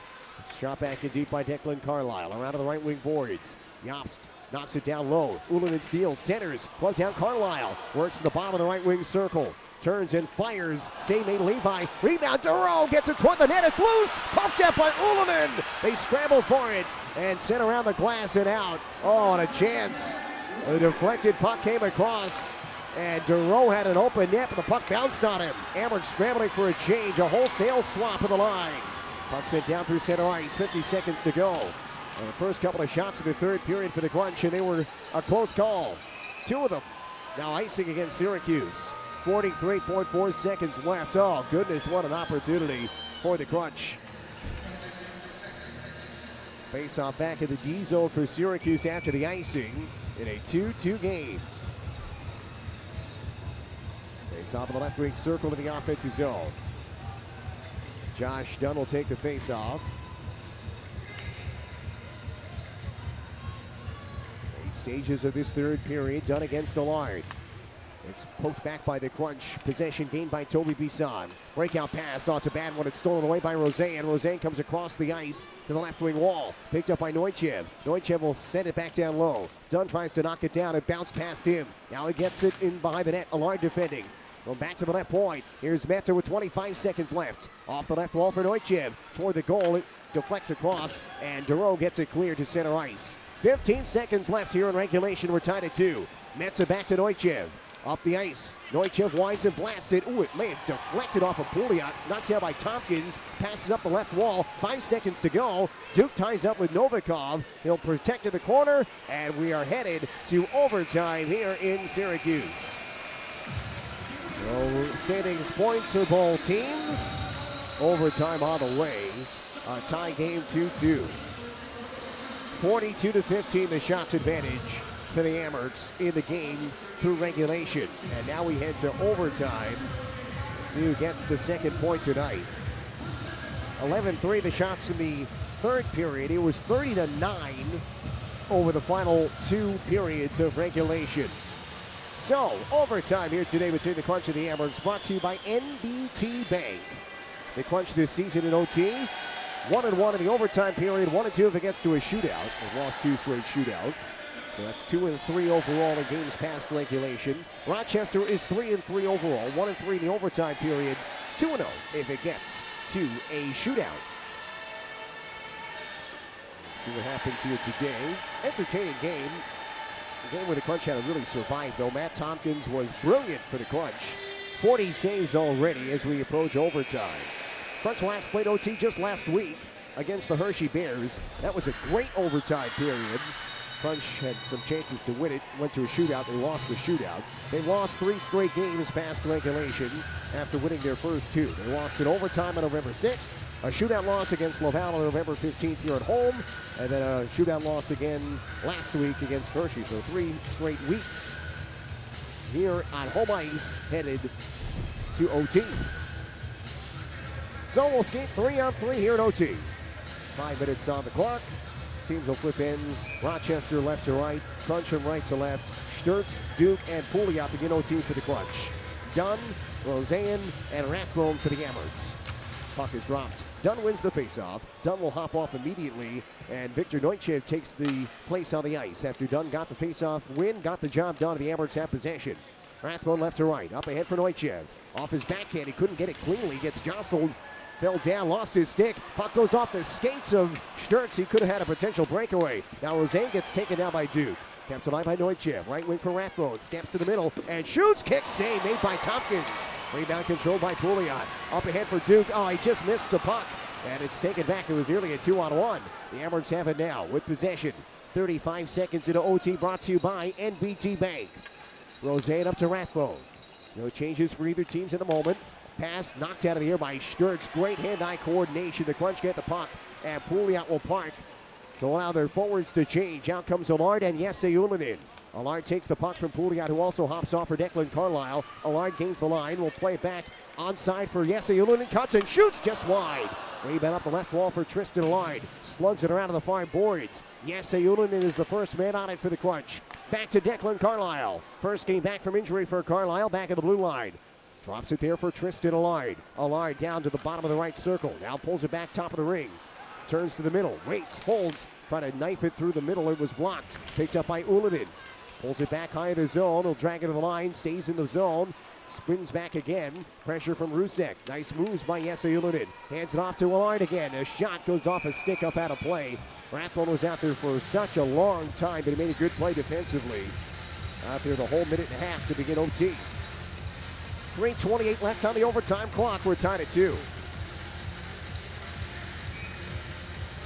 Shot back in deep by Declan Carlisle. Around to the right wing boards. Jobst knocks it down low. Ullinen steals. Centers. Plug down Carlisle. Works to the bottom of the right wing circle. Turns and fires. Save made Levi. Rebound. Duro gets it toward the net. It's loose. Pumped up by Ullinen. They scramble for it and sent around the glass and out. Oh, and a chance. The deflected puck came across. And Duro had an open net, but the puck bounced on him. Amherst scrambling for a change. A wholesale swap of the line. Puck sent down through center ice. 50 seconds to go. And the first couple of shots of the third period for the Crunch, and they were a close call. 2 of them now icing against Syracuse. 43.4 seconds left. Oh, goodness, what an opportunity for the Crunch. Face-off back in the D zone for Syracuse after the icing in a 2-2 game. Face-off in the left wing circle to the offensive zone. Josh Dunn will take the face-off. 8 stages of this third period. Dunn against Allard. It's poked back by the Crunch. Possession gained by Toby Bisson. Breakout pass. Oh, it's a bad one. It's stolen away by Roseanne. Roseanne comes across the ice to the left wing wall. Picked up by Neuchev. Neuchev will send it back down low. Dunn tries to knock it down. It bounced past him. Now he gets it in behind the net. Allard defending. Going back to the left point. Here's Meta with 25 seconds left. Off the left wall for Neuchev. Toward the goal. It deflects across. And Duro gets it cleared to center ice. 15 seconds left here in regulation. We're tied at 2. Meta back to Neuchev. Up the ice. Neuchev winds and blasts it. Ooh, it may have deflected off of Pouliot. Knocked down by Tompkins. Passes up the left wall. 5 seconds to go. Duke ties up with Novikov. He'll protect to the corner. And we are headed to overtime here in Syracuse. No standings points for both teams. Overtime on the way. A tie game 2-2. 42-15 the shots advantage for the Amherst in the game through regulation. And now we head to overtime. Let's see who gets the second point tonight. 11-3 the shots in the third period. It was 30-9 over the final 2 periods of regulation. So, overtime here today between the Crunch and the Amherst, brought to you by NBT Bank. The Crunch this season in OT, 1-1 in the overtime period, 1-2 if it gets to a shootout. They've lost 2 straight shootouts. So that's 2-3 overall in games past regulation. Rochester is 3-3 overall, 1-3 in the overtime period, 2-0 if it gets to a shootout. See what happens here today. Entertaining game. A game where the Crunch had to really survive, though. Matt Tompkins was brilliant for the Crunch. 40 saves already as we approach overtime. Crunch last played OT just last week against the Hershey Bears. That was a great overtime period. Crunch had some chances to win it, went to a shootout, they lost the shootout. They lost 3 straight games past regulation after winning their first 2. They lost in overtime on November 6th, a shootout loss against Laval on November 15th here at home, and then a shootout loss again last week against Hershey. So 3 straight weeks here on home ice, headed to OT. So we'll skate 3-on-3 here at OT. 5 minutes on the clock. Teams will flip ends. Rochester left to right, Crunch from right to left. Sturtz, Duke, and Pouliot begin OT for the Crunch. Dunn, Roseanne, and Rathbone for the Amherst. Puck is dropped. Dunn wins the faceoff. Dunn will hop off immediately, and Victor Neutchev takes the place on the ice after Dunn got the faceoff win, got the job done. The Amherst have possession. Rathbone left to right, up ahead for Neutchev. Off his backhand, he couldn't get it cleanly, gets jostled. Fell down, lost his stick. Puck goes off the skates of Sturtz. He could have had a potential breakaway. Now Roseanne gets taken down by Duke. Kept alive by Neutchev. Right wing for Rathbone. Steps to the middle and shoots. Kick save made by Tompkins. Rebound controlled by Pouliot. Up ahead for Duke. Oh, he just missed the puck. And it's taken back. It was nearly a 2-on-1. The Amherst have it now with possession. 35 seconds into OT, brought to you by NBT Bank. Roseanne up to Rathbone. No changes for either teams in the moment. Pass knocked out of the air by Sturtz. Great hand-eye coordination. The Crunch get the puck, and Pouliot will park to allow their forwards to change. Out comes Allard and Jesse Ullinen. Allard takes the puck from Pouliot, who also hops off for Declan Carlisle. Allard gains the line. Will play it back onside for Jesse Ullinen. Cuts and shoots just wide. Rebound up the left wall for Tristan Allard. Slugs it around to the far boards. Jesse Ullinen is the first man on it for the Crunch. Back to Declan Carlisle. First game back from injury for Carlisle. Back at the blue line. Drops it there for Tristan Allard. Allard down to the bottom of the right circle. Now pulls it back top of the ring. Turns to the middle. Waits. Holds. Trying to knife it through the middle. It was blocked. Picked up by Ullinen. Pulls it back high in the zone. He'll drag it to the line. Stays in the zone. Spins back again. Pressure from Rusek. Nice moves by Jesse Ullinen. Hands it off to Allard again. A shot goes off a stick up out of play. Rathbone was out there for such a long time, but he made a good play defensively. Out there the whole minute and a half to begin OT. 3:28 left on the overtime clock. We're tied at 2.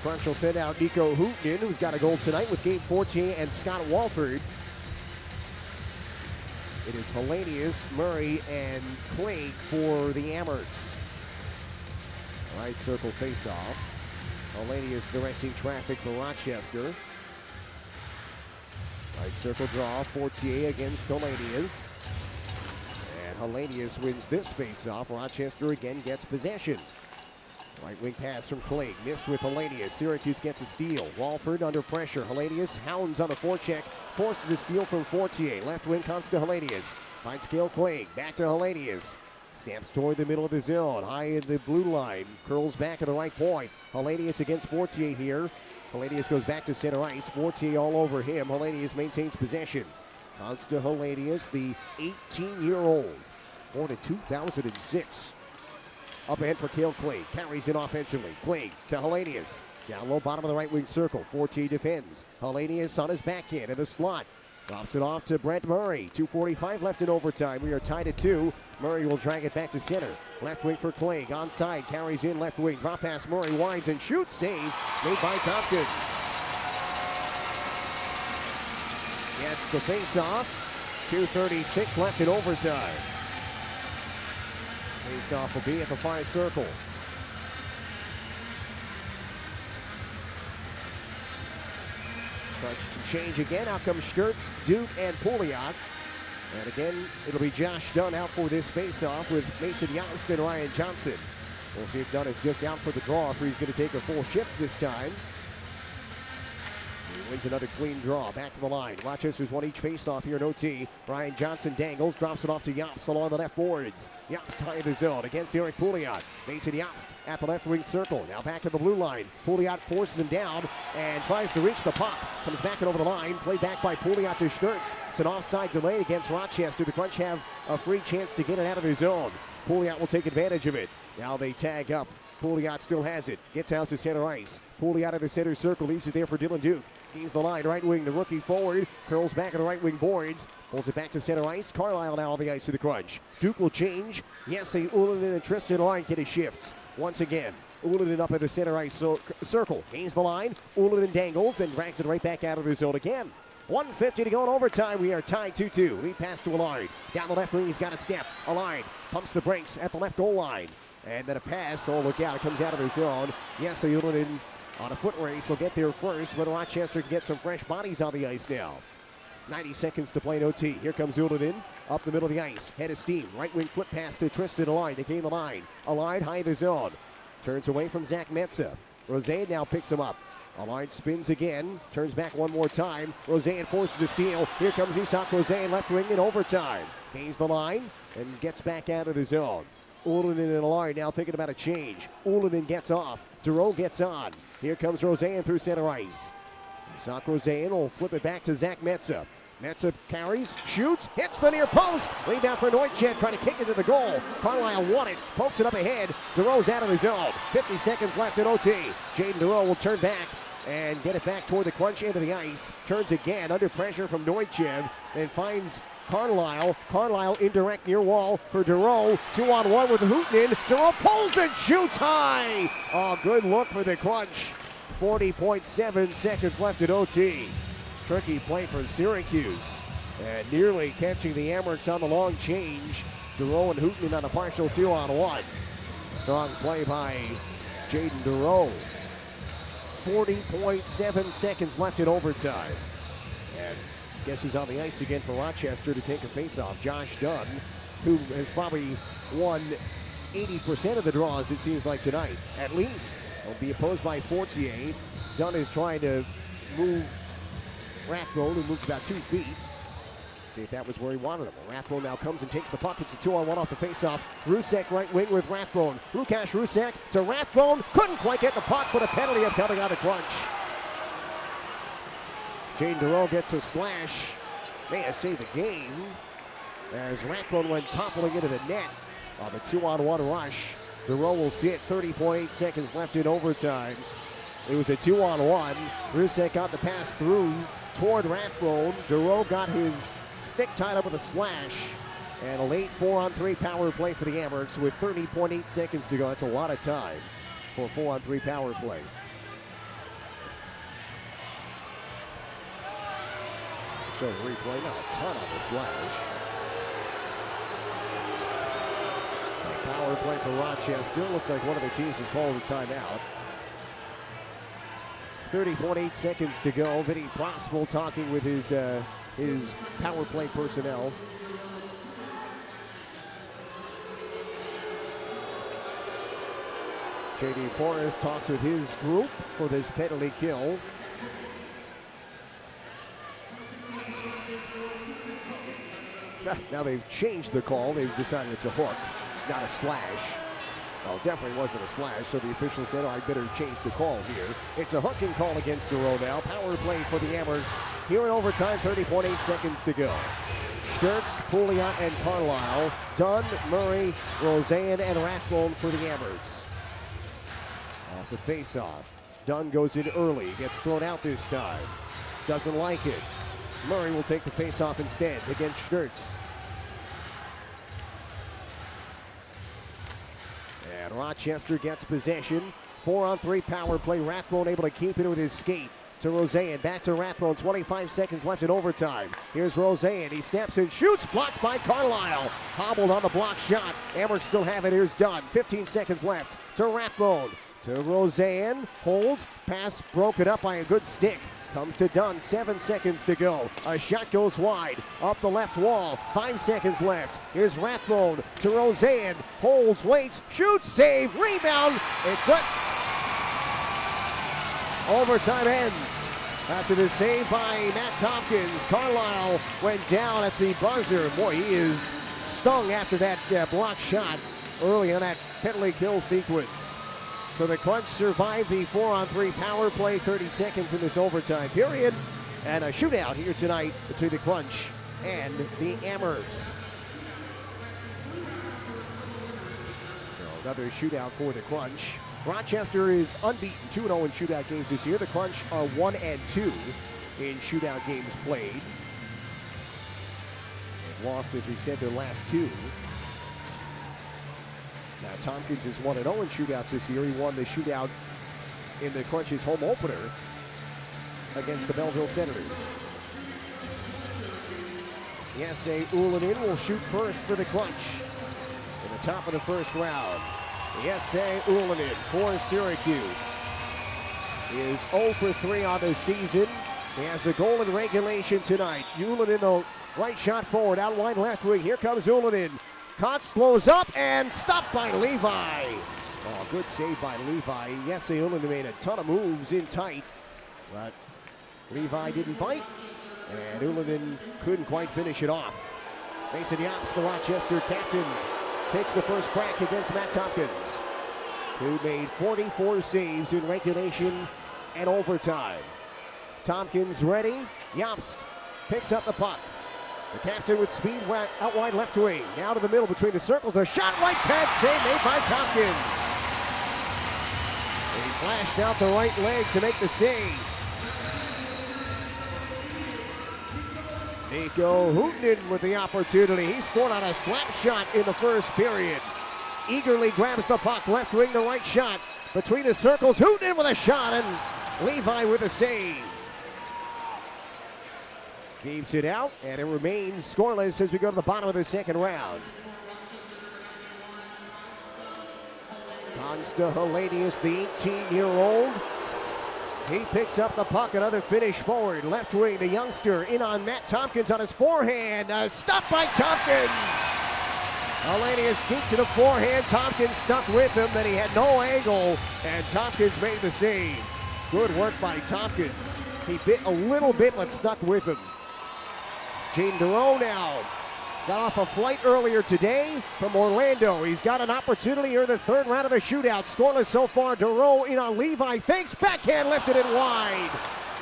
Crunch will send out Nico Hootnin, who's got a goal tonight with Gabe Fortier and Scott Walford. It is Hellenius, Murray, and Craig for the Amherst. Right circle face-off. Hellenius directing traffic for Rochester. Right circle draw, Fortier against Hellenius. Hellenius wins this face-off. Rochester again gets possession. Right wing pass from Clegg. Missed with Hellenius. Syracuse gets a steal. Walford under pressure. Hellenius hounds on the forecheck. Forces a steal from Fortier. Left wing comes to Hellenius. Finds Cale Clegg. Back to Hellenius. Stamps toward the middle of the zone. High in the blue line. Curls back at the right point. Hellenius against Fortier here. Hellenius goes back to center ice. Fortier all over him. Hellenius maintains possession. Comes to Hellenius, the 18-year-old. Born in 2006. Up ahead for Cale Clegg. Carries it offensively. Clegg to Hellenius. Down low, bottom of the right wing circle. Fortier defends. Hellenius on his backhand in the slot. Drops it off to Brent Murray. 2:45 left in overtime. We are tied at 2. Murray will drag it back to center. Left wing for Clegg. Onside. Carries in left wing. Drop pass. Murray winds and shoots. Save made by Tompkins. Gets the face-off. 2:36 left in overtime. Face-off will be at the far circle. Crunch to change again. Out comes Sturtz, Duke, and Pouliot. And again, it'll be Josh Dunn out for this face-off with Mason Youngst and Ryan Johnson. We'll see if Dunn is just out for the draw, if he's going to take a full shift this time. He wins another clean draw. Back to the line. Rochester's won each face-off here in OT. Ryan Johnson dangles, drops it off to Youngst along the left boards. Youngst high in the zone against Eric Pouliot. Mason Youngst at the left wing circle. Now back to the blue line. Pouliot forces him down and tries to reach the puck. Comes back and over the line. Played back by Pouliot to Sturtz. It's an offside delay against Rochester. The Crunch have a free chance to get it out of their zone. Pouliot will take advantage of it. Now they tag up Pouliot still has it. Gets out to center ice. Pouliot in the center circle. Leaves it there for Dylan Duke. Gains the line. Right wing. The rookie forward. Curls back at the right wing boards. Pulls it back to center ice. Carlisle now on the ice to the Crunch. Duke will change. Jesse Ullinen and Tristan Line get his shifts. Once again, Ullinen up at the center ice circle. Gains the line. Ullinen dangles and drags it right back out of the zone again. 1:50 to go in overtime. We are tied 2-2. Lead pass to Allard. Down the left wing, he's got a step. Allard pumps the brakes at the left goal line. And then a pass. Oh, look out. It comes out of the zone. Yes, Ullinen on a foot race will get there first, but Rochester can get some fresh bodies on the ice now. 90 seconds to play in OT. Here comes Ullinen up the middle of the ice. Head of steam. Right wing flip pass to Tristan Allard. They gain the line. Allard high in the zone. Turns away from Zach Metza. Roseanne now picks him up. Allard spins again, turns back one more time. Roseanne forces a steal. Here comes Isak Roseanne, left wing in overtime. Gains the line and gets back out of the zone. Ullinen and Allard now thinking about a change. Ullinen gets off. Duro gets on. Here comes Roseanne through center ice. Isak Roseanne will flip it back to Zach Metza. Metza carries, shoots, hits the near post. Rebound for Neutschek, trying to kick it to the goal. Carlisle won it, pokes it up ahead. Duro's out of the zone. 50 seconds left in OT. Jaden Duro will turn back and get it back toward the Crunch end of the ice. Turns again under pressure from Neutschek and finds Carlisle. Carlisle indirect near wall for Duro. 2-on-1 with Hooten. Duro pulls and shoots high. Oh, good look for the Crunch. 40.7 seconds left at OT. Tricky play for Syracuse. And nearly catching the Amherst on the long change. Duro and Hooten on a partial 2-on-1. Strong play by Jaden Duro. 40.7 seconds left in overtime. And guess who's on the ice again for Rochester to take a faceoff? Josh Dunn, who has probably won 80% of the draws, it seems like, tonight. At least. Will be opposed by Fortier. Dunn is trying to move Rathbone, who moved about 2 feet. See if that was where he wanted him. Rathbone now comes and takes the puck. It's a 2-on-1 off the faceoff. Rusek right wing with Rathbone. Lukasz Rusek to Rathbone. Couldn't quite get the puck, but a penalty upcoming on the Crunch. Jaden Duro gets a slash. May have saved the game as Rathbone went toppling into the net on the 2-on-1 rush. Duro will see it. 30.8 seconds left in overtime. It was a 2-on-1. Rusek got the pass through toward Rathbone. Duro got his stick tied up with a slash. And a late 4-on-3 power play for the Amherst with 30.8 seconds to go. That's a lot of time for a 4-on-3 power play. Show the replay, not a ton on the slash. So power play for Rochester. Looks like one of the teams has called a timeout. 30.8 seconds to go. Vinny Prospel talking with his power play personnel. J.D. Forrest talks with his group for this penalty kill. Now they've changed the call. They've decided it's a hook, not a slash. Well, it definitely wasn't a slash, so the official said, oh, I better change the call here. It's a hooking call against Duro now. Power play for the Amherst here in overtime, 30.8 seconds to go. Sturtz, Pouliot, and Carlisle. Dunn, Murray, Roseanne, and Rathbone for the Amherst. Off the face-off. Dunn goes in early, gets thrown out this time. Doesn't like it. Murray will take the face-off instead against Sturtz. And Rochester gets possession. 4-on-3 power play. Rathbone able to keep it with his skate to Roseanne. Back to Rathbone. 25 seconds left in overtime. Here's Roseanne. He steps and shoots. Blocked by Carlisle. Hobbled on the block shot. Amherst still have it. Here's Dunn. 15 seconds left to Rathbone. To Roseanne. Holds. Pass broken up by a good stick. Comes to Dunn, 7 seconds to go. A shot goes wide, up the left wall, 5 seconds left. Here's Rathbone to Roseanne, holds, waits, shoots, save, rebound. It's up. Overtime ends. After the save by Matt Tompkins, Carlisle went down at the buzzer. Boy, he is stung after that block shot early on that penalty kill sequence. So the Crunch survived the 4-on-3 power play, 30 seconds in this overtime period. And a shootout here tonight between the Crunch and the Amherst. So another shootout for the Crunch. Rochester is unbeaten, 2-0 in shootout games this year. The Crunch are 1-2 in shootout games played. They've lost, as we said, their last two. Now Tompkins is 1-0 in shootouts this year. He won the shootout in the Crunch's home opener against the Belleville Senators. Jesse Ullinen will shoot first for the Crunch in the top of the first round. Jesse Ullinen for Syracuse is 0 for 3 on the season. He has a goal in regulation tonight. Ullinen, the right shot forward, out wide left wing. Here comes Ullinen. Caught, slows up, and stopped by Levi. Oh, good save by Levi. Jesse Ullinen made a ton of moves in tight, but Levi didn't bite, and Ullinen couldn't quite finish it off. Mason Yops, the Rochester captain, takes the first crack against Matt Tompkins, who made 44 saves in regulation and overtime. Tompkins ready. Yops picks up the puck. The captain with speed out wide left wing. Now to the middle between the circles. A shot, right pad save made by Tompkins. And he flashed out the right leg to make the save. Nico Hooten with the opportunity. He scored on a slap shot in the first period. Eagerly grabs the puck, left wing, the right shot. Between the circles, Hooten with a shot, and Levi with a save. Keeps it out, and it remains scoreless as we go to the bottom of the second round. Consta Hellenius, the 18-year-old. He picks up the puck, another finish forward. Left wing, the youngster in on Matt Tompkins on his forehand. Stopped by Tompkins. Hellenius deep to the forehand. Tompkins stuck with him, but he had no angle, and Tompkins made the save. Good work by Tompkins. He bit a little bit, but stuck with him. Gene Duro now got off a flight earlier today from Orlando. He's got an opportunity here in the third round of the shootout. Scoreless so far. Duro in on Levi. Fakes, backhand, lifted it wide.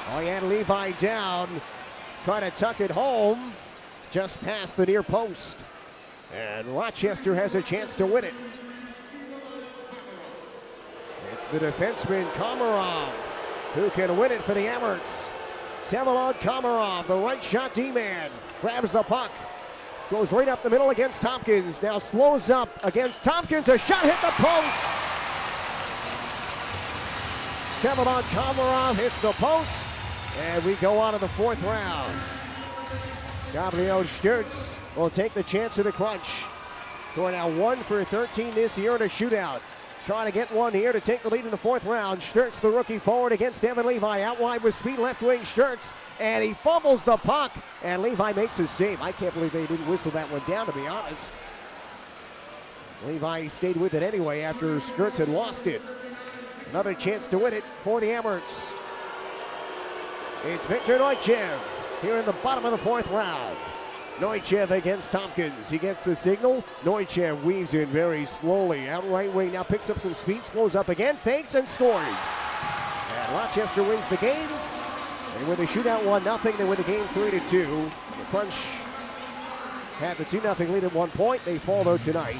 Oh, he had Levi down. Trying to tuck it home. Just past the near post. And Rochester has a chance to win it. It's the defenseman Komarov who can win it for the Amerks. Savalon Komarov, the right shot D-man, grabs the puck, goes right up the middle against Tompkins, now slows up against Tompkins, a shot hit the post! Savalon Komarov hits the post, and we go on to the fourth round. Gabriel Sturz will take the chance of the Crunch, who are now 1 for 13 this year in a shootout. Trying to get one here to take the lead in the fourth round. Sturz, the rookie forward against Evan Levi. Out wide with speed left wing, Sturz. And he fumbles the puck. And Levi makes his save. I can't believe they didn't whistle that one down, to be honest. Levi stayed with it anyway after Sturz had lost it. Another chance to win it for the Amerks. It's Victor Neuchev here in the bottom of the fourth round. Neuchev against Tompkins. He gets the signal. Neuchev weaves in very slowly. Out right wing now picks up some speed, slows up again, fakes and scores. And Rochester wins the game. They win the shootout 1-0. They win the game 3-2. The Crunch had the 2-0 lead at one point. They fall though tonight.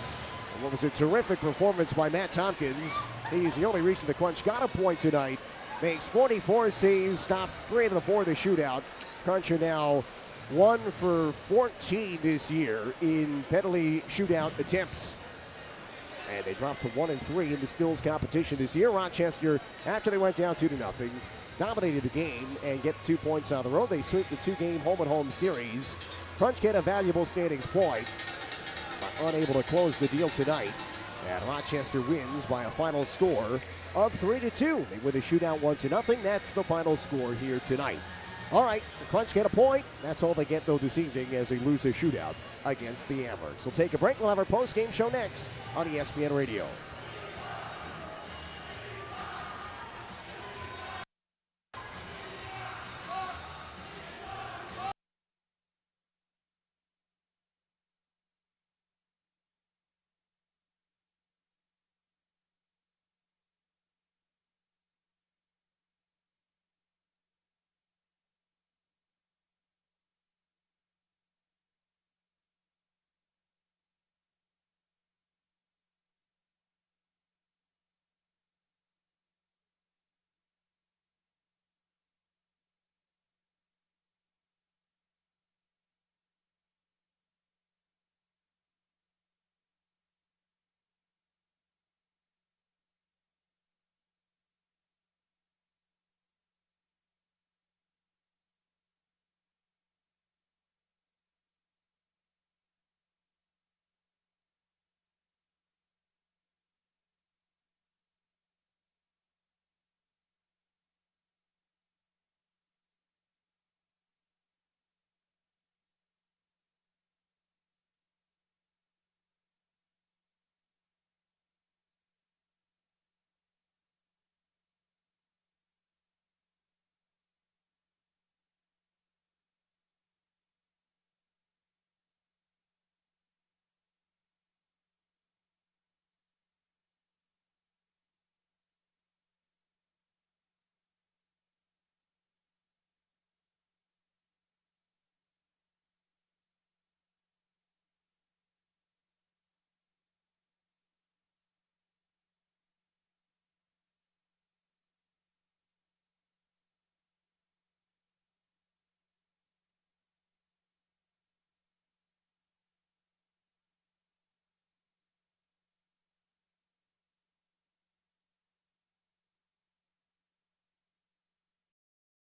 And what was a terrific performance by Matt Tompkins. He's the only reason the Crunch got a point tonight. Makes 44 saves, stopped 3 out of the 4 of the shootout. Crunch are now 1 for 14 this year in penalty shootout attempts. And they dropped to 1-3 in the skills competition this year. Rochester, after they went down 2-0, dominated the game and get 2 points on the road. They sweep the 2-game home-and-home series. Crunch get a valuable standings point, but unable to close the deal tonight. And Rochester wins by a final score of 3-2. They win the shootout 1-0. That's the final score here tonight. All right, the Crunch get a point. That's all they get, though, this evening as they lose a shootout against the Amerks. We'll take a break. We'll have our post-game show next on ESPN Radio.